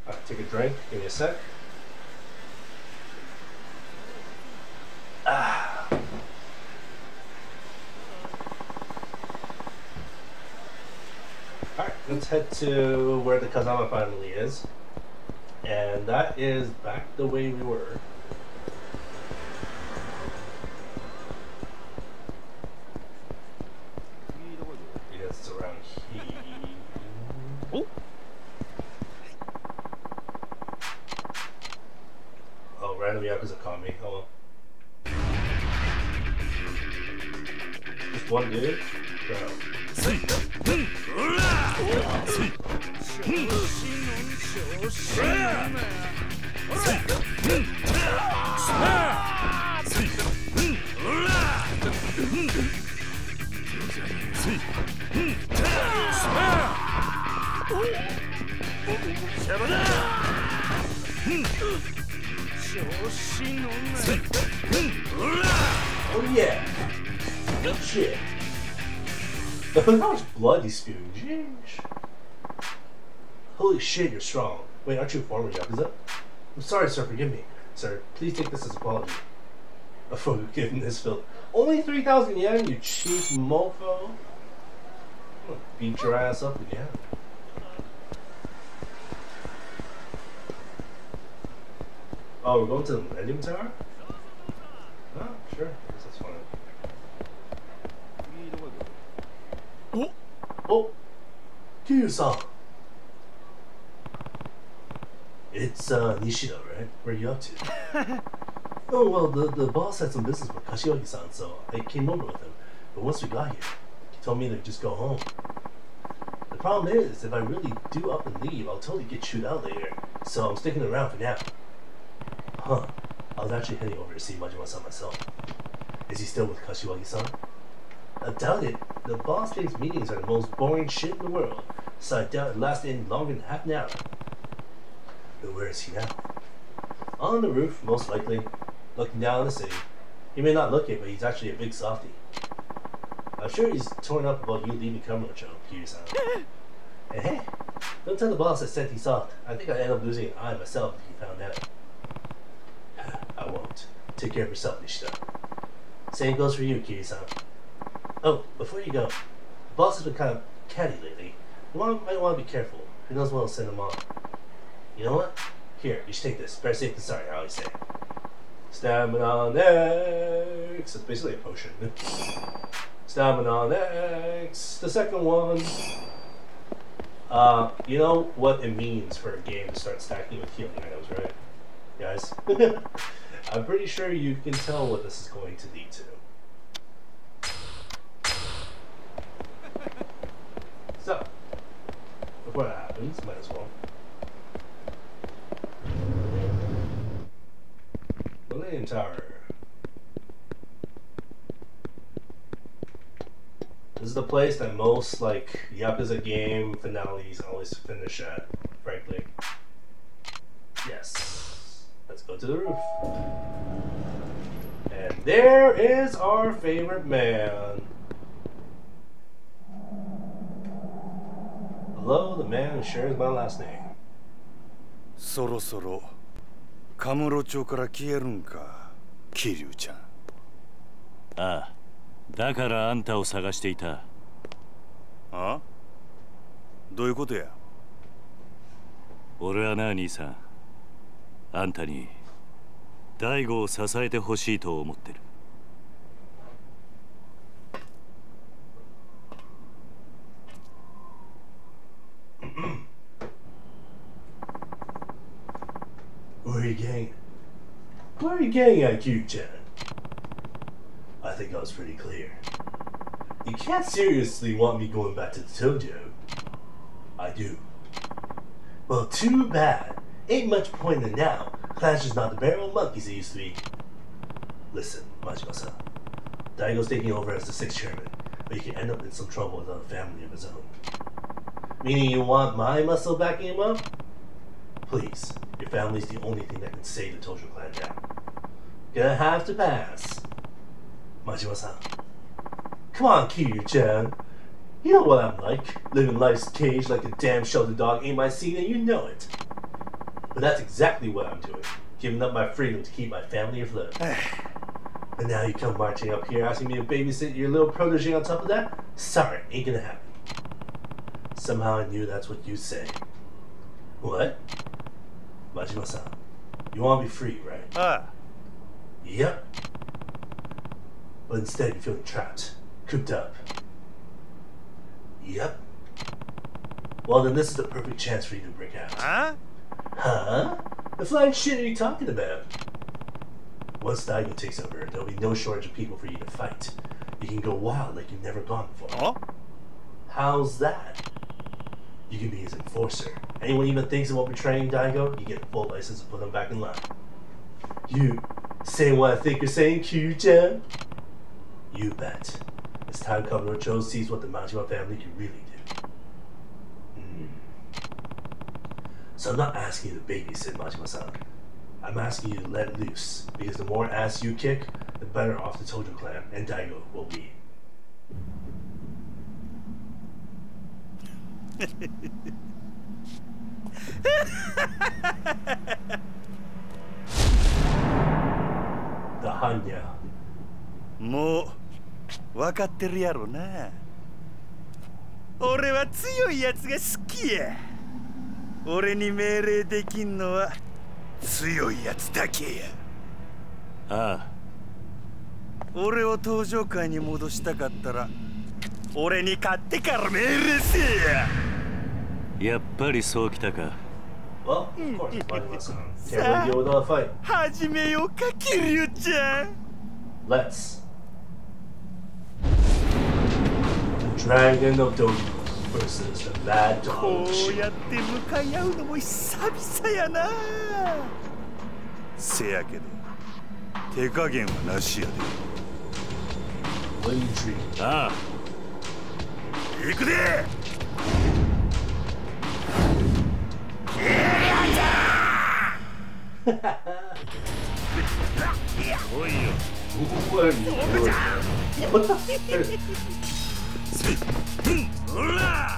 Alright, take a drink. Give me a sec. Alright, let's head to where the Kazama finally is. And that is back the way we were. It's around here. Oh! Oh, random Yakuza caught me. Oh well. Just one dude? Bro. Oh yeah! Good shit. Look how much blood he's spewing. Jeez. Holy shit, you're strong. Wait, aren't you a former Yakuza? I'm sorry, sir, forgive me. Sir, please take this as an apology. A forgiveness filled. Only 3,000 yen, you cheap mofo. I'm gonna beat your ass up again. Oh, we're going to the Millennium Tower? Oh, sure. I guess that's fine. Oh! Kiryu-san! It's Nishida, right? Where are you up to? Oh, well, the boss had some business with Kashiwagi-san, so I came over with him. But once we got here, he told me to just go home. The problem is, if I really do up and leave, I'll totally get chewed out later. So I'm sticking around for now. Huh. I was actually heading over to see Majima-san myself. Is he still with Kashiwagi-san? I doubt it. The boss thinks meetings are the most boring shit in the world, so I doubt it lasts any longer than half an hour. But where is he now? On the roof, most likely, looking down on the city. He may not look it, but he's actually a big softie. I'm sure he's torn up about you leaving Kamurocho, Kiryu-san. And hey, don't tell the boss I said he's soft. I think I'd end up losing an eye myself if he found out. I won't. Take care of yourself, Nishida. Same goes for you, Kiryu-san. Oh, before you go, the boss has been kind of catty lately. You might want to be careful. Who knows what'll send him on. You know what? Here, you should take this. Better safe than sorry, I always say. Stamina next. It's basically a potion. Stamina next. The second one. You know what it means for a game to start stacking with healing items, right? Guys? I'm pretty sure you can tell what this is going to lead to. So, before that happens, might as well. Millennium Tower. This is the place that most, like, Yakuza game finales always finish at, frankly. Yes. Let's go to the roof. And there is our favorite man. Hello, the man who shares my last name. そろそろカムロ町から消えるんか、桐生ちゃん。ああ、だからあんたを探していた。あ？どういうことや？俺はな、兄さん。あんたに大悟を支えてほしいと思ってる。Where are you getting? Where are you getting at, Q-chan? I think I was pretty clear. You can't seriously want me going back to the dojo. I do. Well, too bad. Ain't much point in now. Clash is not the barrel of monkeys it used to be. Listen, Majima-san. Daigo's taking over as the 6th chairman, but he can end up in some trouble without a family of his own. Meaning you want my muscle backing him up? Please, your family's the only thing that can save the Tojo clan now. Gonna have to pass. Majima-san. Come on, Kiryu-chan. You know what I'm like. Living life's cage like a damn shelter dog ain't my scene and you know it. But that's exactly what I'm doing. Giving up my freedom to keep my family afloat. And now you come marching up here asking me to babysit your little protege on top of that? Sorry, ain't gonna happen. Somehow I knew that's what you'd say. What? Majima-san, you want to be free, right? Yep. But instead you're feeling trapped, cooped up. Yep. Well then this is the perfect chance for you to break out. Huh? The flying shit are you talking about? Once Daigo takes over, there'll be no shortage of people for you to fight. You can go wild like you've never gone before. How's that? you can be his enforcer. Anyone even thinks about betraying Daigo, you get full license to put him back in line. You saying what I think you're saying, Q-chan? You bet. It's time Kamurocho sees what the Majima family can really do. So I'm not asking you to babysit Majima-san. I'm asking you to let loose, because the more ass you kick, the better off the Tojo clan and Daigo will be. もう分かってるやろな。俺は強いやつが好きや。俺に命令できんのは強いやつだけや。ああ。俺を登場界に戻したかったら俺に勝ってから命令せえや。やっぱりそうきたか。Well, of course, Majima-san. Can't really deal with all the fight. 始めようか、キリュウちゃん。Let's. The Dragon of Dojo versus the Mad Dog. こうやって向かい合うのも久々やな。せやけど手加減はなしやで。ああ。行くで。おいよ。ほら。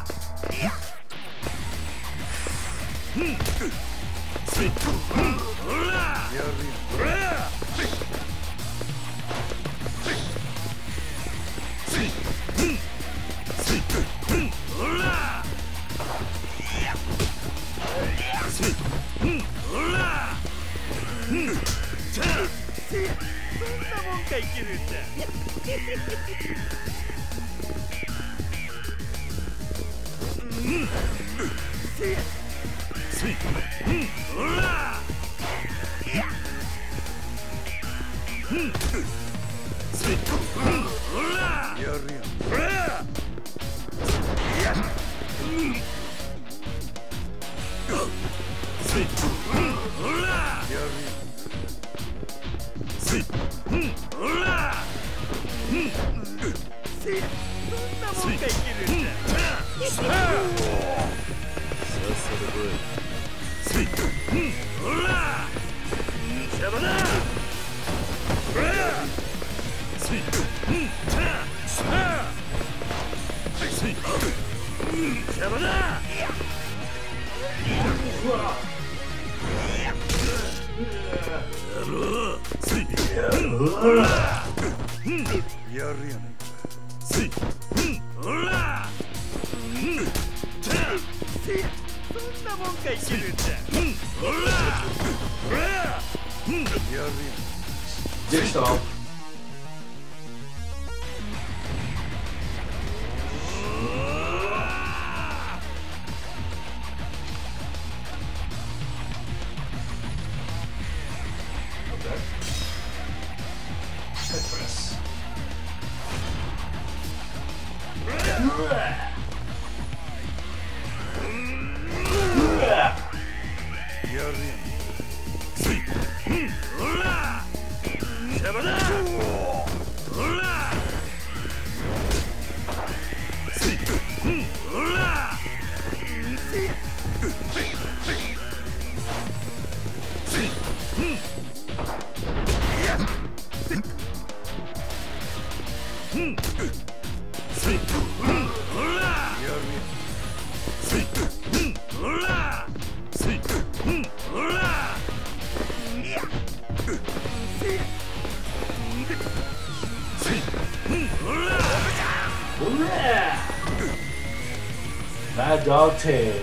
Mad Dog Tag.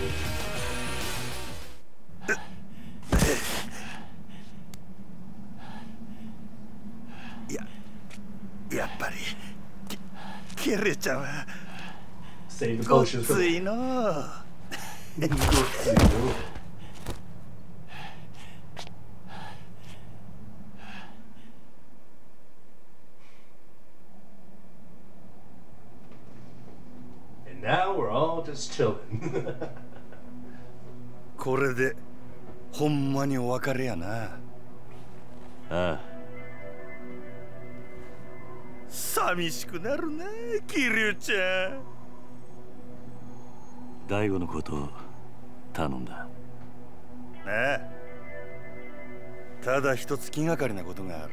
やっぱりキレちゃんは Save the ごっ potions ついの。Now we're all know, just chilling. これでほんまにお別れやな。ああ。寂しくなるな、桐生ちゃん。大悟のことを頼んだ。ああ。ただ一つ気がかりなことがある。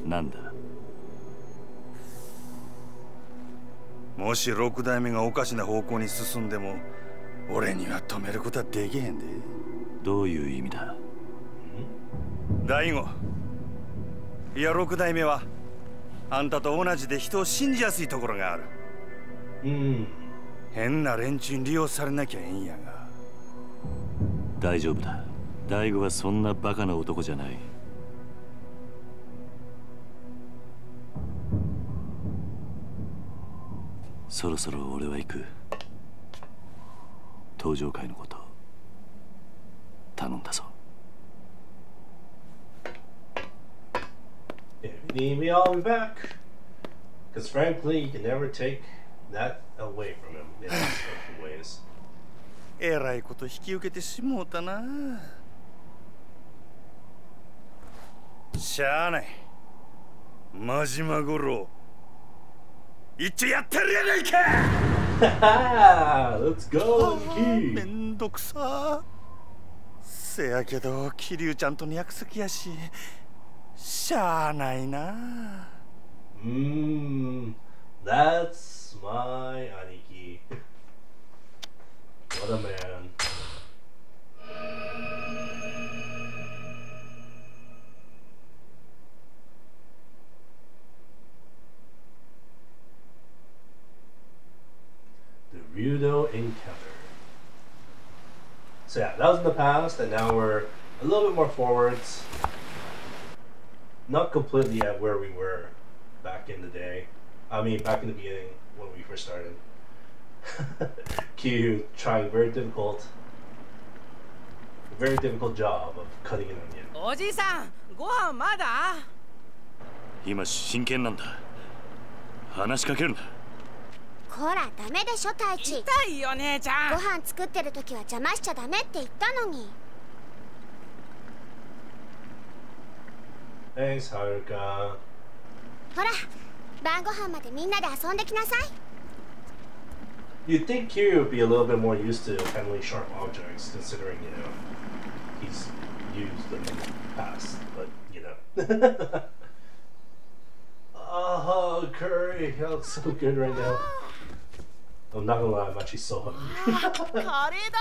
なんだ。もし6代目がおかしな方向に進んでも俺には止めることはできへんで。どういう意味だ。大悟、いや6代目はあんたと同じで人を信じやすいところがある。変な連中に利用されなきゃええんやが。大丈夫だ。大悟はそんなバカな男じゃない。そろそろ俺は行く。登場会のこと頼んだぞ。If you need me, I'll be back. Because frankly, you can never take that away from him in certain ways. えらいこと引き受けてしもうたな。しゃあない。真島五郎。一応やってるやないか。Let's go. めんどくさ。せやけど桐生ちゃんとの約束やし、しゃあないな。That's my aniki. What a man. Ryudo encounter. So yeah, that was in the past, and now we're a little bit more forwards. Not completely at where we were back in the day. I mean, back in the beginning when we first started. Q trying very difficult job of cutting an onion. おじさん、ご飯まだ？今真剣なんだ。話しかけるな。こら、ダメでしょ、太一。痛いよ、姉ちゃん。ご飯作ってる時は邪魔しちゃダメって言ったのに。Thanks, Haruka. ほら、晩ご飯までみんなで遊んできなさい。You'd think Kiryu would be a little bit more used to handling sharp objects, considering, you know, he's used them in the past, but, you know. Oh, curry, that looks so good right now. I'm not gonna lie, I'm actually so hungry. カレーだ。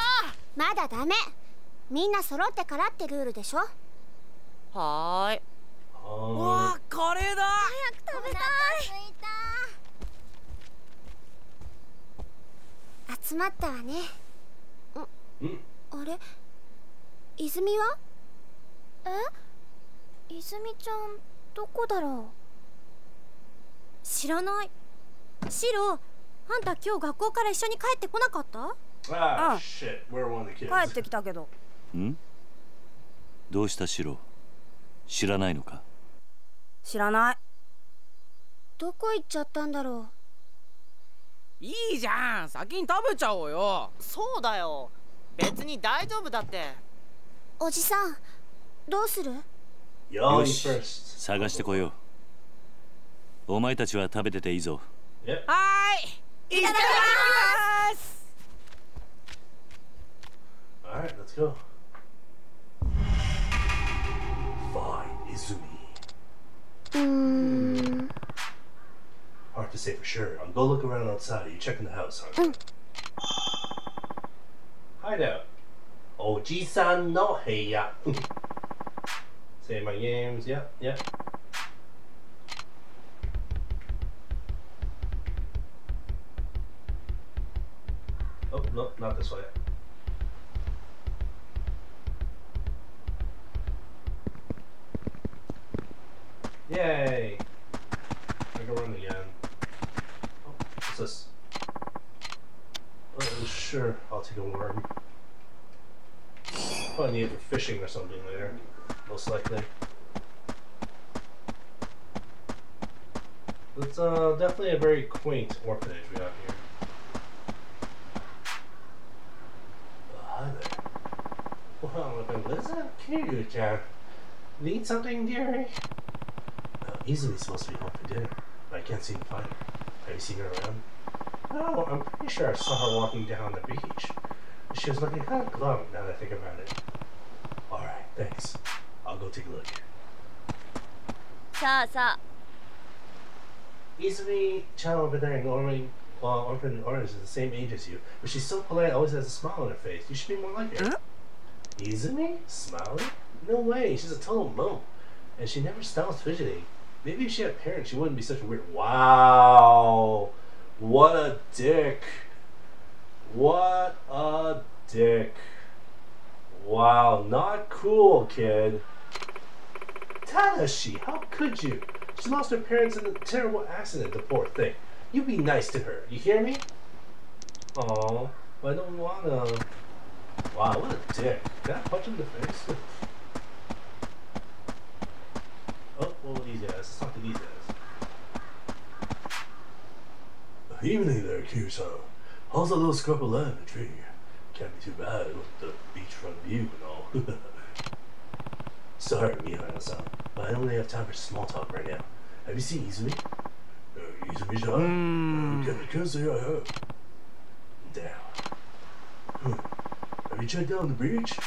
まだダメ。みんな揃ってからってルールでしょ。はーい。わあ、カレーだ。早く食べたい。集まったわね。あれ、泉は？泉ちゃんどこだろう。知らない。シロ、あんた今日学校から一緒に帰ってこなかった？Ah, shit, we're one of the kids. 帰ってきたけど。ん？どうしたシロ？知らないのか？知らない。どこ行っちゃったんだろう。いいじゃん、先に食べちゃおうよ。そうだよ、別に大丈夫だって。おじさん、どうする？よし、探してこよう。お前たちは食べてていいぞ。はい、いただきます。Alright, let's go. Fine, Izumi. Hard to say for sure. I'll go look around outside. You checking the house, huh? Hideout. Oji-san no heya. Save my games. Yep, yep. Oh, no, not this way. Yay! I can run again. Oh, what's this? Sure, I'll take a worm. Probably need it for fishing or something later. Most likely. It's definitely a very quaint orphanage we have here. Oh, listen, Kiryu-chan. Need something, dearie? Izumi's supposed to be home for dinner, but I can't seem to find her. Have you seen her around? No, I'm pretty sure I saw her walking down the beach. She was looking kind of glum now that I think about it. Alright, thanks. I'll go take a look. Izumi-chan over there ignoring opening orders is the same age as you, but she's so polite, always has a smile on her face. You should be more like her. Izumi? Smiling? No way, she's a total mope. And she never stops fidgeting. Maybe if she had parents, she wouldn't be such a weird. Wow! What a dick! What a dick! Wow, not cool, kid. Tadashi, how could you? She lost her parents in a terrible accident, the poor thing. You be nice to her, you hear me? Aw, but I don't wanna. Wow, what a dick. Can I punch him in the face? Oh, what are these guys? Let's talk to these guys. Evening there, Kiryu-san. How's that little scrap of land and tree? Can't be too bad with the beachfront view and all. Sorry, Mihara-san, but I don't really have time for small talk right now. Have you seen Izumi? Izumi-san? Can't say I have. Damn. Have you checked out the beach?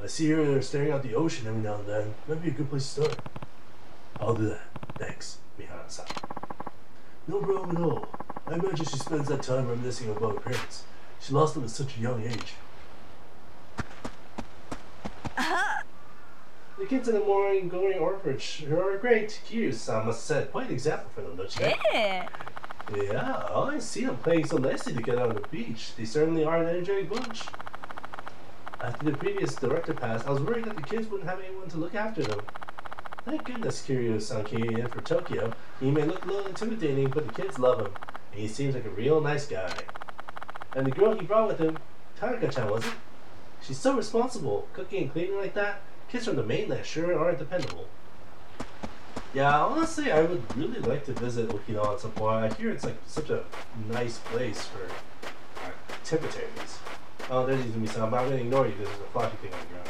I see her staring out the ocean every now and then. Might be a good place to start. I'll do that. Thanks, Mihara-san. No problem at all. I imagine she spends that time reminiscing about her parents. She lost them at such a young age. The kids in the morning-going orphanage are great. Kiryu-san must set quite an example for them, don't you think? Yeah, I see them playing so nicely together on the beach. They certainly are an energetic bunch. After the previous director passed, I was worried that the kids wouldn't have anyone to look after them. Thank goodness Kiryu-san came in for Tokyo. He may look a little intimidating, but the kids love him, and he seems like a real nice guy. And the girl he brought with him, Tanaka-chan, was it? She's so responsible, cooking and cleaning like that. Kids from the mainland sure aren't dependable. Yeah, honestly, I would really like to visit Okinawa at some point. I hear it's like such a nice place for activities. Oh, there's Izumi-san. I'm not going to ignore you because there's a flashy thing on the ground.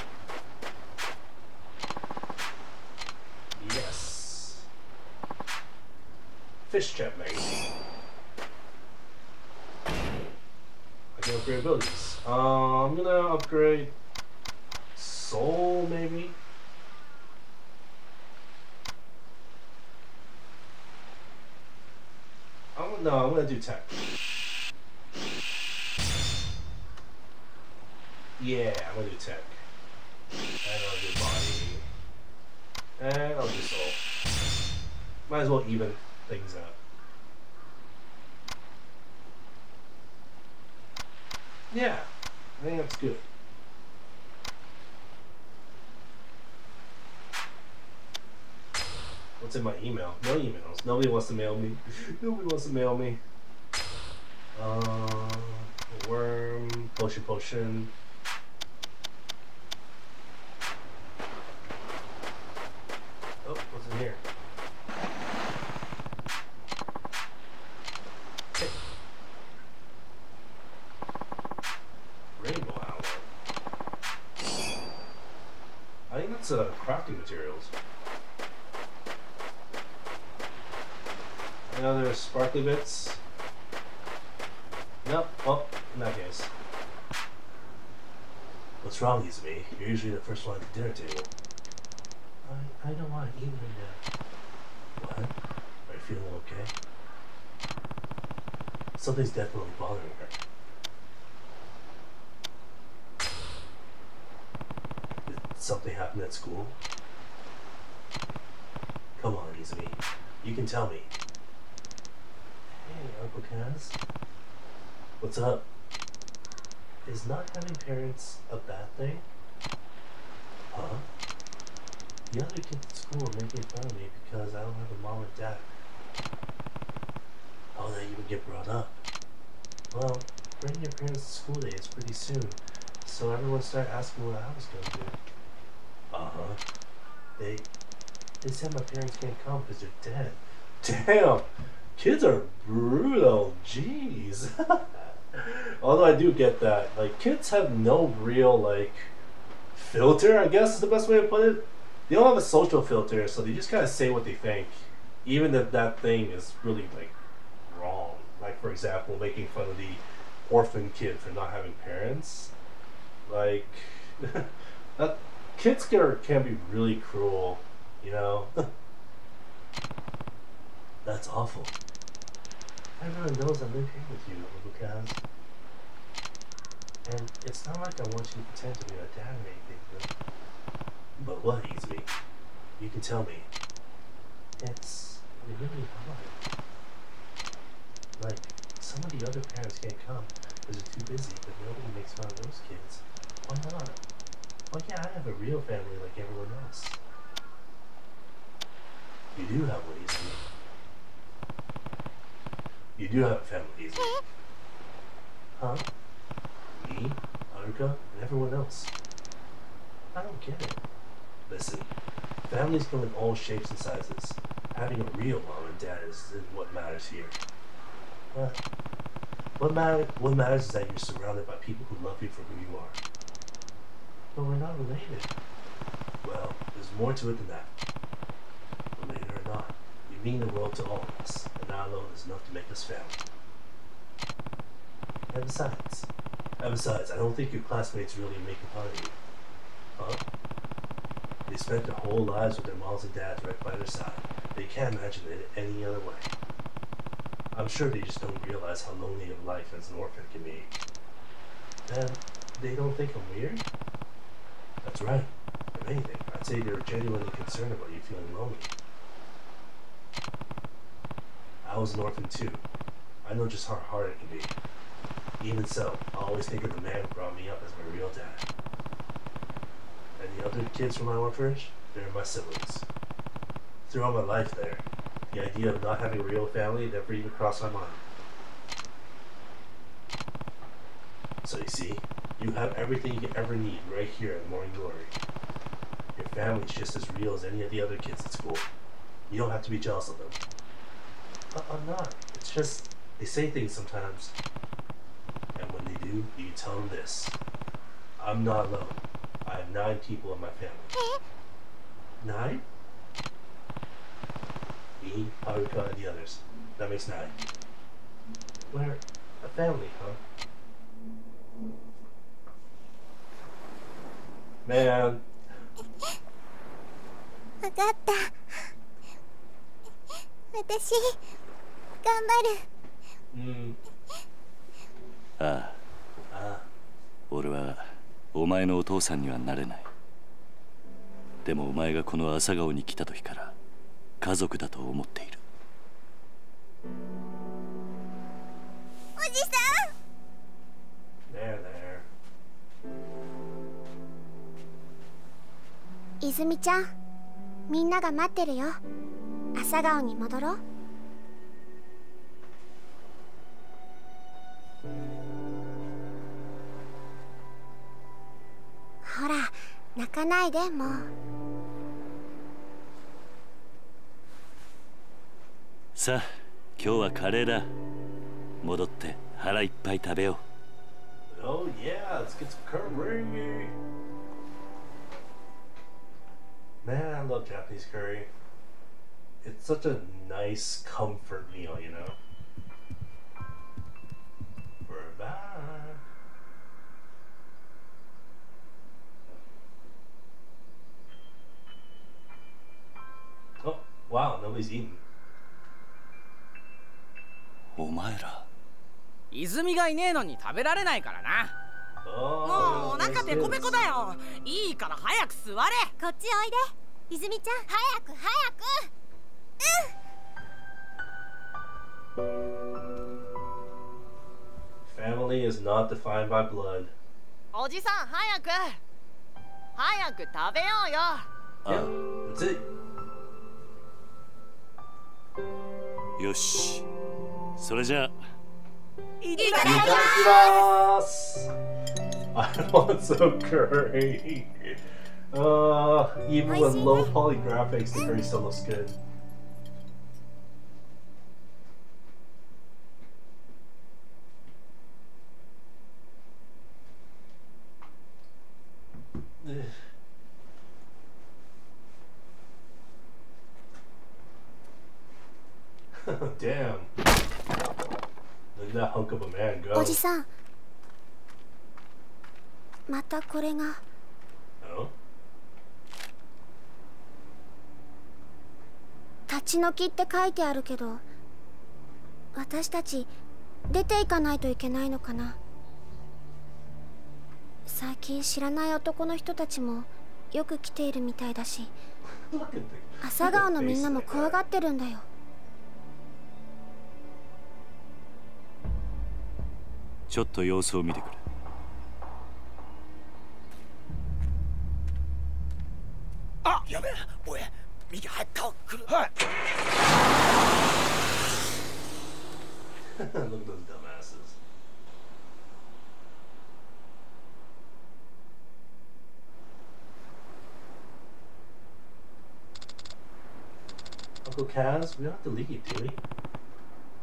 Yes. Fish Chat magazine. I can upgrade abilities. I'm going to upgrade Soul, maybe? No, I'm gonna do Tech. Yeah, I'm gonna do Tech. And I'll do Body. And I'll do Soul. Might as well even things out. Yeah, I think that's good. What's in my email? No emails. Nobody wants to mail me. Nobody wants to mail me. Worm, potion. Oh, what's in here? Okay. Rainbow owl. I think that's crafting materials. Other sparkly bits. Nope. Well, in that case. What's wrong, Izumi? You're usually the first one at the dinner table. I don't want to eat right now. What? Are you feeling okay? Something's definitely bothering her. Did something happen at school? Come on, Izumi. You can tell me. Hey, Uncle Kaz. What's up? Is not having parents a bad thing? Huh? The other kids at school are making fun of me because I don't have a mom or dad. How did I even get brought up? Well, bringing your parents to school day is pretty soon, so everyone started asking what I was going to do. They said my parents can't come because they're dead. Damn! Kids are brutal, jeez. Although I do get that, like, kids have no real, like, filter, I guess is the best way to put it. They don't have a social filter, so they just kind of say what they think, even if that thing is really like wrong. Like, for example, making fun of the orphan kid for not having parents. Like, that kids can be really cruel, you know. That's awful. Everyone knows I live here with you, little Kaz. And it's not like I want you to pretend to be a dad or anything, but what, Izumi? You can tell me. It's really hard. Like, some of the other parents can't come because they're too busy, but nobody makes fun of those kids. Why not? Well, yeah, I have a real family like everyone else. You do have one, Izumi. You do have a family, Izumi. Huh? Me, Haruka, and everyone else. I don't get it. Listen, families come in all shapes and sizes. Having a real mom and dad is what matters here. What matters is that you're surrounded by people who love you for who you are. But we're not related. Well, there's more to it than that. Related or not, you mean the world to all of us, and that alone is enough to make us family. And besides, I don't think your classmates really making fun of you. Huh? They spent their whole lives with their moms and dads right by their side. They can't imagine it any other way. I'm sure they just don't realize how lonely of life as an orphan can be. And they don't think I'm weird? That's right. If anything, I'd say they're genuinely concerned about you feeling lonely. I was an orphan too. I know just how hard it can be. Even so, I always think of the man who brought me up as my real dad. And the other kids from my orphanage, they're my siblings. Throughout my life there, the idea of not having a real family never even crossed my mind. So you see, you have everything you can ever need right here in Morning Glory. Your family's just as real as any of the other kids at school. You don't have to be jealous of them. I'm not. It's just, they say things sometimes. And when they do, you can tell them this. I'm not alone. I have 9 people in my family. 9? Me, Haruka, and the others. That makes 9. We're a family, huh? Man. わかった。私、頑張る。ああ。俺はお前のお父さんにはなれない。でもお前がこの朝顔に来た時から家族だと思っている。おじさん。泉ちゃん、みんなが待ってるよ。朝顔に戻ろう。ほら、泣かないでもう。さあ、今日はカレーだ。戻って腹いっぱい食べよう。Oh yeah, let's get some curry. Man, I love Japanese curry. It's such a nice comfort meal, you know? We're back. Oh, wow, nobody's eating. お前ら。泉がいねえのに食べられないからな。もうお腹ペコペコだよ。いいから早く座れ。こっちおいで。泉ちゃん、早く早く。Family is not defined by blood. おじさん、早く食べようよ。Yeah, that's it. よし。それじゃあ。いただきます。I want some curry. Even with low poly graphics, the curry still looks good. Damn. Look at that hunk of a man go. おじさん、またこれが。Oh? 立ち退きって書いてあるけど、私たち出ていかないといけないのかな。最近知らない男の人たちもよく来ているみたいだし、朝顔のみんなも怖がってるんだよ。ちょっと様子を見てくれ。あ、やべえ、おい、右早く顔来る。はい。Look at those dumbasses. Uncle Kaz, we don't have to leave, do we?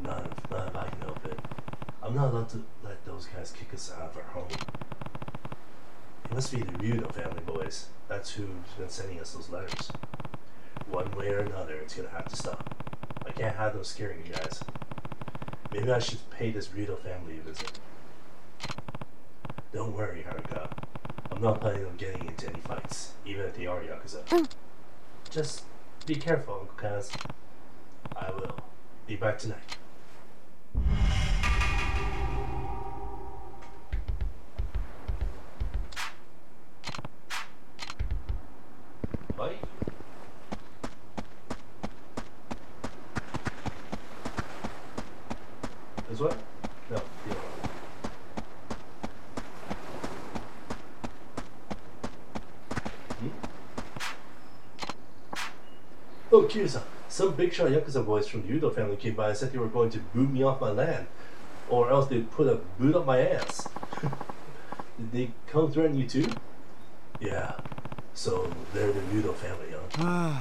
Not if I can help it. I'm not allowed to let those guys kick us out of our home. It must be the Ryudo family boys. That's who's been sending us those letters. One way or another, it's gonna have to stop. I can't have them scaring you guys. Maybe I should pay this Ryudo family a visit. Don't worry, Haruka. I'm not planning on getting into any fights, even if they are Yakuza. Just be careful, Uncle Kaz. I will. Be back tonight. Bye. This way? No, the other one. Oh, Yakuza. Some big shot Yakuza boys from the Ryudo family came by and said they were going to boot me off my land. Or else they'd put a boot up my ass. Did they come threaten you too? Yeah. So they're the Ryudo family, huh?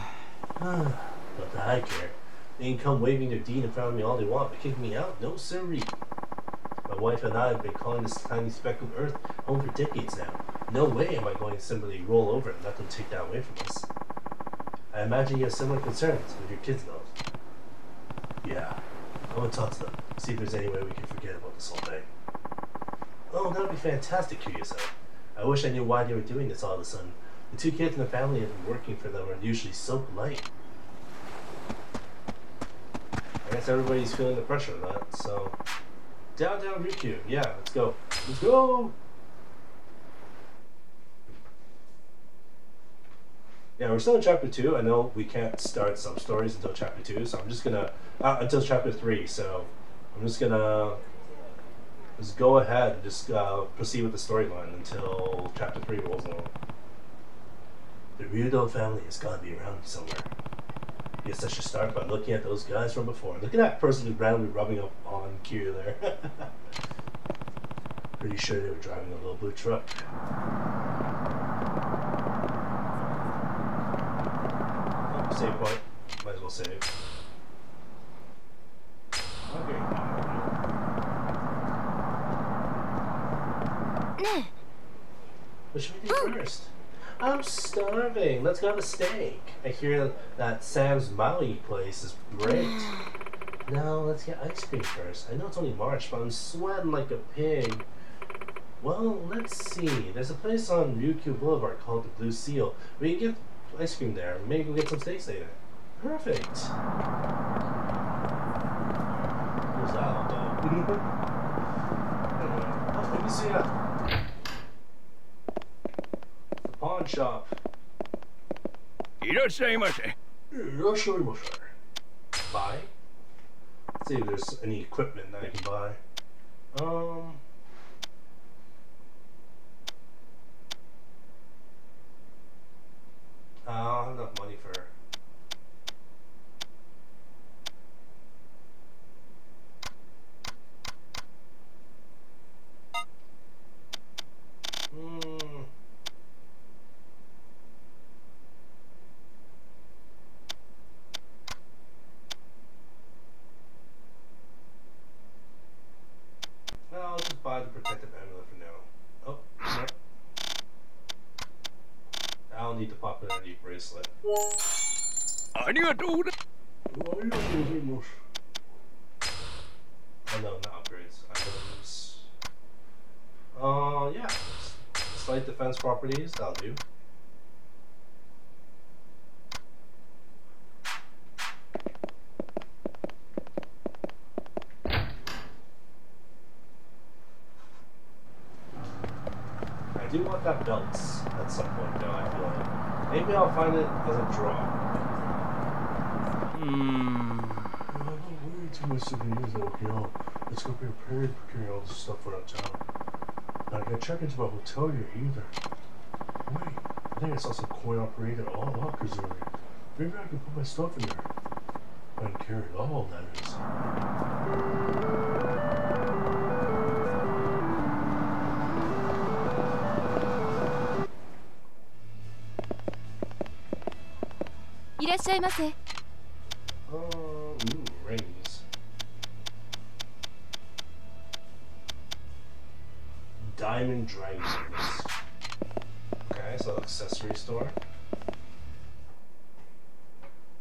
Not that I care. They can come waving their deed in front of me all they want, but kicking me out? No sirree. My wife and I have been calling this tiny speck of earth home for decades now. No way am I going to simply roll over and let them take that away from us. I imagine you have similar concerns with your kids though. Yeah, I'm gonna talk to them, see if there's any way we can forget about this whole thing. Oh, that would be fantastic, Yakuza. I wish I knew why they were doing this all of a sudden. The two kids in the family have been working for them are usually so polite. I guess everybody's feeling the pressure of that, so... Downtown Ryukyu, yeah, let's go. Let's go! Yeah, we're still in chapter 2. I know we can't start some stories until chapter 2, so I'm just gonna... until chapter 3, so... I'm just gonna... Just go ahead and just proceed with the storyline until chapter 3 rolls along. The Ryudo family has got to be around somewhere. Guess I should start by looking at those guys from before. Look at that person who's randomly rubbing up on Kiryu there. Pretty sure they were driving a little blue truck. Oh, save point. Might as well save. Okay. What should we do first? I'm starving. Let's go have a steak. I hear that Sam's Maui place is great. No, let's get ice cream first. I know it's only March, but I'm sweating like a pig. Well, let's see. There's a place on Ryukyu Boulevard called the Blue Seal. We can get ice cream there. Maybe we'll get some steaks later. Perfect. Who's that all about? Anyway, let me see ya. Pawn shop. いらっしゃいませ。いらっしゃいませ. Buy? Let's see if there's any equipment that I can buy. I don't have enough money for... I'll just buy the protective amulet for now. Oh, no. I don't need the popularity bracelet. ありがとうございます。Oh no, not upgrades. Items. Yeah. Slight defense properties, that'll do. I do want that belt at some point though, I feel like. Maybe I'll find it as a draw. I have way too much to use at OPL. It's gonna be prepared for carrying all this stuff around town. Not gonna check into my hotel here either. Wait, I think I saw some coin operated all lockers earlier. Maybe I can put my stuff in there. I can carry it all, that is. Rings. Diamond dragons. Okay, so accessory store.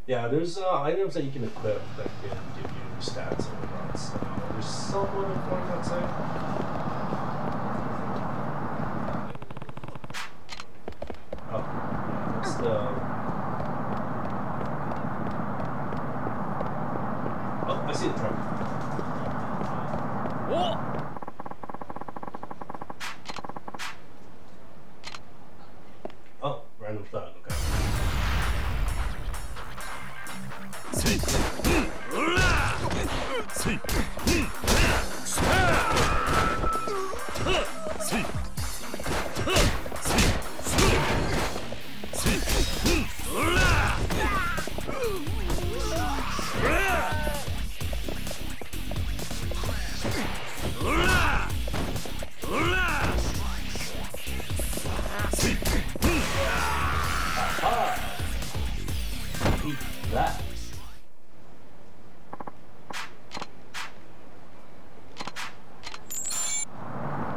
Yeah, there's items that you can equip that can give you stats and whatnot. So there's someone important outside. Oh, what's the? Oh, I see the truck. Whoa! Oh, random thug, okay. That.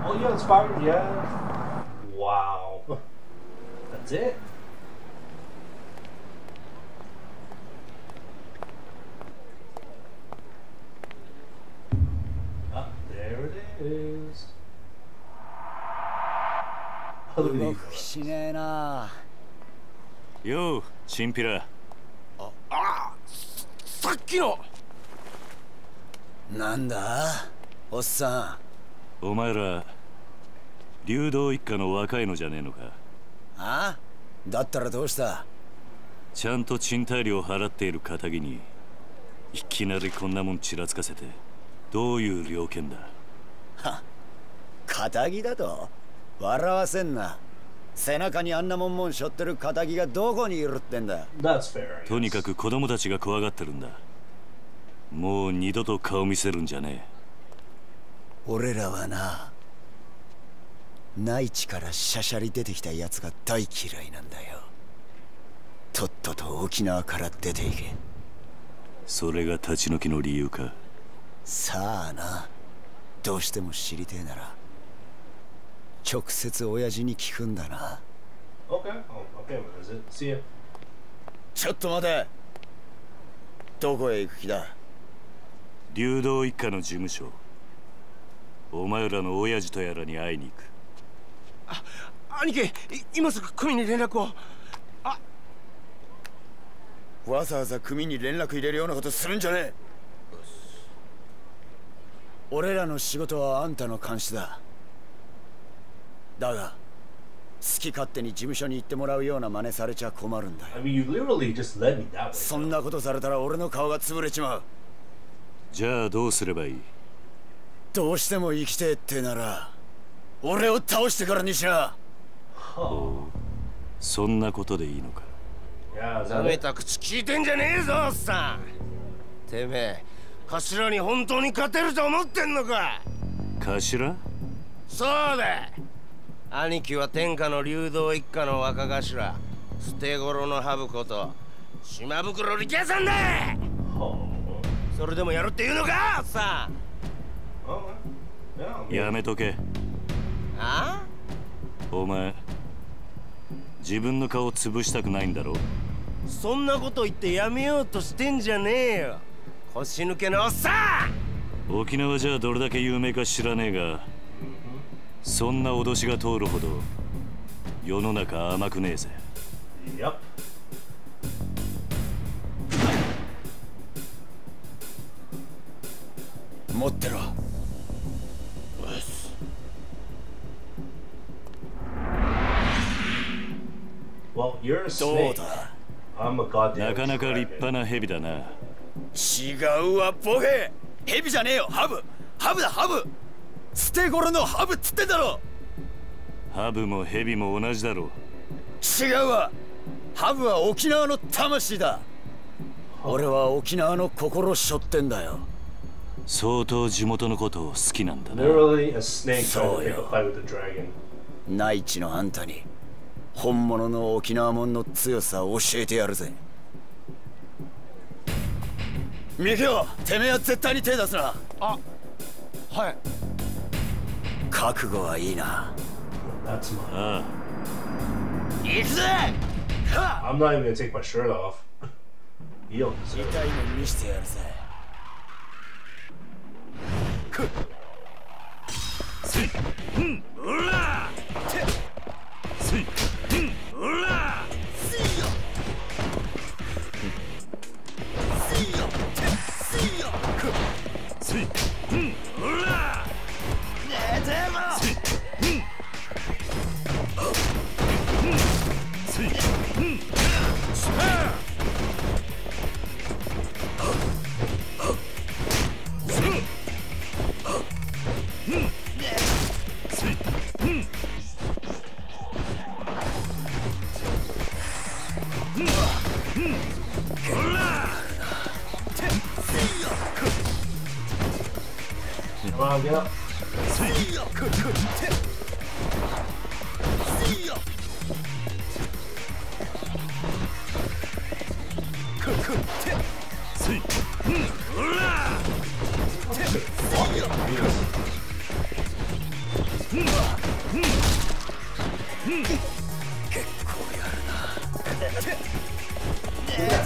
Oh yeah, it's fired, yeah. Wow. That's it. Ah, there it is.動く気しねえな。よう、チンピラ。さっきのなんだおっさん。お前ら流動一家の若いのじゃねえのか。あ？だったらどうした？ちゃんと賃貸料払っている堅気にいきなりこんなもんちらつかせてどういう了見だ。は、堅気だと笑わせんな。背中にあんなもん背負ってる堅気がどこにいるってんだ。とにかく子供たちが怖がってるんだ。もう二度と顔見せるんじゃねえ。俺らはな、内地からしゃしゃり出てきたやつが大嫌いなんだよ。とっとと沖縄から出ていけ。それが立ち退きの理由か。さあな、どうしても知りてえなら直接親父に聞くんだな。ちょっと待て。どこへ行く気だ？流動一家の事務所。お前らの親父とやらに会いに行く。兄貴、今すぐ組に連絡を。わざわざ組に連絡入れるようなことするんじゃねえ。俺らの仕事はあんたの監視だ。だが好き勝手に事務所に行ってもらうような真似されちゃ困るんだよ。そんなことされたら俺の顔が潰れちまう。じゃあどうすればいい？どうしても生きてえってなら俺を倒してからにしな。そんなことでいいのか。なめた口聞いてんじゃねえぞ、おっさん。てめえ頭に本当に勝てると思ってんのか？頭？そうだ。兄貴は天下の流動一家の若頭、捨て頃のハブこと島袋力也さんだ。それでもやるって言うのか、おっさん。やめとけ。あ？お前自分の顔潰したくないんだろ？そんなこと言ってやめようとしてんじゃねえよ、腰抜けのおっさん。沖縄じゃどれだけ有名か知らねえが、そんな脅しが通るほど世の中甘くねえぜ。Yep. 持ってろ。Well, you're a snake. I'm a goddamn. なかなか立派な蛇だな。違うわ、ボケ。蛇じゃねえよ、ハブ。ハブだ、ハブ。捨て頃のハブっつってんだろ。ハブも蛇も同じだろ。違うわ。ハブは沖縄の魂だ。俺は沖縄の心しょってんだよ。相当地元のことを好きなんだな。そうよ。内地のあんたに本物の沖縄もんの強さを教えてやるぜ。ミケオ、てめえは絶対に手出すな。あ、はい。覚悟はいいな。ああ。行くぜ。I'm not even gonna take my shirt off. いいよ。痛いの見してやるぜ。せい、おら。せい、おら。せいよ。せいよ。せいよ。せい、おら。ねても。せい、せい、スパー。Come on, get up.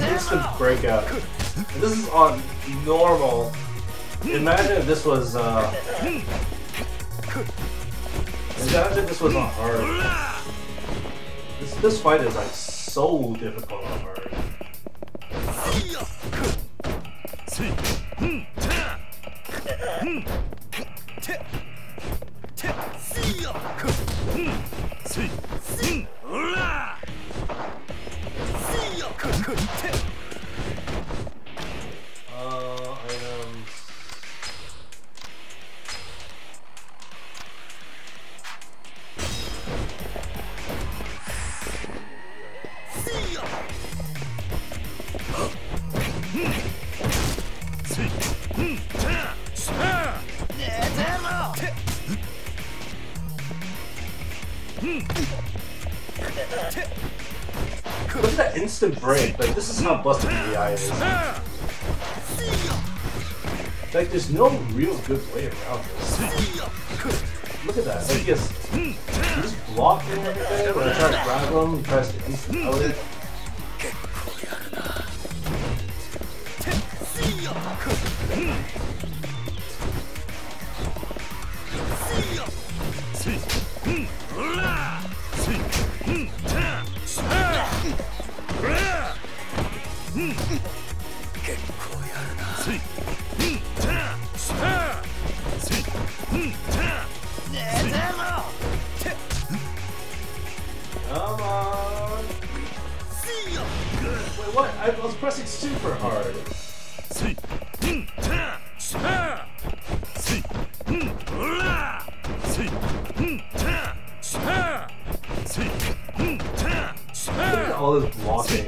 Instant breakout. This is on normal. Imagine if this was imagine if this was on hard. This fight is like so difficult on hard. Items. Look at that instant break. Like, this is how busted the eye is. Like, there's no real good way around this. Look at that. Like, he just blocked and everything. When I try to grab him, he tries to instant out it. Come on. Wait, what? I was pressing super hard. Look at all this blocking.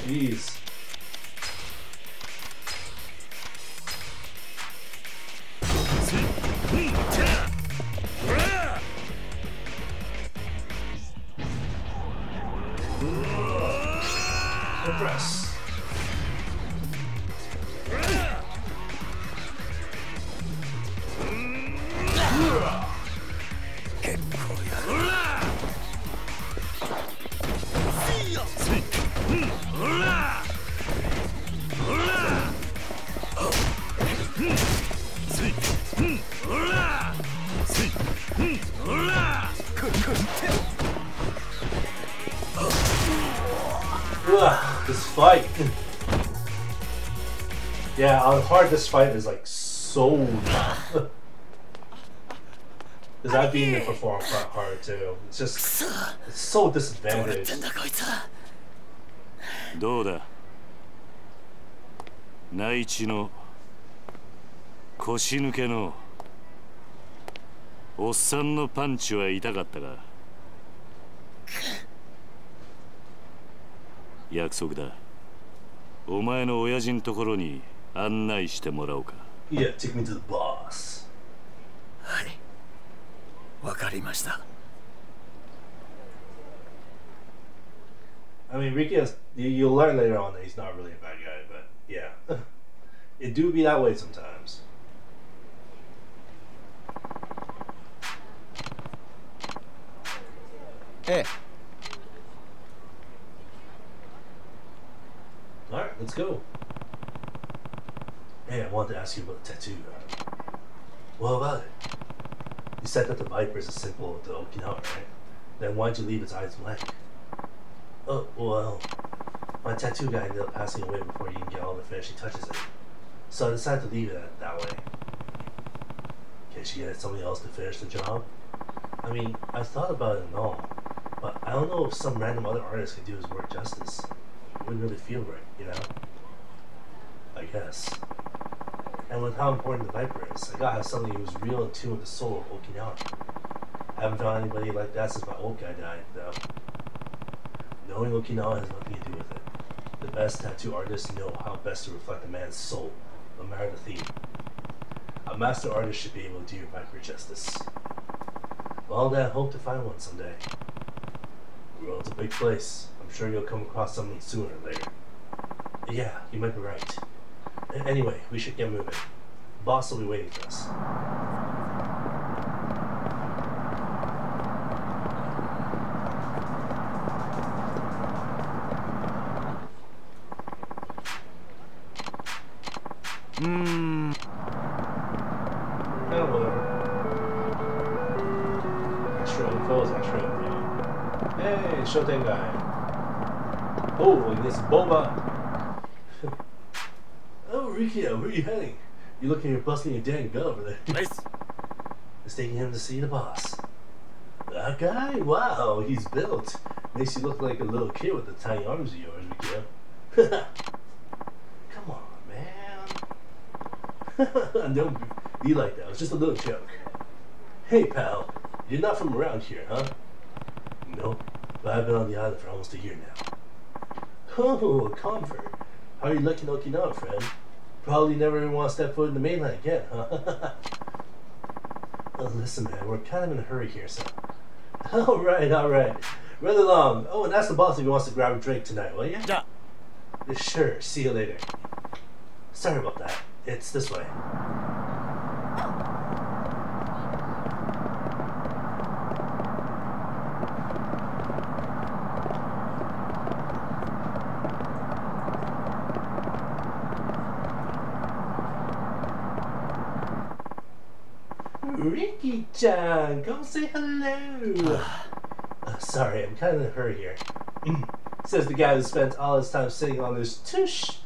Jeez. This fight. Yeah, on hard this fight is like so tough. Because I've been in perform quite hard too. It's just it's so disadvantaged. どうだ内地の腰抜けのおっさんのパンチは痛かったか約束だお前の親父のところに案内してもらおうか Yeah, take me to the boss. はいわかりました I mean, Ricky has, you'll learn later on that he's not really a bad guy, but yeah. It do be that way sometimes. Hey. Alright, let's go. Hey, I wanted to ask you about the tattoo. What about it? You said that the Viper is a symbol of the Okinawa, right? Then why'd you leave its eyes blank? Oh, well, my tattoo guy ended up passing away before you can get all the finishing touches in. So I decided to leave it that way. Can't you get somebody else to finish the job? I mean, I've thought about it and all, but I don't know if some random other artist can do his work justice. It wouldn't really feel right, you know? I guess. And with how important the Viper is, I gotta have somebody who's real in tune with the soul of Okinawa. I haven't found anybody like that since my old guy died, though. Knowing Okinawa has nothing to do with it. The best tattoo artists know how best to reflect a man's soul, no matter the theme. A master artist should be able to do your Viper justice. Well, then I hope to find one someday. The world's a big place. I'm sure you'll come across something sooner or later. Yeah, you might be right. Anyway, we should get moving. The boss will be waiting for us. Whatever. Extra info is extra info. Hey, Shoten guy. Oh, this Boba. Oh, Rikia, where are you heading? You look like you're busting your dang gut over there. Nice. It's taking him to see the boss. That guy? Wow, he's built. Makes you look like a little kid with the tiny arms of yours, Rikia. Come on, man. Don't be like that. It was just a little joke. Hey, pal. You're not from around here, huh? Nope. But I've been on the island for almost a year now. Oh, comfort. How are you liking Okinawa, friend? Probably never even want to step foot in the mainland again, huh? Oh, listen, man, we're kind of in a hurry here, so... Alright. Run along. Oh, and ask the boss if he wants to grab a drink tonight, will you? Yeah. Sure, see you later. Sorry about that. It's this way. Ricky-chan, come say hello. Sorry, I'm kind of in a hurry here. Says the guy who spent all his time sitting on this tush.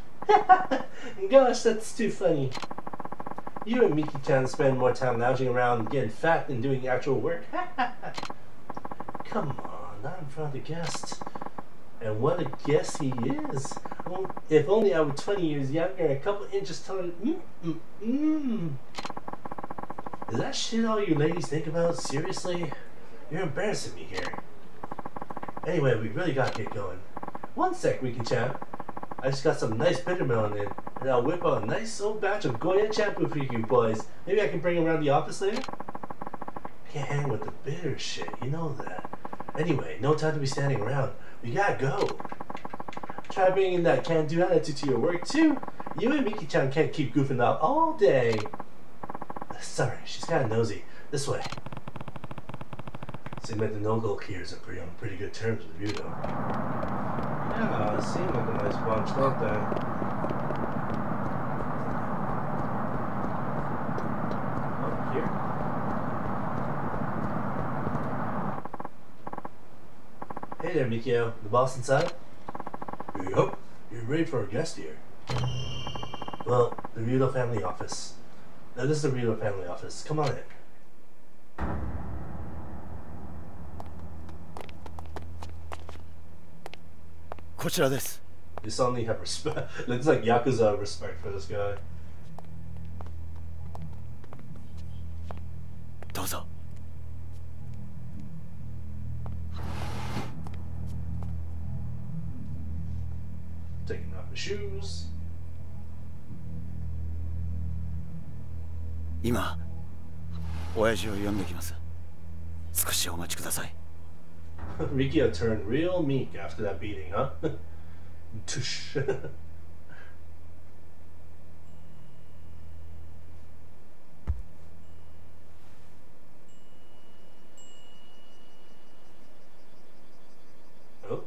Gosh, that's too funny. You and Miki-chan spend more time lounging around getting fat than doing actual work. Come on, not in front of the guest. And what a guest he is. If only I were 20 years younger and a couple inches taller. Is that shit all you ladies think about? Seriously? You're embarrassing me here. Anyway, we really gotta get going. One sec, Miki-chan. I just got some nice bitter melon in, and I'll whip out a nice old batch of Goya shampoo for you boys. Maybe I can bring them around the office later? I can't hang with the bitter shit, you know that. Anyway, no time to be standing around. We gotta go. Try bringing that can-do attitude to your work too. You and Miki-chan can't keep goofing off all day. Sorry, she's kinda nosy. This way. Seems like the no-go clears are on pretty good terms with you, though. Yeah, it seemed like a nice bunch, don't they? Oh, here. Hey there, Mikio. The boss inside? Yup. You're ready for a guest here. Well, the Ryudo family office. Now, this is the Ryudo family office. Come on in. You suddenly have respect. Looks like Yakuza respect for this guy. どうぞ。Taking off the shoes. 今、親父を呼んできます。少しお待ちください。Rikio turned real meek after that beating, huh? Tush. Oh.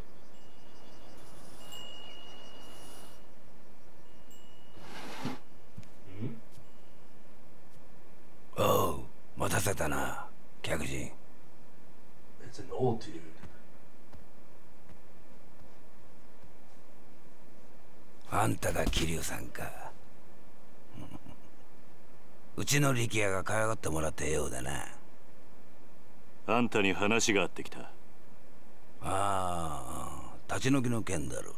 Oh, 待たせたな、客人。It's an old dude. あんたが桐生さんか。うちの力也が可愛がってもらったようだな。あんたに話があってきた。ああ、立ち退きの件だろ。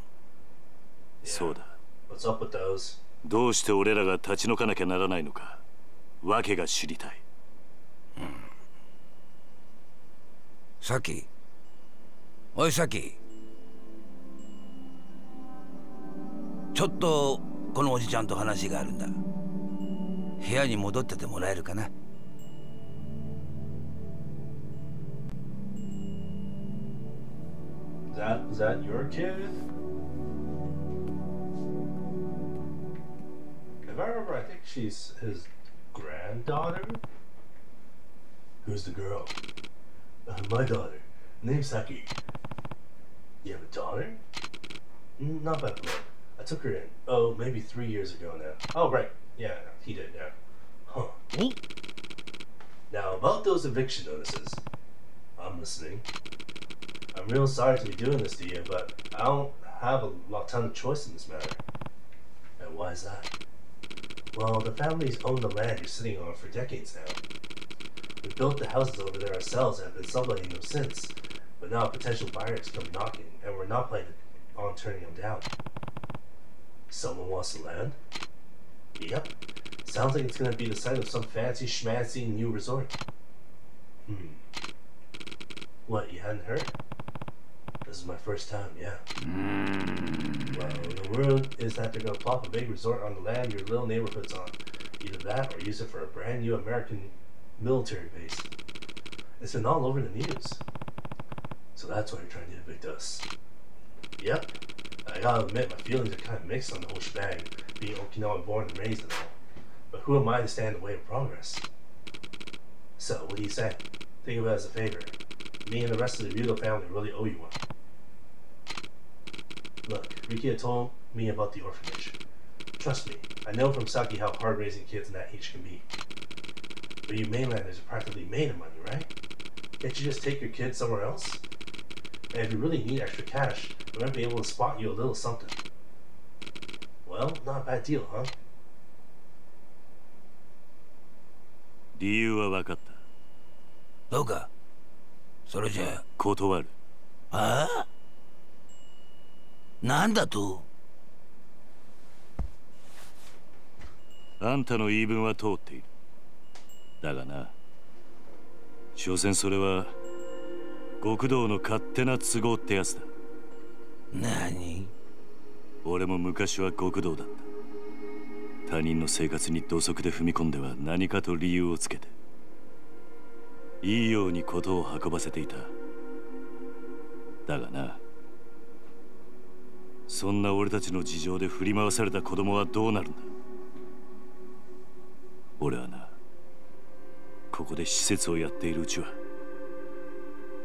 そうだ。What's up with those? どうして俺らが立ち退かなきゃならないのか、訳が知りたい。さき。おいさき。ちょっとこのおじちゃんと話があるんだ。部屋に戻っててもらえるかな。Is that your kid? If I remember, I think she's his granddaughter? Who's the girl? My daughter. Name's Saki. You have a daughter? Not bad. I took her in, maybe 3 years ago now. Oh, right. Yeah, he did, yeah. Huh. Now, about those eviction notices. I'm listening. I'm real sorry to be doing this to you, but I don't have a ton of choice in this matter. And why is that? Well, the family's owned the land you're sitting on for decades now. We built the houses over there ourselves and have been subletting them since. But now potential buyers come knocking, and we're not planning on turning them down. Someone wants the land? Yep. Sounds like it's gonna be the site of some fancy schmancy new resort. What, you hadn't heard? This is my first time, yeah. Well, the word is that they're gonna plop a big resort on the land your little neighborhood's on. Either that or use it for a brand new American military base. It's been all over the news. So that's why you're trying to evict us. Yep. I gotta admit, my feelings are kind of mixed on the whole shebang, being Okinawa born and raised and all. But who am I to stand in the way of progress? So, what do you say? Think of it as a favor. Me and the rest of the Ryudo family really owe you one. Look, Rikia told me about the orphanage. Trust me, I know from Saki how hard raising kids in that age can be. But you mainlanders are practically made of money, right? Can't you just take your kids somewhere else? And if you really need extra cash, we might be able to spot you a little something. Well, not a bad deal, huh? 理由は分かった。どうか。それじゃ断る。ああ？なんだと？あんたの言い分は通っている。だがな、所詮それは極道の勝手な都合ってやつだ。何？俺も昔は極道だった。他人の生活に土足で踏み込んでは何かと理由をつけていいように事を運ばせていた。だがな、そんな俺たちの事情で振り回された子供はどうなるんだ。俺はな、ここで施設をやっているうちは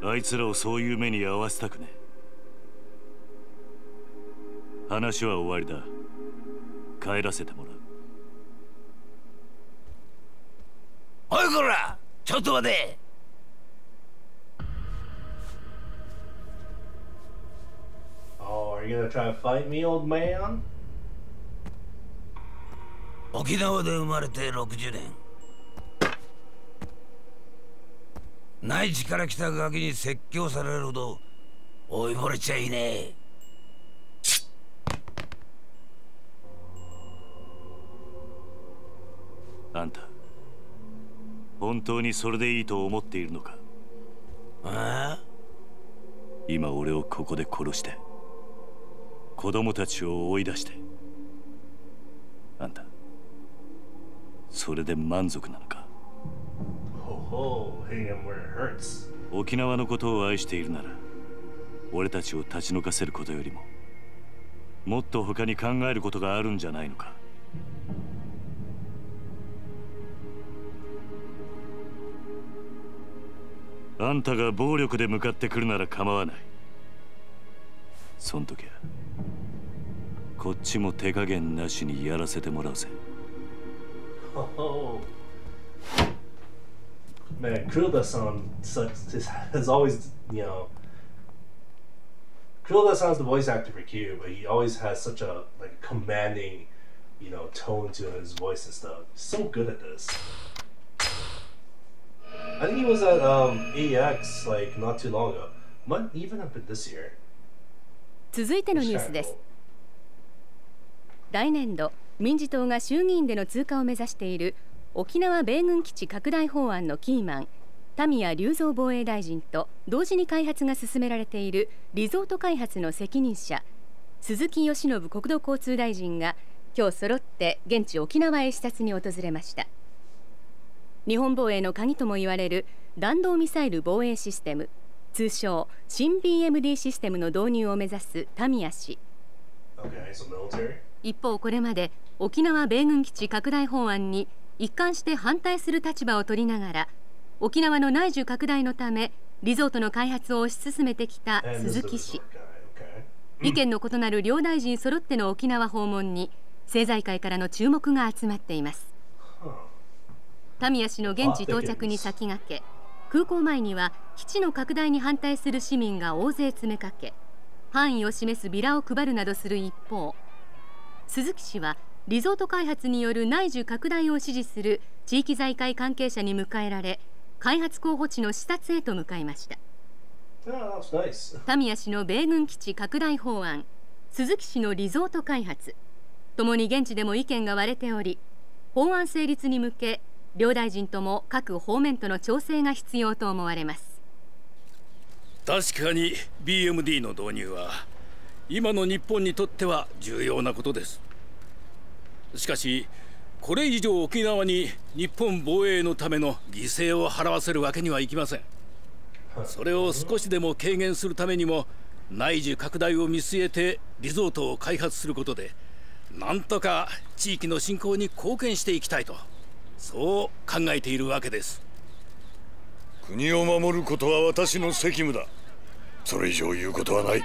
あいつらをそういう目に遭わせたくねえ。話は終わりだ。帰らせてもらう。おいこら、ちょっと待て。are you gonna try to fight me, old man? 沖縄で生まれて60年。内地から来たガキに説教されるほど追い惚れちゃいねえ。あんた、本当にそれでいいと思っているのか？ああ？今俺をここで殺して子供たちを追い出して、あんたそれで満足なのか？沖縄のことを愛しているなら俺たちを立ち退かせることよりももっと他に考えることがあるんじゃないのか？あんたが暴力で向かってくるなら構わない。そん時はこっちも手加減なしにやらせてもらうぜ。Man, Kuroda-san has always, you know, Kuroda-san's the voice actor for Q, but he always has such a like commanding, you know, tone to his voice and stuff. He's so good at this. I think he was at AX like not too long ago. Might even have been this year. 続いてのニュースです。来年度民自党が衆議院での通過を目指している沖縄米軍基地拡大法案のキーマン田宮隆三防衛大臣と同時に開発が進められているリゾート開発の責任者鈴木義信国土交通大臣が今日揃って現地沖縄へ視察に訪れました。日本防衛の鍵ともいわれる弾道ミサイル防衛システム、通称新 BMD システムの導入を目指す田宮氏。一方これまで沖縄米軍基地拡大法案に一貫して反対する立場を取りながら沖縄の内需拡大のためリゾートの開発を推し進めてきた鈴木氏。意見の異なる両大臣揃っての沖縄訪問に政財界からの注目が集まっています。田宮氏の現地到着に先駆け空港前には基地の拡大に反対する市民が大勢詰めかけ範囲を示すビラを配るなどする一方、鈴木氏はリゾート開発による内需拡大を支持する地域財界関係者に迎えられ開発候補地の視察へと向かいました。田宮氏の米軍基地拡大法案、鈴木氏のリゾート開発ともに現地でも意見が割れており、法案成立に向け両大臣とも各方面との調整が必要と思われます。確かに BMD の導入は今の日本にとっては重要なことです。しかしこれ以上沖縄に日本防衛のための犠牲を払わせるわけにはいきません。それを少しでも軽減するためにも内需拡大を見据えてリゾートを開発することでなんとか地域の振興に貢献していきたいと、そう考えているわけです。国を守ることは私の責務だ。それ以上言うことはない。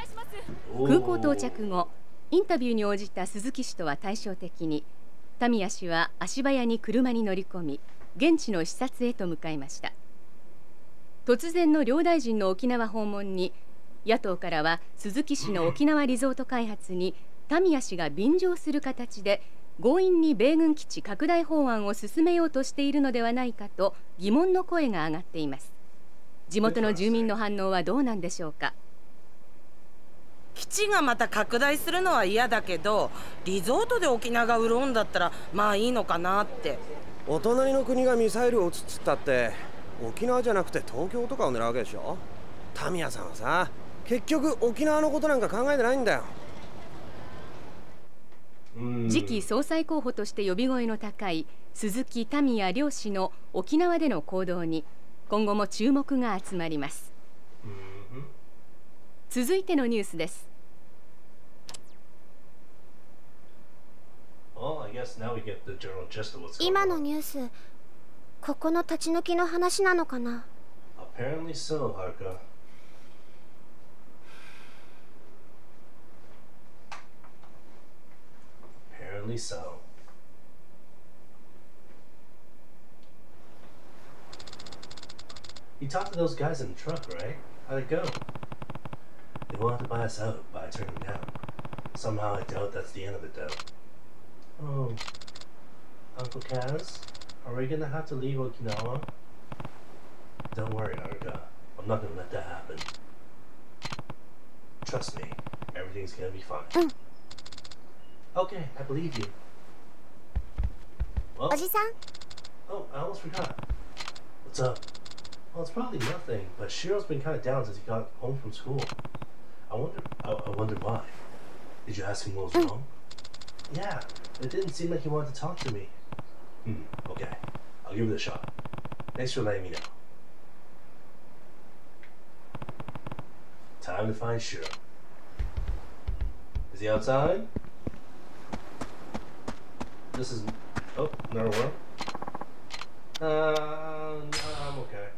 空港到着後、インタビューに応じた鈴木氏とは対照的に田宮氏は足早に車に乗り込み現地の視察へと向かいました。突然の両大臣の沖縄訪問に野党からは鈴木氏の沖縄リゾート開発に田宮氏が便乗する形で強引に米軍基地拡大法案を進めようとしているのではないかと疑問の声が上がっています。地元の住民の反応はどうなんでしょうか。基地がまた拡大するのは嫌だけど、リゾートで沖縄が潤うんだったらまあいいのかなって。お隣の国がミサイルを撃つっつったって沖縄じゃなくて東京とかを狙うわけでしょ。田宮さんはさ、結局沖縄のことなんか考えてないんだよ。次期総裁候補として呼び声の高い鈴木田宮両氏の沖縄での行動に今後も注目が集まります。続いてのニュースです。今のニュース、ここの立ち退きの話なのかな。Apparently so, Haruka. Apparently so. You talked to those guys in the truck, right? How'd it go? They wanted to buy us out, but I turned them down. Somehow I doubt that's the end of it though. Oh, Uncle Kaz, are we gonna have to leave Okinawa? Don't worry, Aruka. I'm not gonna let that happen. Trust me, everything's gonna be fine. Okay, I believe you. Well, oh, I almost forgot. What's up? Well, it's probably nothing, but Shiro's been kind of down since he got home from school. I wonder why. Did you ask him what was wrong? Yeah, it didn't seem like he wanted to talk to me. Okay. I'll give it a shot. Thanks for letting me know. Time to find Shiro. Is he outside? This is... Oh, another worm. No, I'm okay.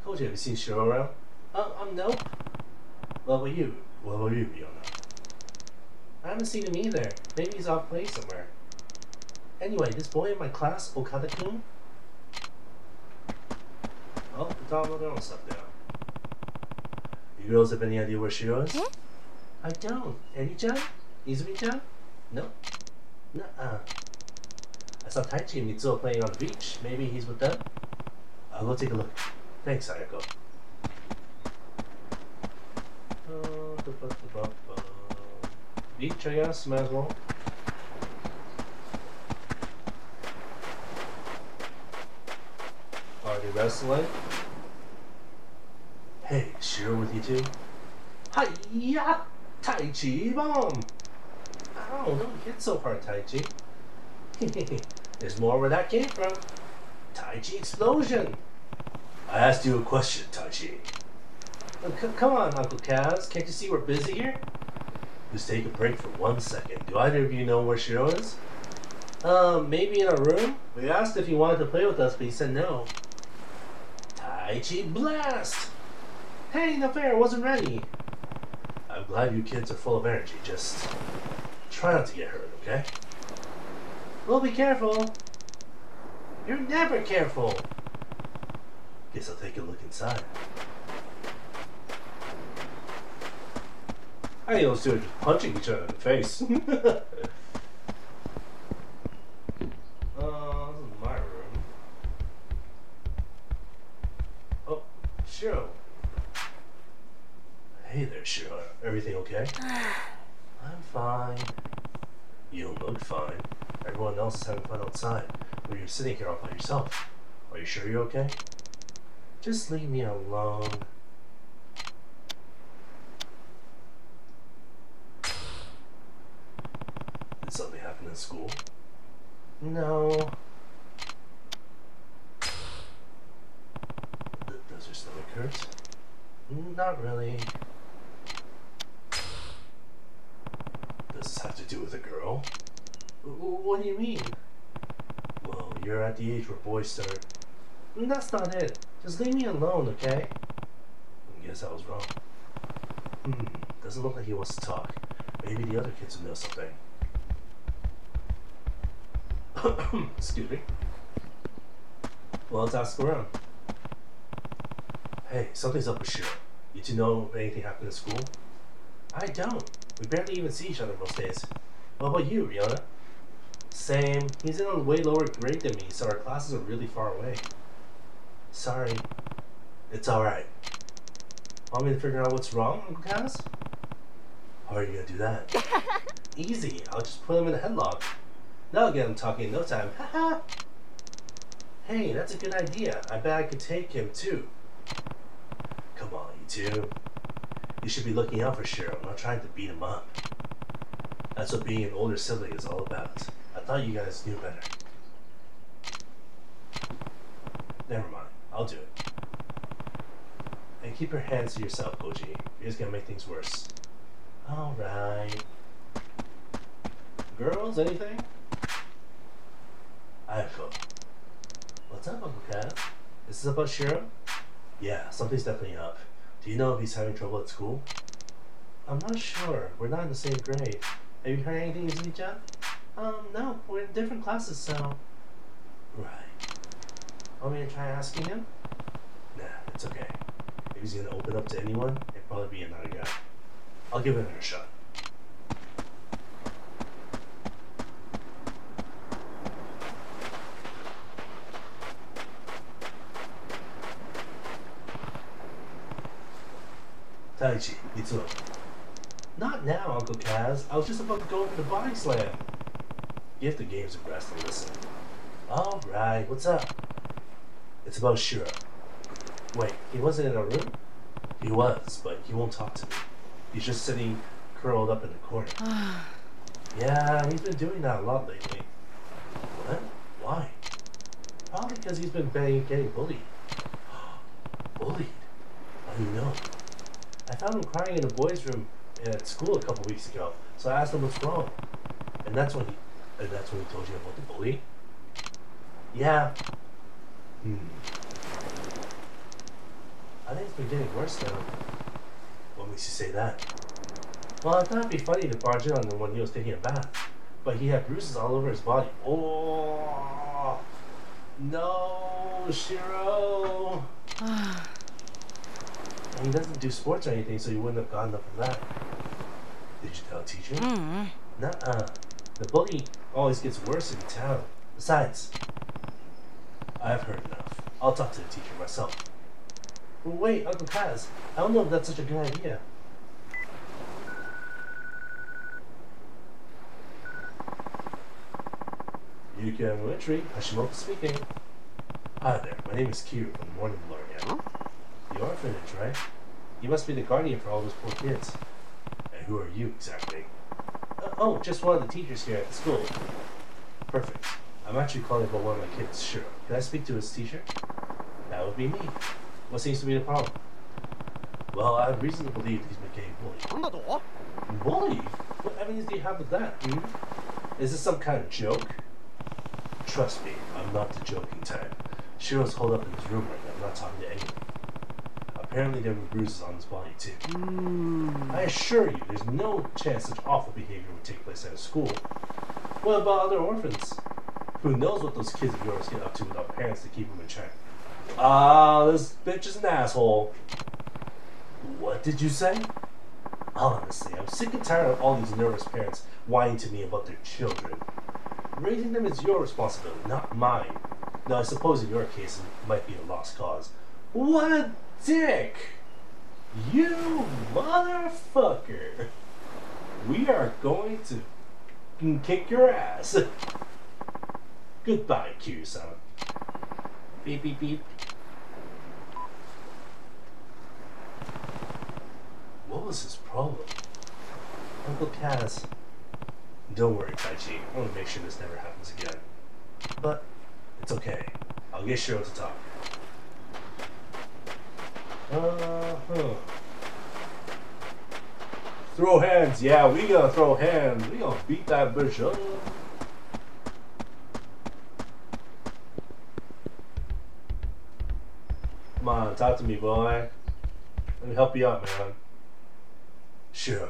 Koji, have you seen Shiro around? No. What about you, Riona? I haven't seen him either. Maybe he's off play somewhere. Anyway, this boy in my class, Okada-kun? Oh, they're talking about their own stuff now. You girls have any idea where Shiro is? I don't. Eri-chan? Izumi-chan? No. Nuh-uh. I saw Taichi and Mitsuo playing on the beach. Maybe he's with them? I'll go take a look. Thanks, Sayako. Beach, I guess, might as well. Are they wrestling? Hey, Shiro with you too? Hiya! Taichi bomb! Oh, don't get so hard, Taichi. There's more where that came from. Taichi explosion! I asked you a question, Taichi. Come on, Uncle Kaz. Can't you see we're busy here? Just take a break for 1 second. Do either of you know where Shiro is? Maybe in our room? We asked if he wanted to play with us, but he said no. Taichi blast! Hey, no fair, I wasn't ready. I'm glad you kids are full of energy. Just try not to get hurt, okay? Well, be careful. You're never careful. Guess I'll take a look inside. I think those two are just punching each other in the face. This is my room. Oh, Shiro. Hey there, Shiro. Everything okay? I'm fine. You don't look fine. Everyone else is having fun outside, but you're sitting here all by yourself. Are you sure you're okay? Just leave me alone. Did something happen in school? No. Does your stomach hurt? Not really. Does this have to do with a girl? What do you mean? Well, you're at the age where boys start. That's not it. Just leave me alone, okay? I guess I was wrong. Doesn't look like he wants to talk. Maybe the other kids will know something. Excuse me. Well, let's ask around. Hey, something's up with Shiro. You two know if anything happened in school? I don't. We barely even see each other most days. What about you, Riona? Same. He's in a way lower grade than me, so our classes are really far away. Sorry. It's alright. Want me to figure out what's wrong, Uncle Kaz? How are you gonna do that? Easy. I'll just put him in a headlock. That'll get him talking in no time. Haha. Hey, that's a good idea. I bet I could take him too. Come on, you two. You should be looking out for Shiro, not trying to beat him up. That's what being an older sibling is all about. I thought you guys knew better. Never mind. I'll do it. And keep your hands to yourself, Koji. You're just gonna make things worse. Alright. Girls, anything? Ayako. What's up, Uncle Kaz? Is this about Shiro? Yeah, something's definitely up. Do you know if he's having trouble at school? I'm not sure. We're not in the same grade. Have you heard anything, Izumi-chan? No. We're in different classes, so... Right. Want me to try asking him? Nah, it's okay. If he's gonna open up to anyone, it'd probably be another guy. I'll give it another shot. Taichi, it's up. Not now, Uncle Kaz. I was just about to go over the body slam. Give the games a rest and listen. Alright, what's up? It's about Shiro. Wait, he wasn't in our room? He was, but he won't talk to me. He's just sitting curled up in the corner. Yeah, he's been doing that a lot lately. What? Why? Probably because he's been getting bullied. Bullied? How do you know? I found him crying in the boys' room at school a couple weeks ago, so I asked him what's wrong. And that's when he told you about the bully? Yeah. I think it's been getting worse now. What makes you say that? Well, I thought it'd be funny to barge in on him when he was taking a bath, but he had bruises all over his body. Oh no, Shiro! He doesn't do sports or anything, so he wouldn't have gotten up for that. Did you tell a teacher? Nuh-uh. The bully always gets worse in town. Besides, I've heard enough. I'll talk to the teacher myself. Well, wait, Uncle Kaz, I don't know if that's such a good idea. Yuki Elementary, Hashimoto speaking. Hi there, my name is Kiryu from Morning Glory. The orphanage, right? You must be the guardian for all those poor kids. And who are you exactly? Oh, just one of the teachers here at the school. Perfect. I'm actually calling about one of my kids, Shiro. Can I speak to his teacher? That would be me. What seems to be the problem? Well, I have reason to believe he's been getting bullied. Bullied? What evidence do you have of that? Is this some kind of joke? Trust me, I'm not the joking type. Shiro's holed up in his room right now, not talking to anyone. Apparently there were bruises on his body too. I assure you, there's no chance such awful behavior would take place at a school. What about other orphans? Who knows what those kids of yours get up to without parents to keep them in check? This bitch is an asshole. What did you say? Honestly, I'm sick and tired of all these nervous parents whining to me about their children. Raising them is your responsibility, not mine. Now, I suppose in your case it might be a lost cause. What a dick! You motherfucker! We are going to kick your ass. Goodbye, Kiryu-san. Beep beep beep. What was his problem? Uncle Kaz. Don't worry, Taichi. I want to make sure this never happens again. But it's okay. I'll get Shiro to talk. Throw hands. Yeah, we gonna throw hands. We gonna beat that bitch up. Come on, talk to me, boy. Let me help you out, man. Shiro.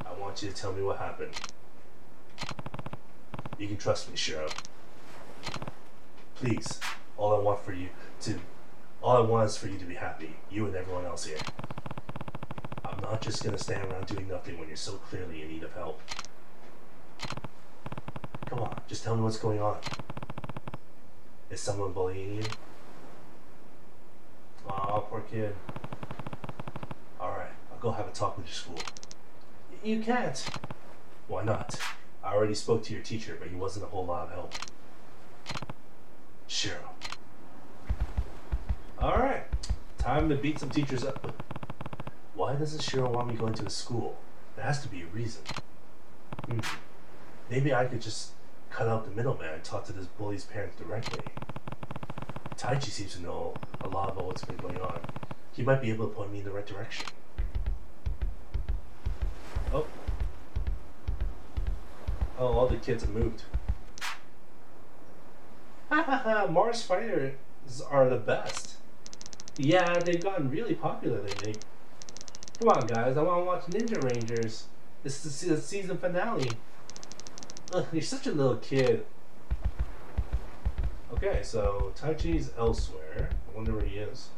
I want you to tell me what happened. You can trust me, Shiro. Please. All I want is for you to be happy. You and everyone else here. I'm not just gonna stand around doing nothing when you're so clearly in need of help. Come on, just tell me what's going on. Is someone bullying you? Aw, poor kid. Alright, I'll go have a talk with your school. You can't. Why not? I already spoke to your teacher, but he wasn't a whole lot of help. Shiro. Alright, time to beat some teachers up. Why doesn't Shiro want me going to his school? There has to be a reason. Maybe I could just cut out the middleman and talk to this bully's parents directly. Taichi seems to know a lot about what's been going on. He might be able to point me in the right direction. Oh, all the kids have moved. Hahaha, Mars fighters are the best. Yeah, they've gotten really popular lately. Come on, guys, I want to watch Ninja Rangers. This is the season finale. Ugh, you're such a little kid. Okay, so Taichi's elsewhere. I wonder where he is.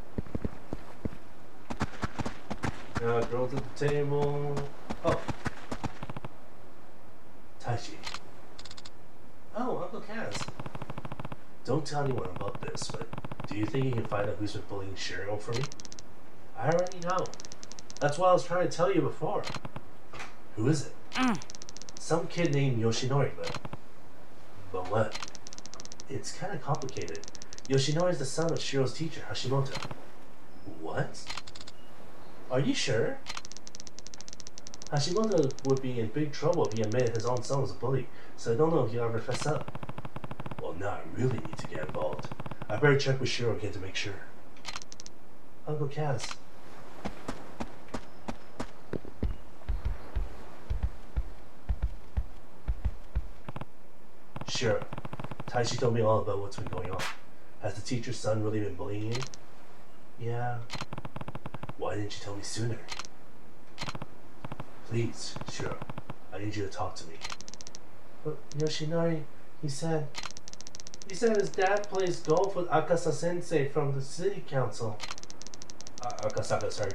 Girls at the table. Oh. Taichi. Oh, Uncle Kaz. Don't tell anyone about this, but do you think you can find out who's been bullying Shiro for me? I already know. That's what I was trying to tell you before. Who is it? Some kid named Yoshinori, but what? It's kind of complicated. Yoshinori is the son of Shiro's teacher, Hashimoto. What? Are you sure? Hashimoto would be in big trouble if he admitted his own son was a bully, so I don't know if he'll ever fess up. Well, now I really need to get involved. I better check with Shiro again to make sure. Uncle Kaz. Shiro, Taichi told me all about what's been going on. Has the teacher's son really been bullying you? Yeah. Why didn't you tell me sooner? Please, Shiro, I need you to talk to me. But Yoshinori, he said his dad plays golf with Akasa-sensei from the city council. Akasaka, sorry.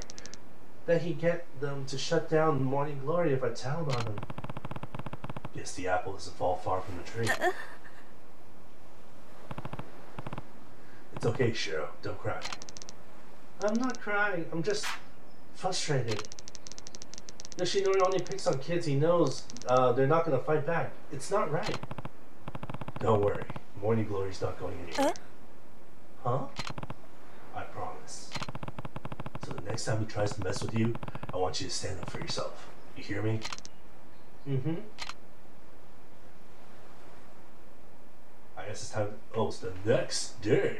That he'd get them to shut down Morning Glory if I told on him. Guess the apple doesn't fall far from the tree. It's okay, Shiro. Don't cry. I'm not crying. I'm just frustrated. Yoshinori only picks on kids he knows they're not going to fight back. It's not right. Don't worry. Morning Glory's not going anywhere. Huh? I promise. So the next time he tries to mess with you, I want you to stand up for yourself. You hear me? Mm-hmm. I guess it's time. Oh, it's the next day.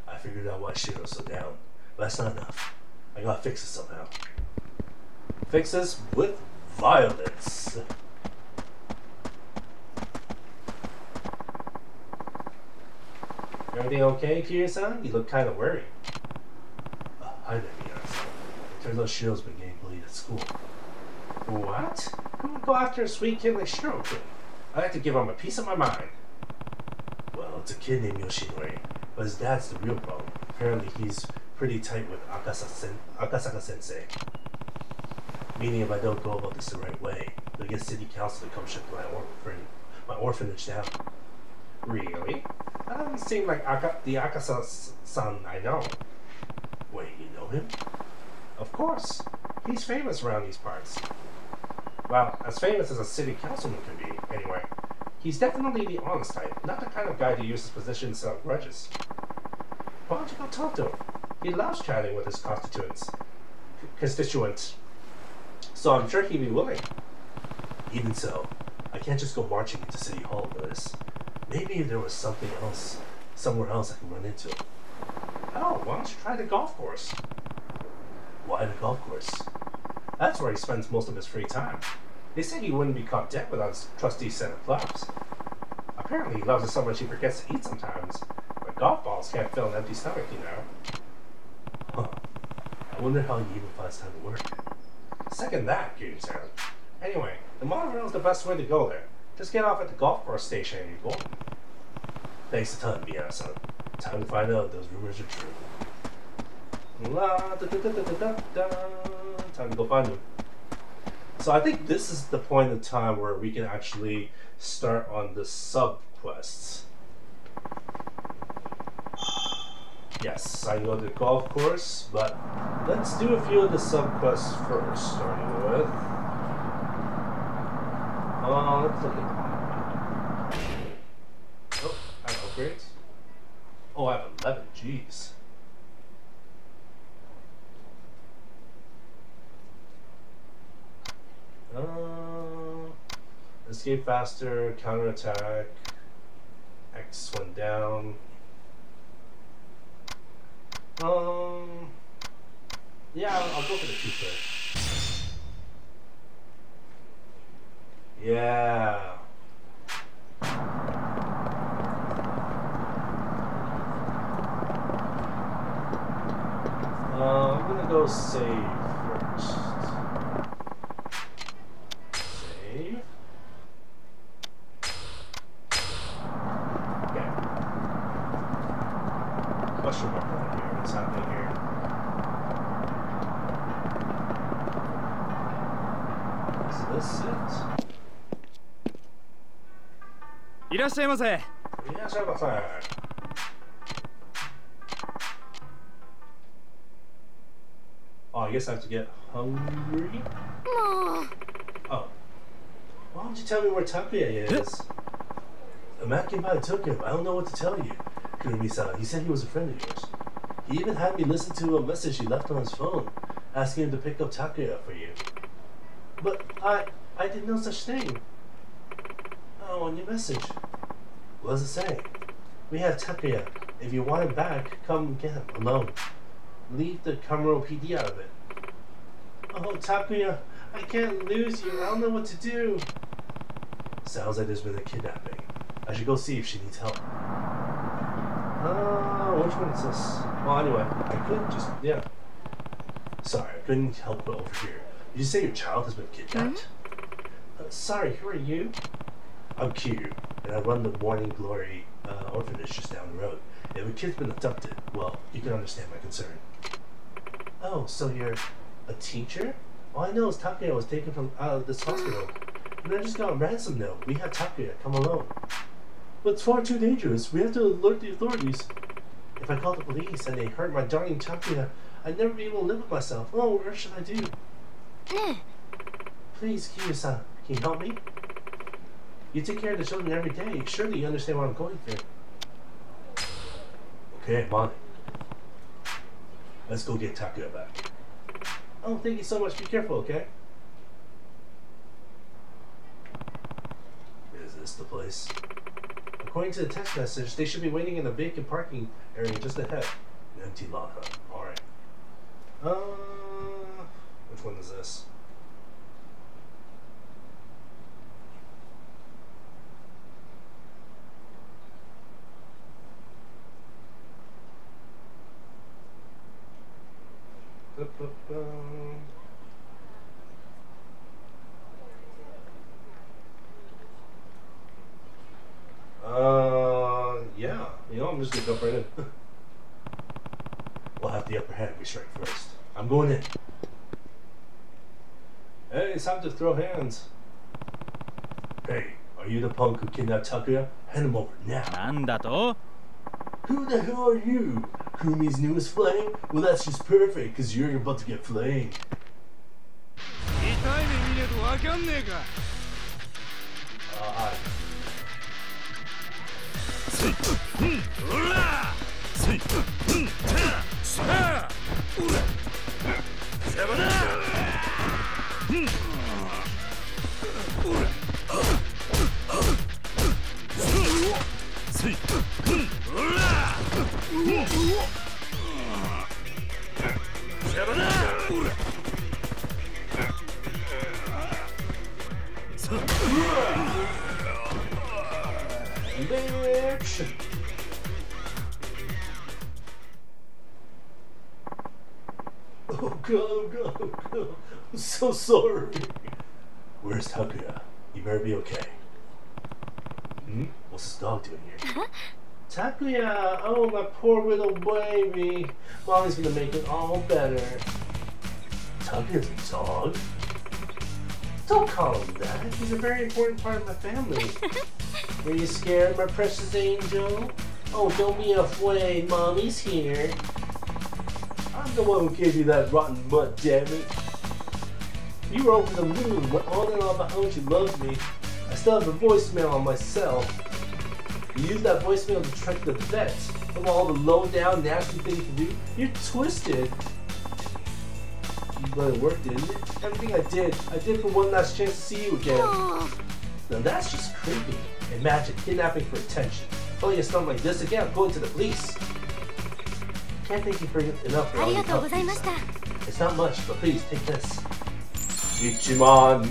I figured out why Shiro's so down, but that's not enough. I gotta fix this somehow. Fix this with violence. Everything okay, Kiryu-san? You look kind of worried. Hi there, Miyara-san. Turns out Shiro's been getting bullied at school. What? Who would go after a sweet kid like Shiro could? I have to give him a piece of my mind. Well, it's a kid named Yoshinori, but his dad's the real problem. Apparently he's pretty tight with Akasaka-sensei. Meaning if I don't go about this the right way, they'll get city council to come shut my orphanage down. Really? That doesn't seem like the Akasa-san I know. Wait, you know him? Of course. He's famous around these parts. Well, as famous as a city councilman can be, anyway. He's definitely the honest type, not the kind of guy to use his position to sell grudges. Why don't you go talk to him? He loves chatting with his constituents. So I'm sure he'd be willing. Even so, I can't just go marching into City Hall for this. Maybe if there was something else, somewhere else I could run into him. Oh, why don't you try the golf course? Why the golf course? That's where he spends most of his free time. They say he wouldn't be caught dead without his trusty set of clubs. Apparently he loves it so much he forgets to eat sometimes. But golf balls can't fill an empty stomach, you know. Huh. I wonder how he even finds time to work. Second that, Kiryu-san. Anyway, the monorail is the best way to go there. Just get off at the golf course station and you're golden. Thanks a ton, Miyara-san. Time to find out if those rumors are true. La, da, da, da, da, da, da. Time to go find them. So I think this is the point in time where we can actually start on the sub-quests. Yes, I can go to the golf course, but let's do a few of the sub-quests first, starting with... let's look at... Oh, I have upgrades. Oh, I have 11, jeez. Escape faster, counterattack, X went down. Yeah, I'll go for the 2 first. Yeah. I'm gonna go save first. Save. Okay. question mark over here. What's happening here? Is this it? いらっしゃいませ。いらっしゃいませ。Oh, I guess I have to get hungry? Oh. Why don't you tell me where Takuya is? I'm asking about Tokyo. I don't know what to tell you. Kurumi-san, he said he was a friend of yours. He even had me listen to a message he left on his phone, asking him to pick up Takuya for you. But I did no such thing. Oh, on your message. What does it say? We have Takuya. If you want him back, come get him alone. Leave the Kamuro PD out of it. Oh, Takuya, I can't lose you. I don't know what to do. Sounds like there's been a kidnapping. I should go see if she needs help. Which one is this? Well, anyway, I couldn't just, yeah. Sorry, I couldn't help but overhear. Did you say your child has been kidnapped? Sorry, who are you? I'm Kiryu, and I run the Morning Glory orphanage just down the road. If a kid's been abducted, well, you can understand my concern. Oh, so you're a teacher? All I know is Takuya was taken from out of this hospital, and I just got a ransom note. We have Takuya, come alone. But it's far too dangerous. We have to alert the authorities. If I call the police and they hurt my darling Takuya, I'd never be able to live with myself. Oh, what should I do? Please, Kiryu-san, can you help me? You take care of the children every day. Surely you understand what I'm going through. Okay, I'm on it. Let's go get Takuya back. Oh, thank you so much. Be careful, okay? Is this the place? According to the text message, they should be waiting in a vacant parking area just ahead. An empty lot, huh? Alright. Which one is this? Yeah, you know, I'm just gonna jump right in. We'll have the upper hand if we strike first. I'm going in. Hey, it's time to throw hands. Hey, are you the punk who kidnapped Takuya? Hand him over now. Who the hell are you? Kurumi's newest flame? Well, that's just perfect, because you're about to get flamed. Hi. Bitch. Oh god, oh god, oh god. I'm so sorry. Where's Takuya? You better be okay. What's this dog doing here? Takuya! Oh, my poor little baby. Mommy's gonna make it all better. Takuya's a dog? Don't call him that. He's a very important part of my family. Are you scared, my precious angel? Oh, don't be afraid. Mommy's here. I'm the one who gave you that rotten butt, damn it. You were over the moon, went on and on about how much you loved me. I still have a voicemail on my cell. You used that voicemail to track the vets of all the low-down, nasty things to do. You're twisted. But it worked, didn't it? Everything I did for one last chance to see you again. Now that's just creepy. Imagine kidnapping for attention. Pulling a stunt like this again, I'm going to the police. Can't thank you for enough for all your help. It's not much, but please take this. Ichiman.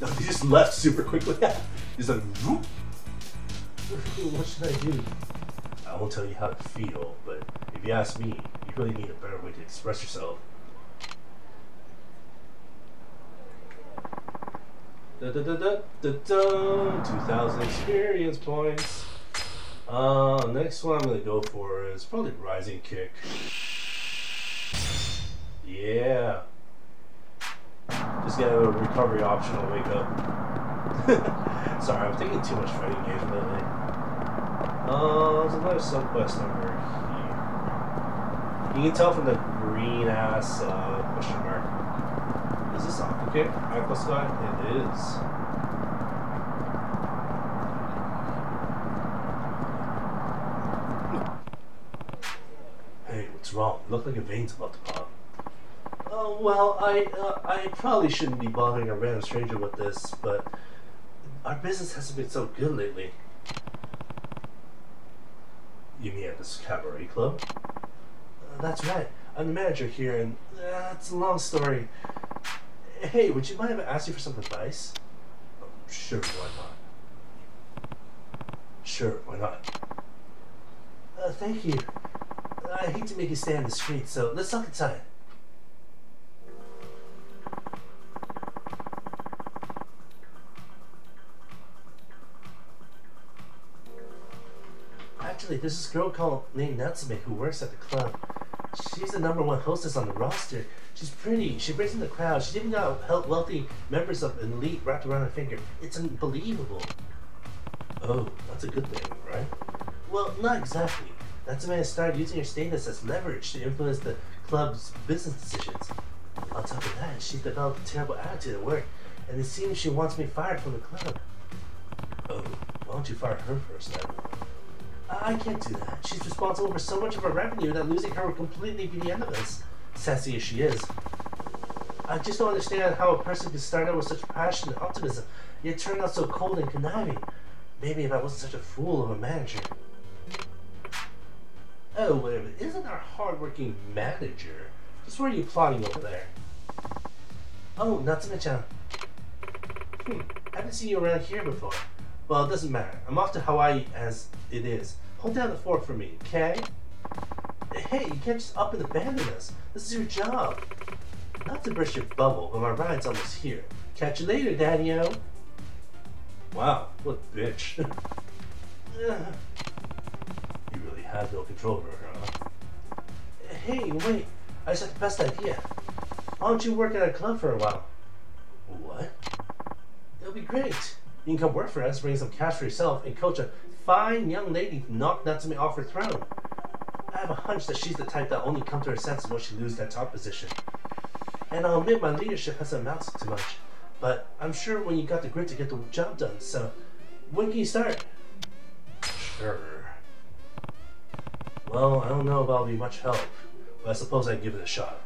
No, he just left super quickly. He's like, whoop. What should I do? I won't tell you how to feel, but if you ask me, you really need a better way to express yourself. 2,000 experience points. Next one I'm gonna go for is probably Rising Kick. Yeah. Just get a recovery option to wake up. Sorry, I'm taking too much fighting games lately. There's another subquest over here. You can tell from the green ass question mark. Is this okay? Aqua Sky? It is. Hey, what's wrong? You look like your veins about to pop. Oh, well, I probably shouldn't be bothering a random stranger with this, but our business hasn't been so good lately. You mean at this cabaret club? That's right. I'm the manager here, and it's a long story. Hey, would you mind if I asked you for some advice? Sure, why not? Sure, why not? Thank you. I hate to make you stay on the street, so let's talk inside. Actually, there's this girl named Natsume who works at the club. She's the #1 hostess on the roster. She's pretty, she brings in the crowd, she's even got wealthy members of an elite wrapped around her finger. It's unbelievable. Oh, that's a good thing, right? Well, not exactly. Natsume has started using her status as leverage to influence the club's business decisions. On top of that, she's developed a terrible attitude at work, and it seems she wants me fired from the club. Oh, why don't you fire her first then? I can't do that. She's responsible for so much of our revenue that losing her would completely be the end of us, sassy as she is. I just don't understand how a person could start out with such passion and optimism, yet turn out so cold and conniving. Maybe if I wasn't such a fool of a manager. Oh, wait a minute. Isn't our hardworking manager? Just what are you plotting over there? Oh, Natsume-chan. I haven't seen you around here before. Well, it doesn't matter. I'm off to Hawaii as it is. Hold down the fort for me, okay? Hey, you can't just up and abandon us. This is your job. Not to burst your bubble, but my ride's almost here. Catch you later, Daddy-o. Wow, what a bitch. You really have no control over her, huh? Hey, wait. I just had the best idea. Why don't you work at a club for a while? What? It'll be great. You can come work for us, bring some cash for yourself, and coach a fine young lady to knock Natsume off her throne. I have a hunch that she's the type that only comes to her senses when she loses that top position. And I'll admit my leadership hasn't amounted to much, but I'm sure when you got the grit to get the job done, so when can you start? Sure. Well, I don't know if I'll be much help, but I suppose I'd give it a shot.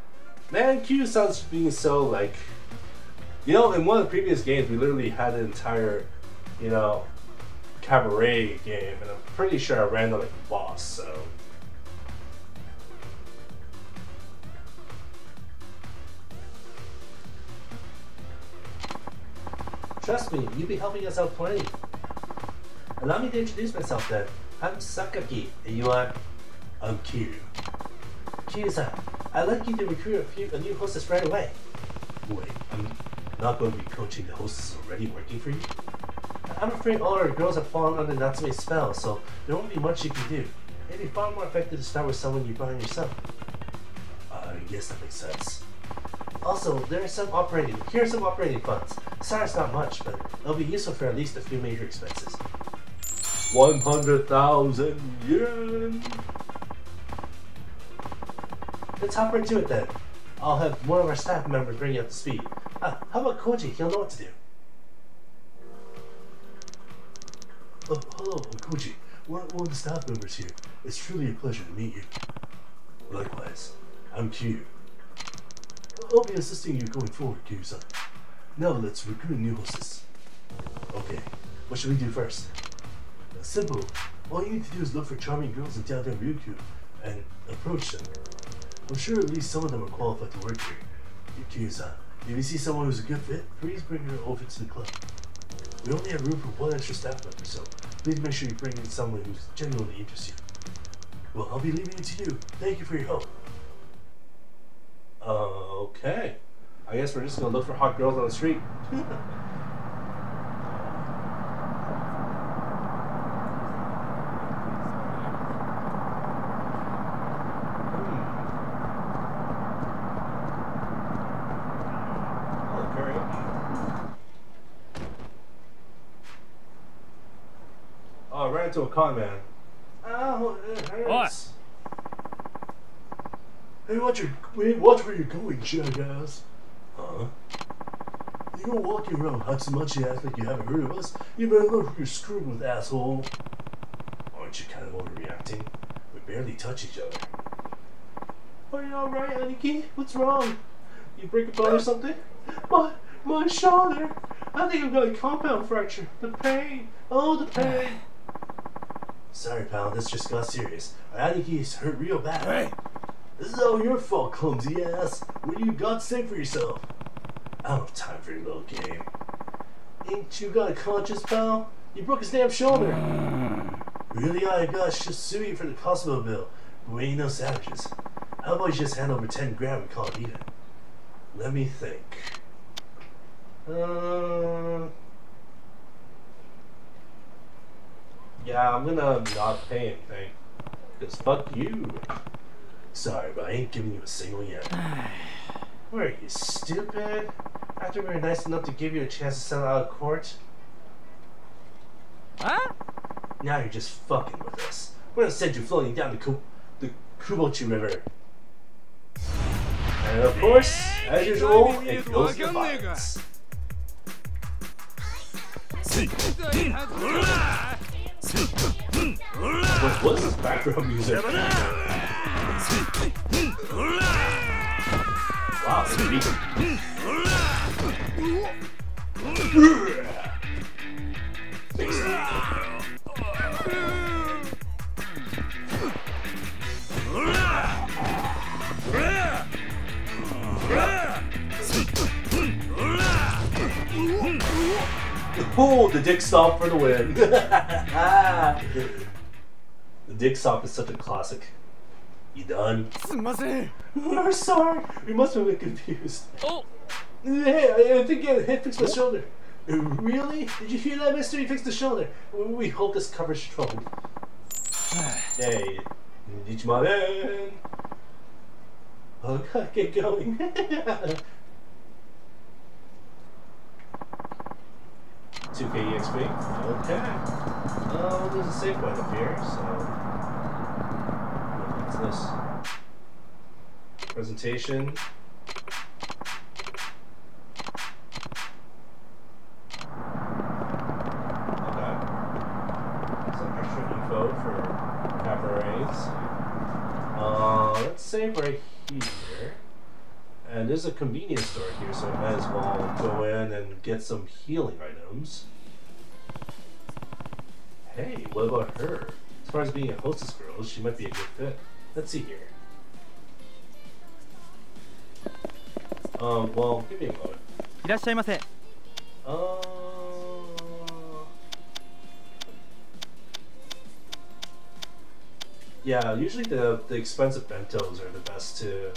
Man, Q sounds being so like... You know, in one of the previous games, we literally had an entire, you know, cabaret game, and I'm pretty sure I ran like a boss, so... Trust me, you'll be helping us out plenty. Allow me to introduce myself then. I'm Sakaki, and you are... I'm Kiryu. Kiryu-san, I'd like you to recruit a new hostess right away. Wait, I'm not going to be coaching the hostess already working for you? I'm afraid all our girls have fallen under Natsume's spell, so there won't be much you can do. It'd be far more effective to start with someone you brought in yourself. I guess that makes sense. Also, here are some operating funds. Sorry it's not much, but it'll be useful for at least a few major expenses. 100,000 yen! Let's hop right to it then. I'll have one of our staff members bring you up to speed. How about Koji? He'll know what to do. Oh, hello, I'm Koji. One of the staff members here. It's truly a pleasure to meet you. Likewise, I'm Q. I'll be assisting you going forward, Q-san. Now let's recruit a new hostess. Okay, what should we do first? Simple. All you need to do is look for charming girls in downtown Ryukyu and approach them. I'm sure at least some of them are qualified to work here. Q-san, if you see someone who's a good fit, please bring her over to the club. We only have room for one extra staff member, so please make sure you bring in someone who's genuinely interested. Well, I'll be leaving it to you. Thank you for your help. Okay. I guess we're just gonna look for hot girls on the street. ran into a con man. Ow, it hurts. Hey, watch where you're going, jackass. Huh? You go walking around Hatsumachi act like you haven't heard of us? You better know who you're screwing with, asshole. Aren't you kind of overreacting? We barely touch each other. Are you alright, Aniki? What's wrong? You break a bone or something? My shoulder! I think I've got a compound fracture. The pain! Oh, the pain! Sorry, pal, this just got serious. Aniki's hurt real bad. Hey! This is all your fault, clumsy ass. What do you got to say for yourself? I don't have time for your little game. Ain't you got a conscience, pal? You broke his damn shoulder. Really? I gotta sue you for the hospital bill. We ain't no savages. How about you just hand over 10 grand and call it even? Let me think. Yeah, I'm gonna not pay anything. Cause fuck you. Sorry, but I ain't giving you a single yen. What are you, stupid? After we were nice enough to give you a chance to settle out of court? Huh? Now you're just fucking with us. We're gonna send you floating down the Kubochi River. And of course, as usual, it goes to violence. What's this background music? Wow, oh, the dick stop for the win. The dick stop is such a classic. You done? We're sorry. We must have been confused. Oh. Hey, I think you fixed my shoulder. Really? Did you hear that, mister? You fixed the shoulder. We hope this covers trouble. Hey, Nichima man. Oh god, get going. 2K EXP. Okay. There's a save point up here, so. What's this? Presentation. Okay. Some extra info for cabarets. Let's save right here. And there's a convenience store here, so I might as well go in and get some healing items. Hey, what about her? As far as being a hostess girl, she might be a good fit. Let's see here. Well, give me a moment. いらっしゃいませ. Yeah, usually the expensive bentos are the best to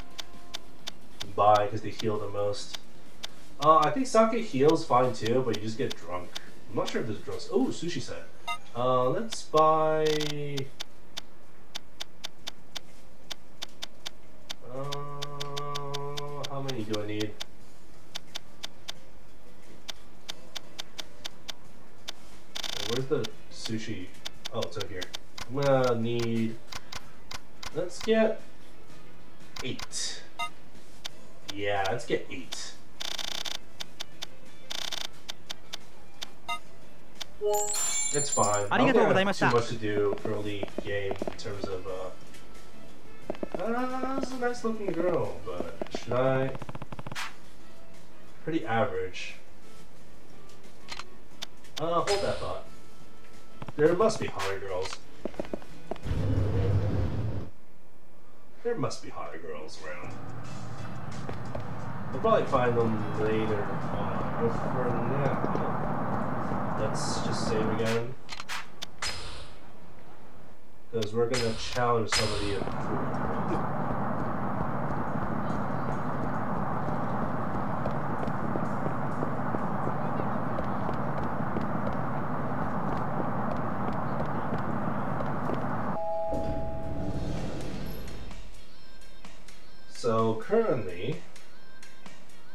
buy because they heal the most. I think sake heals fine too, but you just get drunk. I'm not sure if there's drugs. Oh, sushi set. Let's buy. How many do I need? Where's the sushi? Oh, it's over here. I'm gonna need. Let's get 8. Yeah, let's get 8. It's fine. I don't have too much to do early game in terms of this is a nice looking girl, but should I? Pretty average. Hold that thought. There must be hotter girls. There must be hotter girls around. We'll probably find them later on. But for now, let's just save again. Because we're gonna challenge some of the improvement. So currently,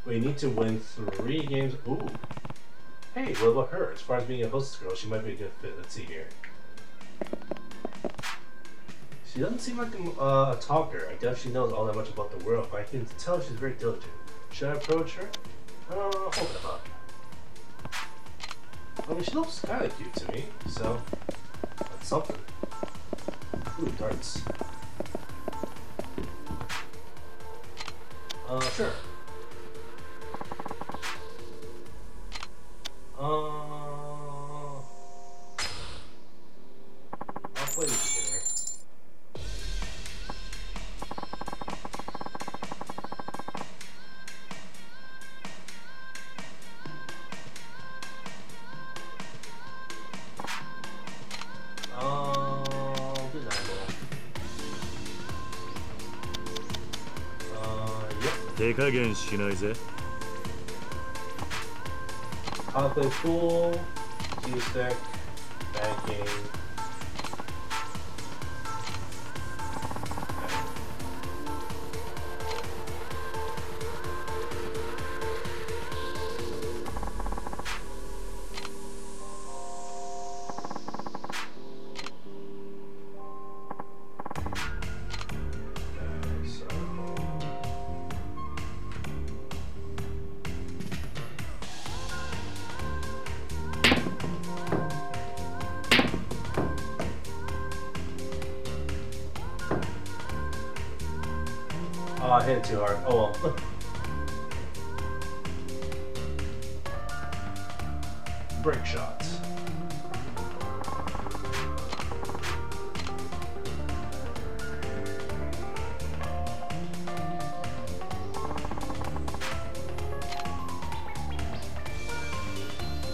we need to win 3 games. Ooh. Hey, what about her? As far as being a hostess girl, she might be a good fit. Let's see here. She doesn't seem like a talker. I doubt she knows all that much about the world, but I can tell she's very diligent. Should I approach her? Hold it up. I mean, she looks kind of cute to me, so that's something. Ooh, darts. Sure. I'll play the beginner. Do NAGO. Yep. 手加減しないぜ。I'll play full, G-Stack, banking. Oh, I hit it too hard. Oh well. Break shots.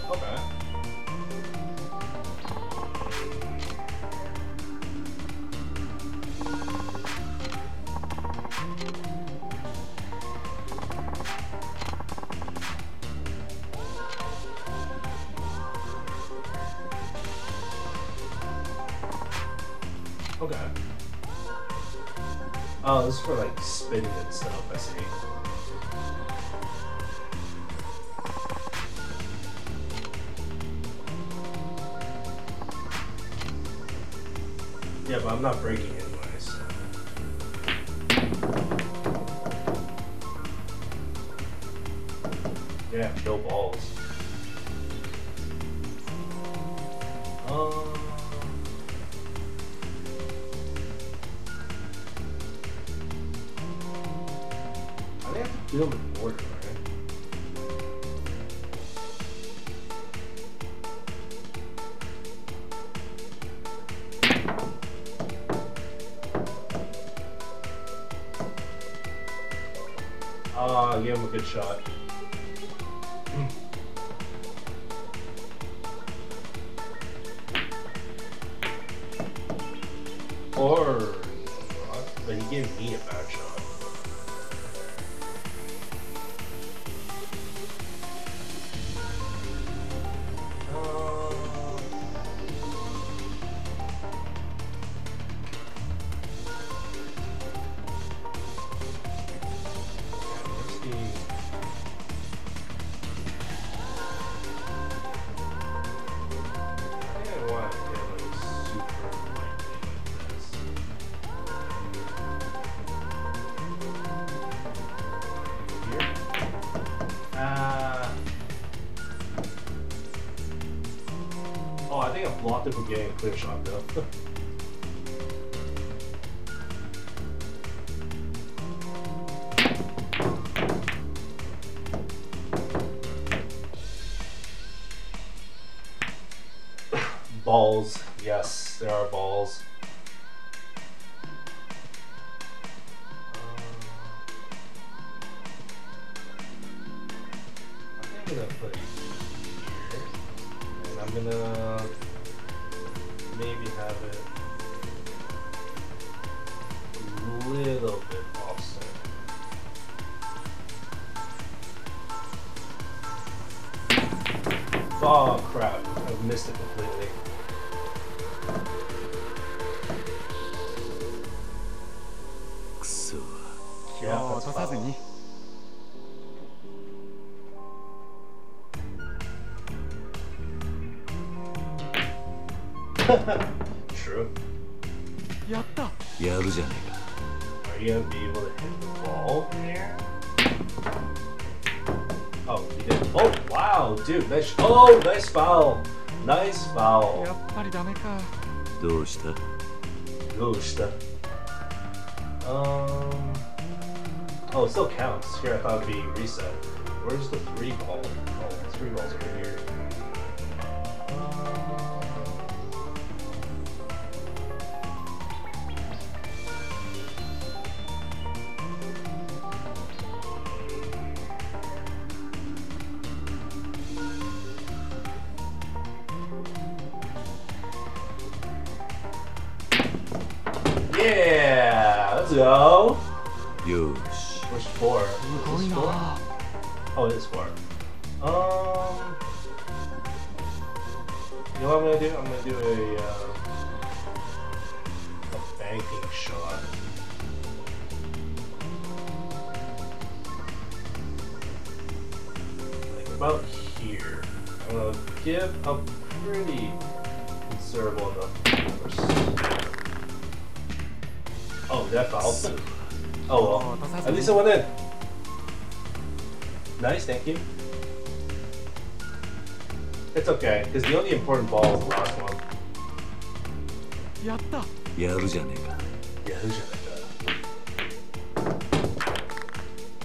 Okay. Okay. Oh, this is for like spinning and stuff, I see. Yeah, but I'm not breaking anyway, so. Yeah, no balls. I have to deal with the border, right? I gave him a good shot. Or, but he gave me a bad shot. Oh, I think I blocked it from getting a clear shot though. Balls. Yes, there are balls. I think I'm gonna put it here, and I'm gonna maybe have it a little bit offset. Oh crap, I missed it completely. Yeah, that's foul. True. やった。やるじゃねえか。 Are you gonna be able to hit the ball from here? Oh, he did. Oh, wow, dude. Nice. Oh, nice foul. Nice foul. やっぱりダメか。どうした？どうした？ Oh, it still counts. Here, I thought it'd be reset. Where's the 3 ball? Oh, 3 balls over here. Yeah, let's go. Yosh. Where's 4? Is this 4? Oh, it is 4. You know what I'm gonna do? I'm gonna do a banking shot. Like about here. I'm gonna give a pretty considerable enough force. Oh, that foul. Oh well. At least I went in. Nice, thank you. It's okay, because the only important ball is the last one. やった。やるじゃねえか。やるじゃねえか。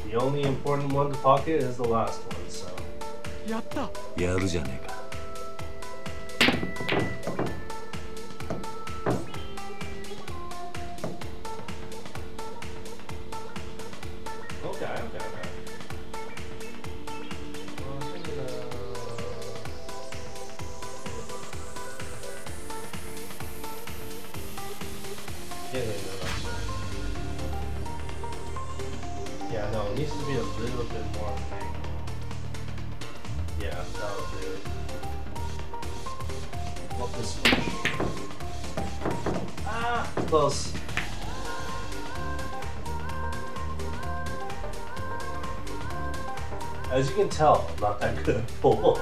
The only important one to pocket is the last one, so. やった。やるじゃねえか。Yeah, no, it needs to be a little bit more angle. Yeah, that'll do it. Not this much. Ah, close. As you can tell, I'm not that good at pool.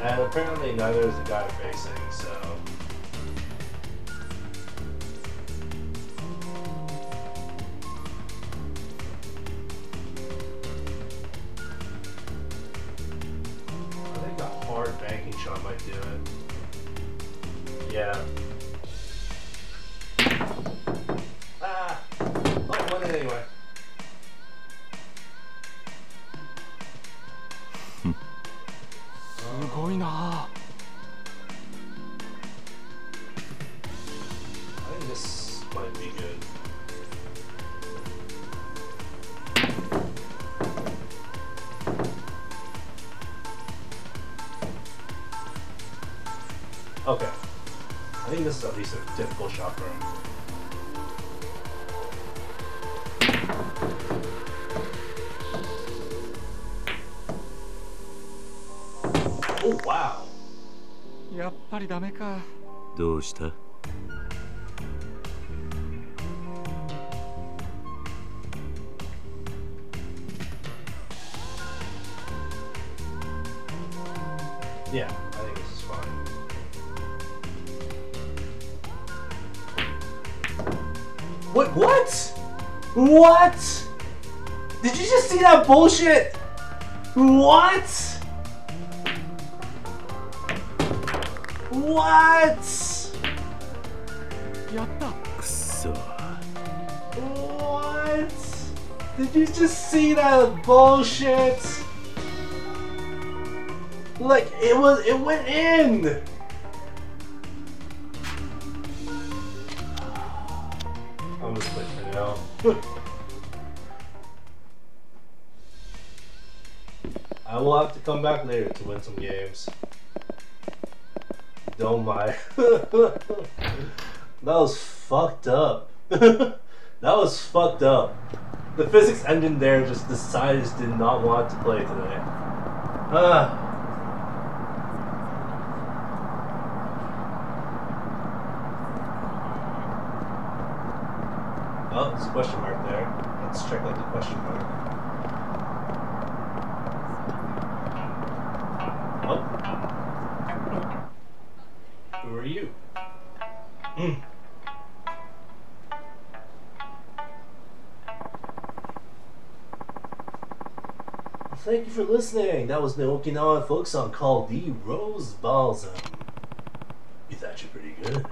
And apparently neither is the guy facing, so. I think a hard banking shot might do it. Yeah. Ah! Oh, won it anyway. I think this might be good. Okay. I think this is at least a difficult shot for him. Oh, wow. やっぱりダメか。どうした？ Yeah, I think this is fine. Wait, what? What? Did you just see that bullshit? What? What? やった。くそ。 What? Did you just see that bullshit? Like it went in. I'm just playing for now. I will have to come back later to win some games. Don't mind. That was fucked up. That was fucked up. The physics engine there just decided it did not want to play today. Oh, there's a question mark there. Let's check out the question mark. Oh. Who are you? Thank you for listening. That was an Okinawan folk song called The Rose Balsam. It's actually pretty good.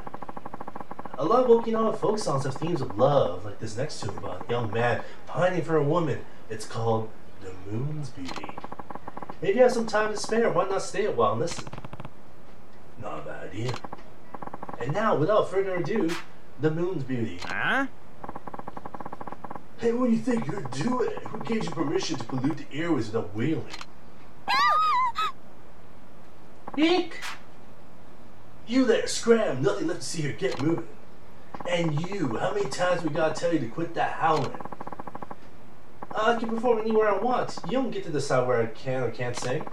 A lot of Okinawan folk songs have themes of love, like this next tune about a young man pining for a woman. It's called The Moon's Beauty. If you have some time to spare, why not stay a while and listen? Not a bad idea. And now, without further ado, The Moon's Beauty. Huh? Hey, what do you think you're doing? Who gave you permission to pollute the airways without wailing? Eek! You there, scram! Nothing left to see here. Get moving. And you, how many times we gotta tell you to quit that howling? I can perform anywhere I want. You don't get to decide where I can or can't sing.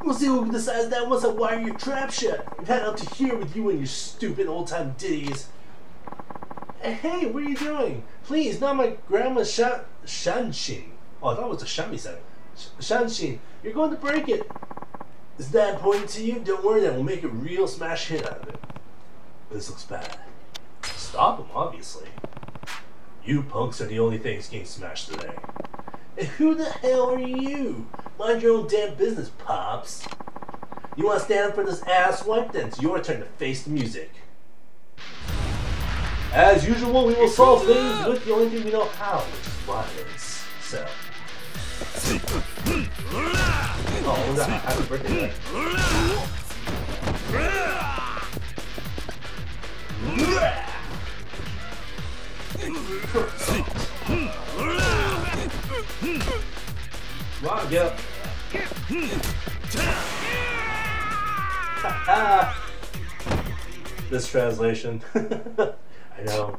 We'll see who decides that once I wire your trap shut. I've had it up to here with you and your stupid old-time ditties. Hey, what are you doing? Please, not my grandma's shanshin. Oh, I thought it was a shamisen. Shanshin, you're going to break it. Is that important to you? Don't worry, then we'll make a real smash hit out of it. This looks bad. Stop him, obviously. You punks are the only things getting smashed today. And who the hell are you? Mind your own damn business, Pops. You want to stand up for this ass wipe? Then it's your turn to face the music. As usual, we will solve things with the only thing we know how, which is violence. So. Oh, that happy birthday, Come on, get up. This translation. I know.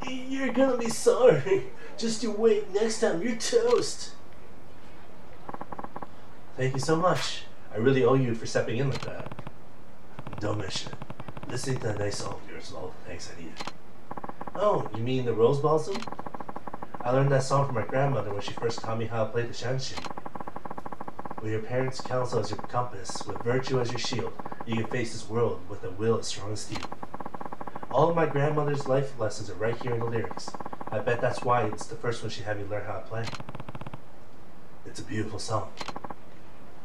You're gonna be sorry. Just you wait. Next time, you're toast. Thank you so much. I really owe you for stepping in like that. Don't mention it. Listening to that nice song of yours is all the thanks I needed. Oh, you mean the Rose Balsam? I learned that song from my grandmother when she first taught me how to play the shanshin. With your parents' counsel as your compass, with virtue as your shield, you can face this world with a will as strong as steel. All of my grandmother's life lessons are right here in the lyrics. I bet that's why it's the first one she had me learn how to play. It's a beautiful song.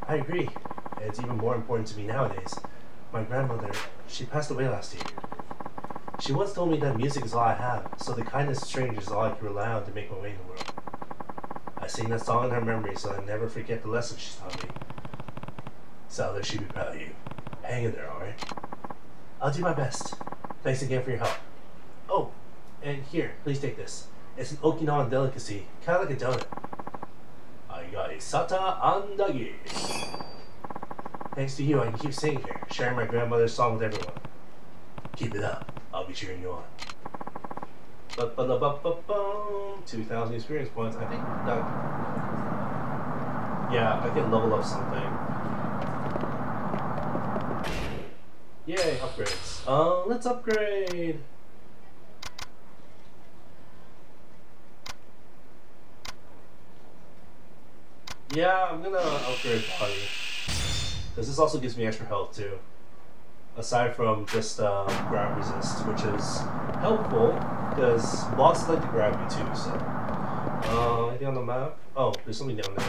I agree, and it's even more important to me nowadays. My grandmother, she passed away last year. She once told me that music is all I have, so the kindness of strangers is all I can rely on to make my way in the world. I sing that song in her memory so I never forget the lesson she's taught me. Salvador should be proud of you. Hang in there, alright? I'll do my best. Thanks again for your help. Oh, and here, please take this. It's an Okinawan delicacy, kind of like a donut. I got a sata andagi. Thanks to you, I can keep singing here, sharing my grandmother's song with everyone. Keep it up. I'll be cheering you on. 2,000 experience points. I think that... Yeah, I can level up something. Yay, upgrades. Let's upgrade. Yeah, I'm gonna upgrade body. Because this also gives me extra health too. Aside from just grab resist, which is helpful because bosses like to grab you too. So, anything on the map? Oh, there's something down there.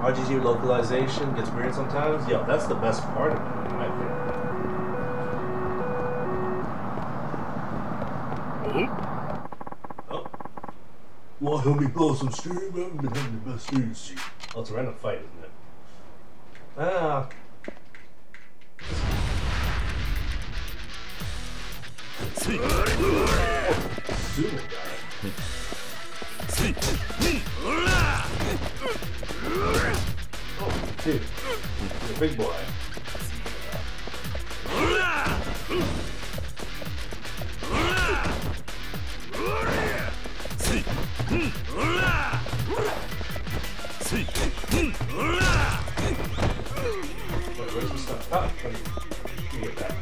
RGG localization gets weird sometimes. Yeah, that's the best part of it, in my opinion. Oh. Well, help me blow some steam. I haven't been having the best days. Oh, it's a random fight, isn't it? Ah. Sumo guy. Oh, dude. He's a big boy. Where's the stuff? Ah, let me get that.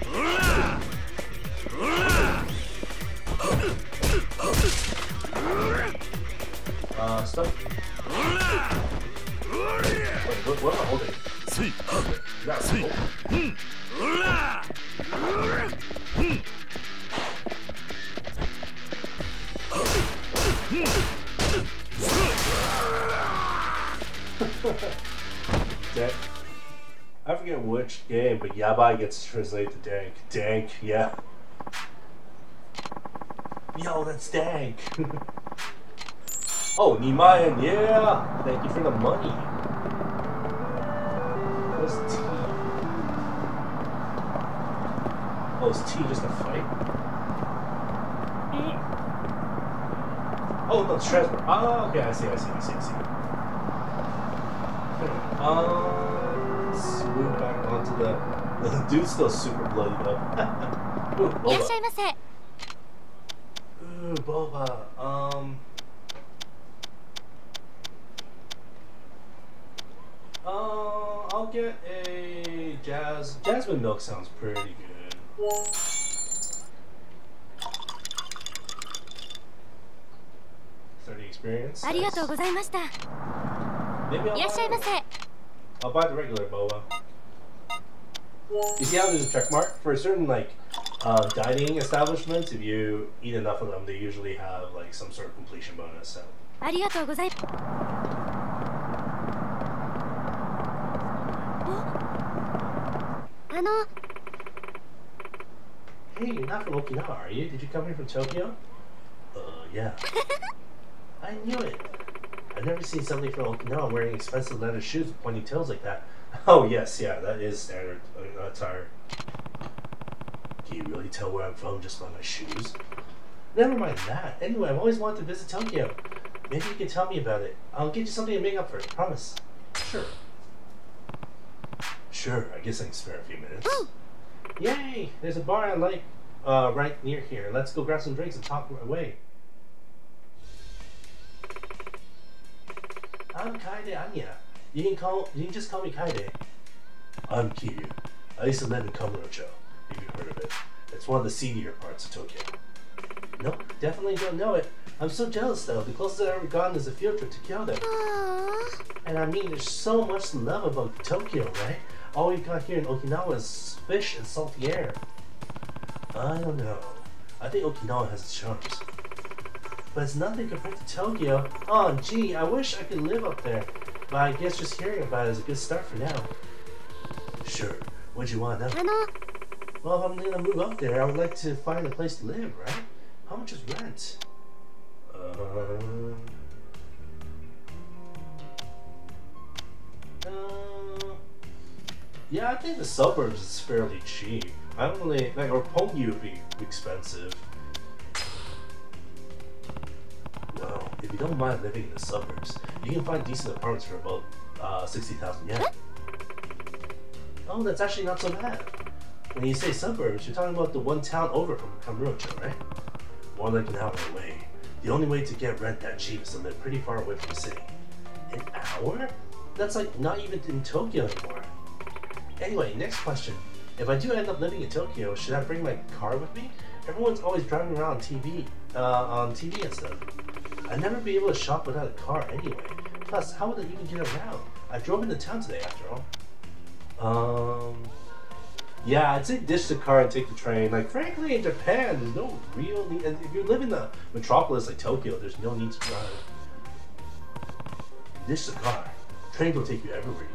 Stuff. I forget which game, but yabai gets translated to dank. Dank, yeah. Yo, that's dank. Oh, Nimayan, yeah. Thank you for the money. What's T? Oh, is T just a fight? Oh, no, it's transfer. Oh, okay, I see. Swoop back onto the dude's still super bloody though. Ooh, boba. Ooh, boba. I'll get a jasmine milk. Sounds pretty good. Experience. Maybe I'll buy the regular boba. You see how there's a check mark for certain like dining establishments? If you eat enough of them, they usually have like some sort of completion bonus. So. Hey, you're not from Okinawa, are you? Did you come here from Tokyo? Yeah. I knew it. I've never seen somebody from Okinawa wearing expensive leather shoes with pointy toes like that. Oh yes, yeah, that is standard attire. Can you really tell where I'm from just by my shoes? Never mind that. Anyway, I've always wanted to visit Tokyo. Maybe you can tell me about it. I'll get you something to make up for it, promise. Sure. Sure, I guess I can spare a few minutes. Yay! There's a bar I like right near here. Let's go grab some drinks and talk away. I'm Kaede Anya. You can just call me Kaede. I'm Kiryu. I used to live in Kamurocho, if you've heard of it. It's one of the seedier parts of Tokyo. Nope, definitely don't know it. I'm so jealous though. The closest I've ever gone is a field trip to Kyoto. And I mean, there's so much to love about Tokyo, right? All we've got here in Okinawa is fish and salty air. I don't know. I think Okinawa has its charms. But it's nothing compared to Tokyo. Oh gee, I wish I could live up there. But I guess just hearing about it is a good start for now. Sure, what'd you want to know? Well, if I'm gonna move up there, I would like to find a place to live, right? How much is rent? Yeah, I think the suburbs is fairly cheap. I don't really, like, or Pongi would be expensive. Well, if you don't mind living in the suburbs, you can find decent apartments for about 60,000 yen. Oh, that's actually not so bad. When you say suburbs, you're talking about the one town over from Kamurocho, right? More like an hour away. The only way to get rent that cheap is to live pretty far away from the city. An hour? That's like not even in Tokyo anymore. Anyway, next question. If I do end up living in Tokyo, should I bring my car with me? Everyone's always driving around on TV and stuff. I'd never be able to shop without a car anyway. Plus, how would I even get around? I drove into town today after all. Yeah, I'd say ditch the car and take the train. Like, frankly, in Japan, there's no real need. And if you live in the metropolis like Tokyo, there's no need to drive. Ditch the car. Trains will take you everywhere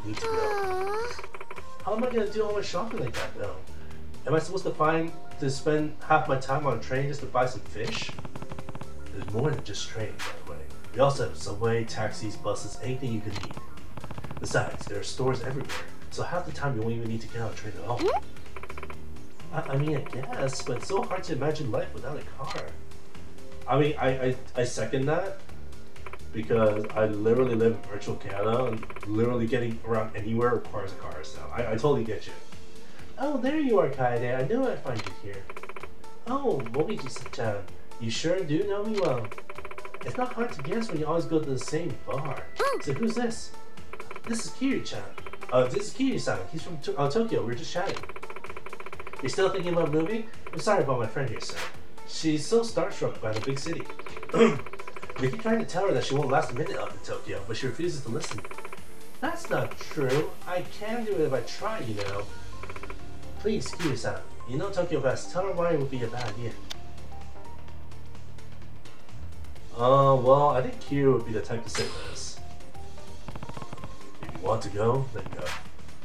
you need to go. How am I gonna do all my shopping like that, though? Am I supposed to spend half my time on a train just to buy some fish? There's more than just trains, by the way. We also have subway, taxis, buses, anything you can need. Besides, there are stores everywhere, so half the time you won't even need to get on a train at all. I mean, I guess, but it's so hard to imagine life without a car. I mean, I second that, because I literally live in virtual Canada, and literally getting around anywhere requires a car, so I totally get you. Oh, there you are, Kaede. I knew I'd find you here. Oh, Momiji-chan, you sure do know me well. It's not hard to guess when you always go to the same bar. So who's this? This is Kiryu-chan. This is Kiryu-san. He's from Tokyo. We were just chatting. You're still thinking about moving? I'm sorry about my friend here, sir. She's so starstruck by the big city. We keep trying to tell her that she won't last a minute up in Tokyo, but she refuses to listen. That's not true. I can do it if I try, you know. Please, Kiryu-san. You know Tokyo best. Tell her why it would be a bad idea. Well, I think Kiryu would be the type to say this. If you want to go, then go.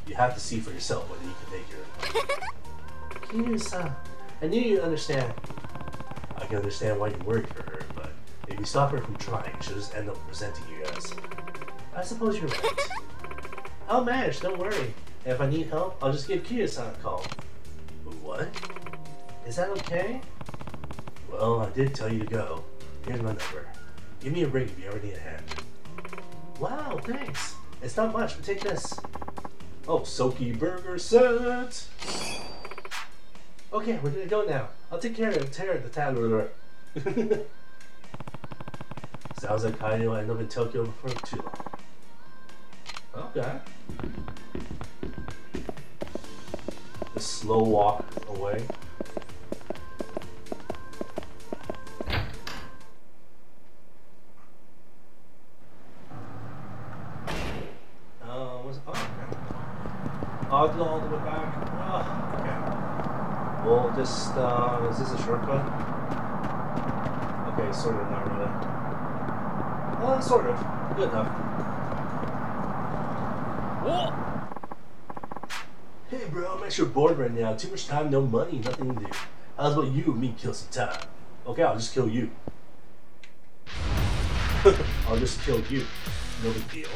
You have to see for yourself whether you can make her. Kiryu-san, I knew you'd understand. I can understand why you're worried for her, but if you stop her from trying, she'll just end up resenting you guys. I suppose you're right. I'll manage, don't worry. And if I need help, I'll just give Kiryu-san a call. What? Is that okay? Well, I did tell you to go. Here's my number. Give me a ring if you ever need a hand. Wow, thanks. It's not much, but take this. Oh, Soki burger set. Okay, we're gonna go now. I'll take care of the tablet. Sounds like Heyo will end up in Tokyo for too long. Okay. The slow walk away. I'll go all the way back. Oh, okay. Well, just, is this a shortcut? Okay, sort of, not really. Sort of. Good enough. Whoa! Hey, bro, I'm actually bored right now. Too much time, no money, nothing to do. How's about you and me kill some time? Okay, I'll just kill you. I'll just kill you. No big deal.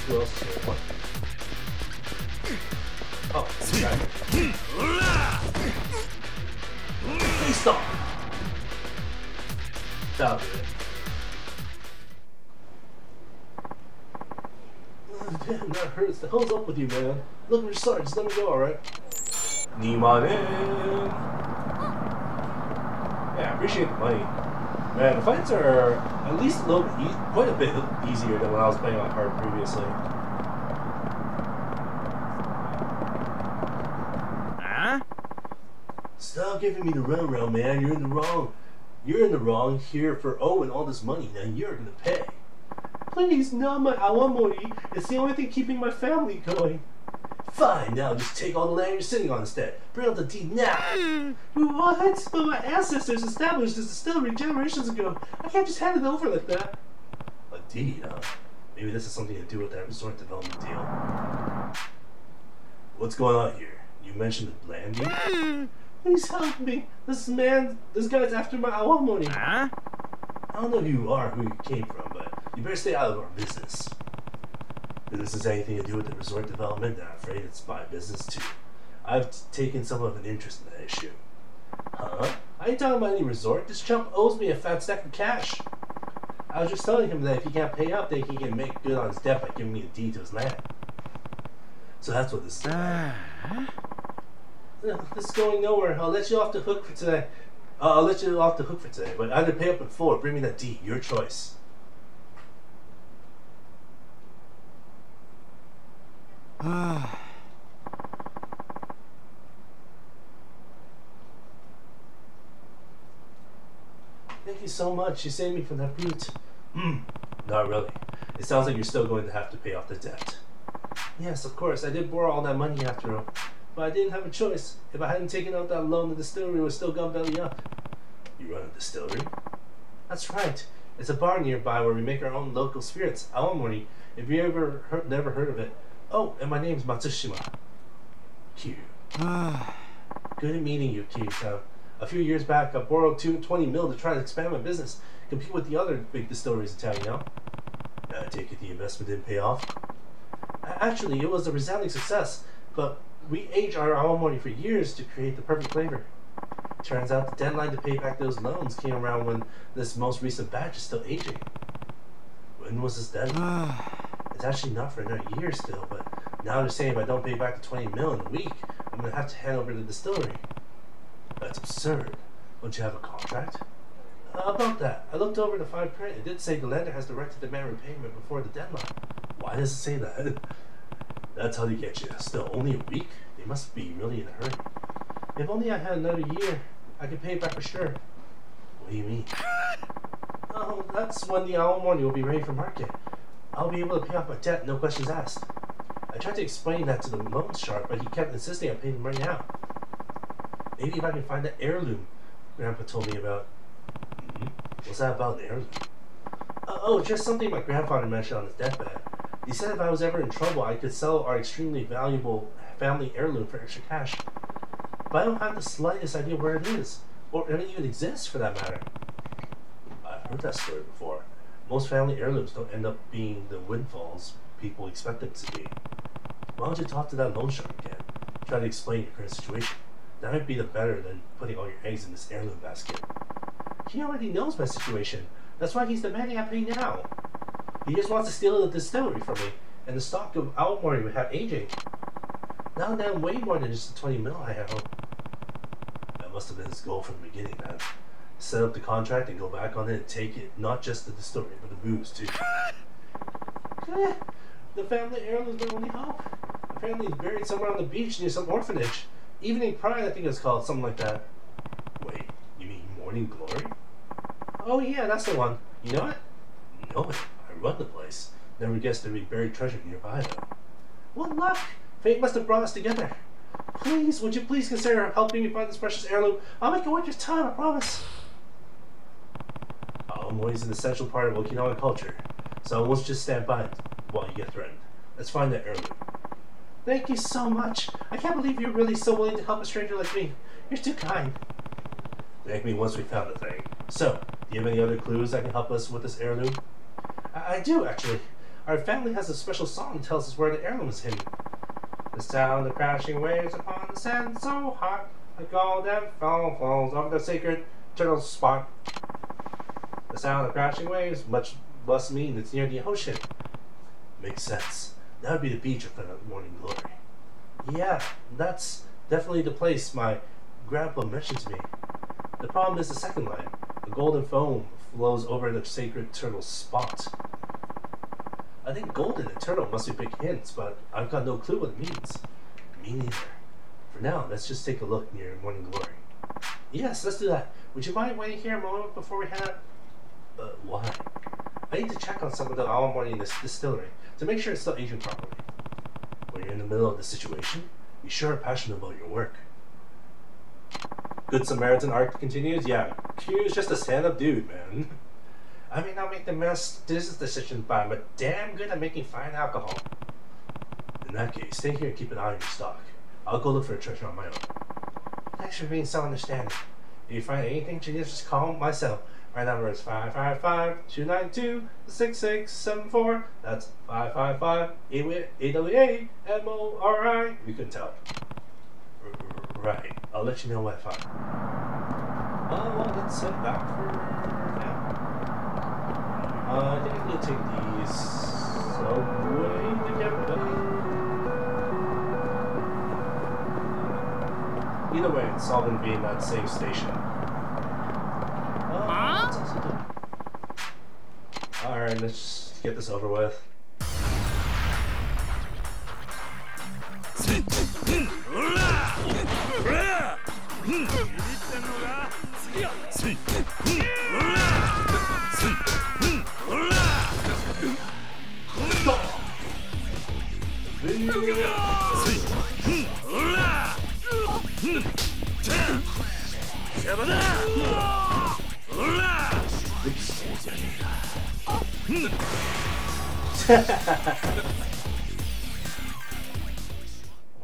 Who else is here? What? Oh, okay. Please stop! That'll do it. Oh, damn, that hurts. The hell's up with you, man? Look, we're sorry. Just let me go, alright? Nimanen! Yeah, I appreciate the money. Man, the fights are at least a little bit quite a bit easier than when I was playing on hard previously. Huh? Stop giving me the runaround, man. You're in the wrong. You're in the wrong here for owing all this money. Now you're gonna pay. Please, not my awamori. It's the only thing keeping my family going. Fine, now just take all the land you're sitting on instead. Bring out the deed now. What? But my ancestors established this distillery generations ago. I can't just hand it over like that. A deed, huh? Maybe this has something to do with that resort development deal. What's going on here? You mentioned the land deed? Please help me. This guy's after my awamori. Huh? I don't know who you are, who you came from, but you better stay out of our business. If this has anything to do with the resort development, I'm afraid it's my business too. I've taken some of an interest in that issue. Huh? I ain't talking about any resort. This chump owes me a fat stack of cash. I was just telling him that if he can't pay up, then he can make good on his debt by giving me a deed to his land. So that's what this is about. This is going nowhere. I'll let you off the hook for today. But either pay up in full or bring me that deed. Your choice. Thank you so much. You saved me from that brute. Not really. It sounds like you're still going to have to pay off the debt. Yes, of course. I did borrow all that money after all. But I didn't have a choice. If I hadn't taken out that loan, the distillery was still gun belly up. You run a distillery? That's right. It's a bar nearby where we make our own local spirits, awamori. If you never heard of it. Oh, and my name's Matsushima. Kiryu. Good meeting you, Kiryu-san. A few years back, I borrowed 20 mil to try to expand my business, compete with the other big distilleries in town, you know? I take it the investment didn't pay off? Actually, it was a resounding success, but we aged our awamori for years to create the perfect flavor. Turns out the deadline to pay back those loans came around when this most recent batch is still aging. When was this deadline? It's actually not for another year still, but now they're saying if I don't pay back the 20 mil in a week, I'm gonna have to hand over the distillery. That's absurd. Don't you have a contract? About that, I looked over the fine print. It did say the lender has the right to demand repayment before the deadline. Why does it say that? That's how they get you. Still, only a week? They must be really in a hurry. If only I had another year. I can pay it back for sure. What do you mean? Oh, that's when the owl morning will be ready for market. I'll be able to pay off my debt, no questions asked. I tried to explain that to the loan shark, but he kept insisting on paying him right now. Maybe if I can find that heirloom Grandpa told me about. What's that about, an heirloom? Oh, just something my grandfather mentioned on his deathbed. He said if I was ever in trouble, I could sell our extremely valuable family heirloom for extra cash. But I don't have the slightest idea where it is, or if it even exists for that matter. I've heard that story before. Most family heirlooms don't end up being the windfalls people expect them to be. Why don't you talk to that loan shark again? Try to explain your current situation. That might be the better than putting all your eggs in this heirloom basket. He already knows my situation. That's why he's demanding I pay now. He just wants to steal the distillery from me, and the stock of Almori would have aging. Now then, way more than just the 20 mil I have. That must have been his goal from the beginning, man. Set up the contract and go back on it and take it, not just the distillery, but the booze too. The family heirloom is my only hope. Apparently he's buried somewhere on the beach near some orphanage. Evening Pride, I think it's called, something like that. Wait, you mean Morning Glory? Oh yeah, that's the one. You know it? No, I run the place. Never guessed there'd be buried treasure nearby though. What luck! Fate must have brought us together. Please, would you please consider helping me find this precious heirloom? I'll make it worth your time, I promise. Aomori is an essential part of Okinawa culture, so I won't just stand by while you get threatened. Let's find that heirloom. Thank you so much. I can't believe you're really so willing to help a stranger like me. You're too kind. Thank me once we found the thing. So, do you have any other clues that can help us with this heirloom? I do, actually. Our family has a special song that tells us where the heirloom is hidden. The sound of crashing waves upon the sand so hot, the golden foam falls over the sacred turtle spot. The sound of crashing waves must mean it's near the ocean. Makes sense. That would be the beach of the Morning Glory. Yeah, that's definitely the place my grandpa mentioned to me. The problem is the second line. The golden foam flows over the sacred turtle spot. I think golden and turtle must be big hints, but I've got no clue what it means. Me neither. For now, let's just take a look near Morning Glory. Yes, let's do that. Would you mind waiting here a moment before we head out? Why? I need to check on some of the Aomori in this distillery to make sure it's still aging properly. When you're in the middle of the situation, you sure are passionate about your work. Good Samaritan arc continues? Yeah, Q's just a stand-up dude, man. I may not make the best business decisions, but I'm damn good at making fine alcohol. In that case, stay here and keep an eye on your stock. I'll go look for a treasure on my own. Thanks for being so understanding. If you find anything, just call myself. My number is 555-292-6674. That's 555-888-MORI. You can tell. Right. I'll let you know what I find. Well, let's head back for now. I think I'm going to take the subway to get back. Either way, it's all going to be in that same station. Alright, let's just get this over with.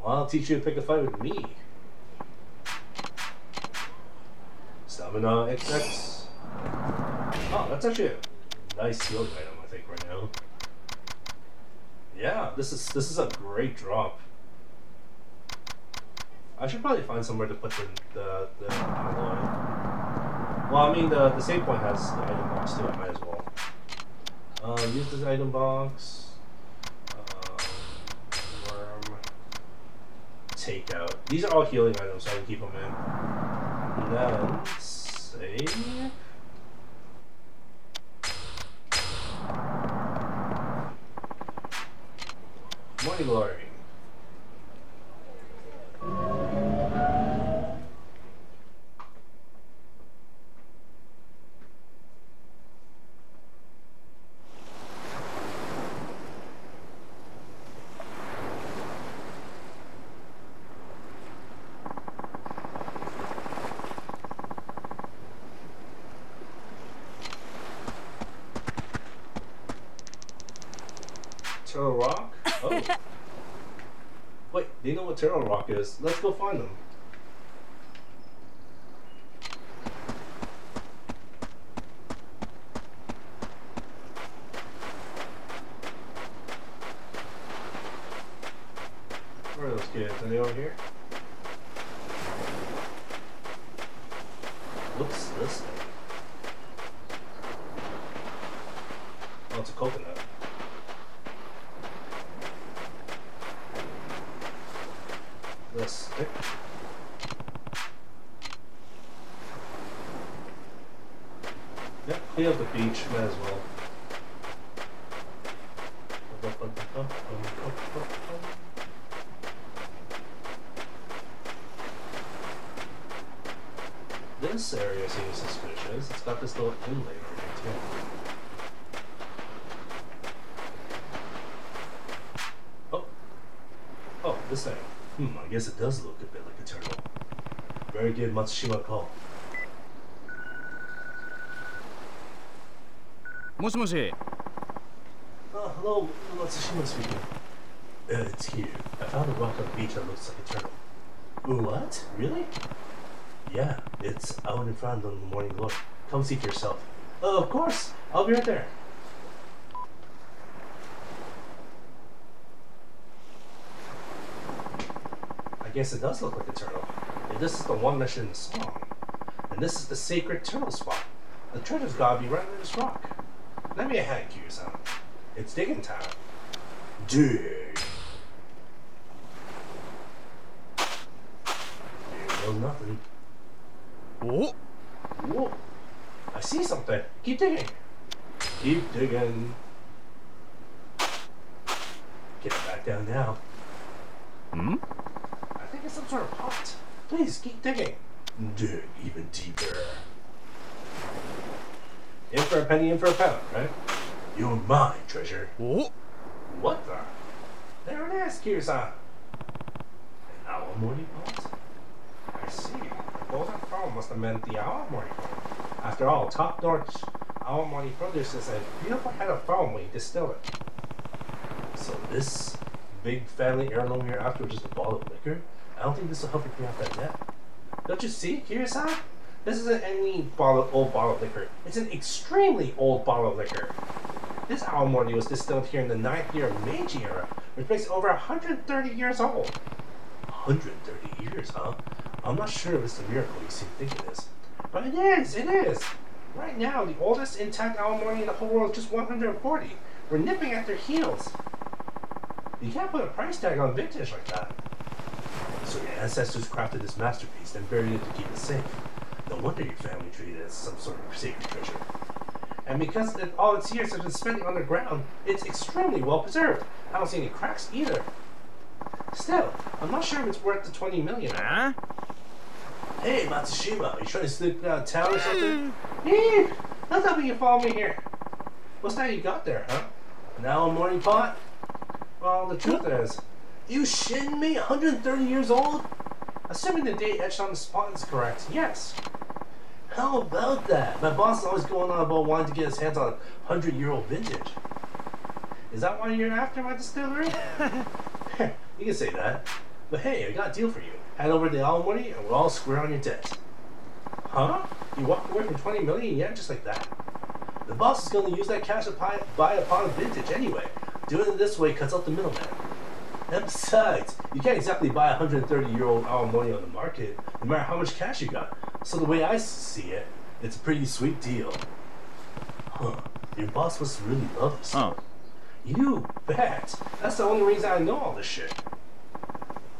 Well, I'll teach you to pick a fight with me. Stamina XX. Oh, that's actually a nice healing item, I think, right now. Yeah, this is a great drop. I should probably find somewhere to put the alloy. Well, I mean, the save point has the item box too, I might as well. Use this item box. Worm. Takeout. These are all healing items, so I can keep them in. And then, save. Morning Glory. Turtle Rock? Oh. Wait, they know what Turtle Rock is. Let's go find them. Where are those kids? Are they over here? What's this thing? Oh, it's a coconut. This stick. Yep, clean up the beach, might as well. This area seems suspicious. It's got this little inlay over here too. Oh, this thing. I guess it does look a bit like a turtle. Very good Matsushima call. もしもし。 Hello, Matsushima speaking. It's here. I found a rock on the beach that looks like a turtle. What? Really? Yeah, it's out in front on the morning glory. Come see for yourself. Of course. I'll be right there. I guess it does look like a turtle. And this is the one mentioned in the song. And this is the sacred turtle spot. The treasure's gotta be right under this rock. Let me a hand, Kiryu-san. It's digging time. Dig. There goes nothing. Whoa. Whoa. I see something. Keep digging. Keep digging. Get it back down now. Hmm? I think it's some sort of pot. Please, keep digging. Dig even deeper. In for a penny, in for a pound, right? You're mine, treasure. Whoa. What the? There it is, Kiryu-san. An aomori pot? I see. The golden pearl must have meant the aomori pot. After all, top-notch aomori produces a beautiful head of foam when you distill it. So this big family heirloom here after just a bottle of liquor? I don't think this will help you clean out that net. Don't you see, Kiryu-san? This isn't any old bottle of liquor. It's an extremely old bottle of liquor. This aomori was distilled here in the 9th year of Meiji era, which makes it over 130 years old. 130 years, huh? I'm not sure if it's the miracle you seem to think it is. But it is, it is! Right now, the oldest intact aomori in the whole world is just 140. We're nipping at their heels. You can't put a price tag on vintage like that. So your ancestors crafted this masterpiece, then buried it to keep it safe. No wonder your family treated it as some sort of sacred treasure. And because all its years have been spent underground, it's extremely well preserved. I don't see any cracks either. Still, I'm not sure if it's worth the 20 million. Huh? Hey, Matsushima, are you trying to slip out of town or something? Eee! Don't tell me you follow me here. What's that you got there, huh? An aomori pot? Well, the truth is, you shitting me? 130 years old? Assuming the date etched on the spot is correct, yes. How about that? My boss is always going on about wanting to get his hands on 100-year-old vintage. Is that why you're after my distillery? You can say that. But hey, I got a deal for you. Hand over the aomori and we're all square on your debt. Huh? You walk away from 20 million yen just like that? The boss is going to use that cash to buy a pot of vintage anyway. Doing it this way cuts out the middleman. And besides, you can't exactly buy a 130-year-old aomori on the market, no matter how much cash you got. So the way I see it, it's a pretty sweet deal. Huh. Your boss must really love this. Huh. You bet. That's the only reason I know all this shit.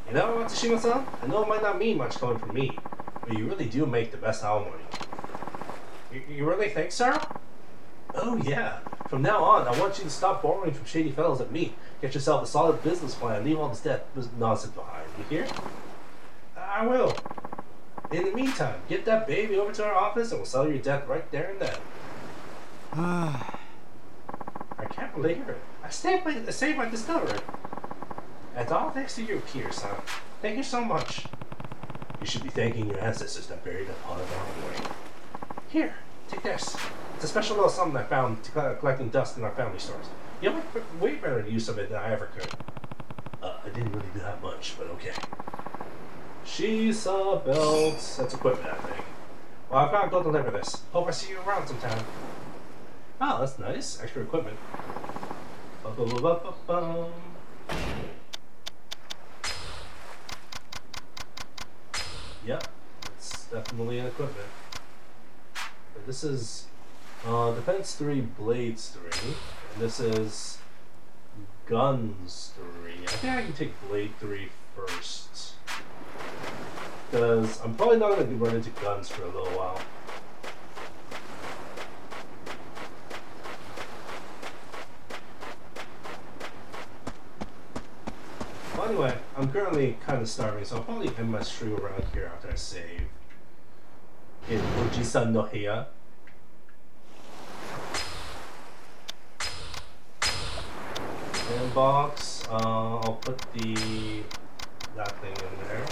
You know, Matsushima-san, I know it might not mean much coming from me, but you really do make the best aomori. You really think so? Oh yeah. From now on, I want you to stop borrowing from shady fellows like me. Get yourself a solid business plan. Leave all this debt nonsense behind. You hear? I will. In the meantime, get that baby over to our office and we'll settle your debt right there and then. I can't believe it. I saved my distillery. It's all thanks to you, Kiryu-san. Thank you so much. You should be thanking your ancestors that buried that pot of aomori. Here, take this. It's a special little something I found collecting dust in our family stores. You have way better use of it than I ever could. I didn't really do that much, but okay. She's a belt. That's equipment, I think. Well, I've got to go deliver this. Hope I see you around sometime. Oh, that's nice. Extra equipment. Ba-ba-ba-ba-ba-bum. Yep, it's definitely an equipment. But this is Defense 3, Blades 3, and this is Guns 3. I think I can take Blade 3 first, because I'm probably not going to run into Guns for a little while. Well, anyway, I'm currently kind of starving, so I'll probably end my stream around here after I save in Oji-san no Heya. Box. I'll put that thing in there.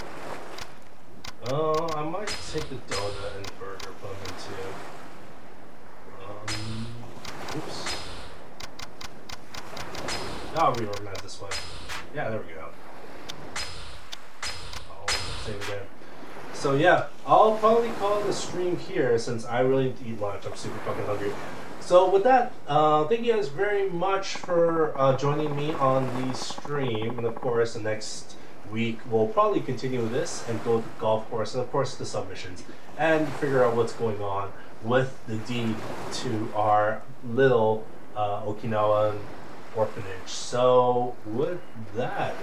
I might take the donut and burger bun too. Oops. I'll reorganize this way. Yeah, there we go. I'll save again. So yeah, I'll probably call the stream here since I really need to eat lunch. I'm super fucking hungry. So with that, thank you guys very much for joining me on the stream, and of course the next week we'll probably continue with this and go to the golf course and of course the submissions and figure out what's going on with the deed to our little Okinawan orphanage. So with that,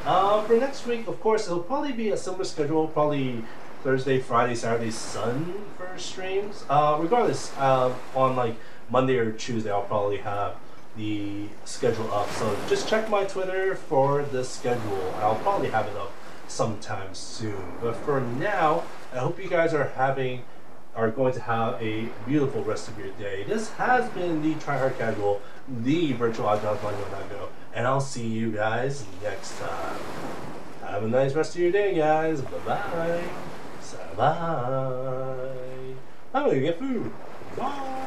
for next week, of course it'll probably be a similar schedule, probably Thursday, Friday, Saturday, Sun for streams. Regardless, on like Monday or Tuesday, I'll probably have the schedule up. So just check my Twitter for the schedule. I'll probably have it up sometime soon. But for now, I hope you guys are going to have a beautiful rest of your day. This has been the Try Hard Casual, the virtual Ajahn NAGO, and I'll see you guys next time. Have a nice rest of your day, guys. Bye-bye. Bye. I'm gonna get food. Bye.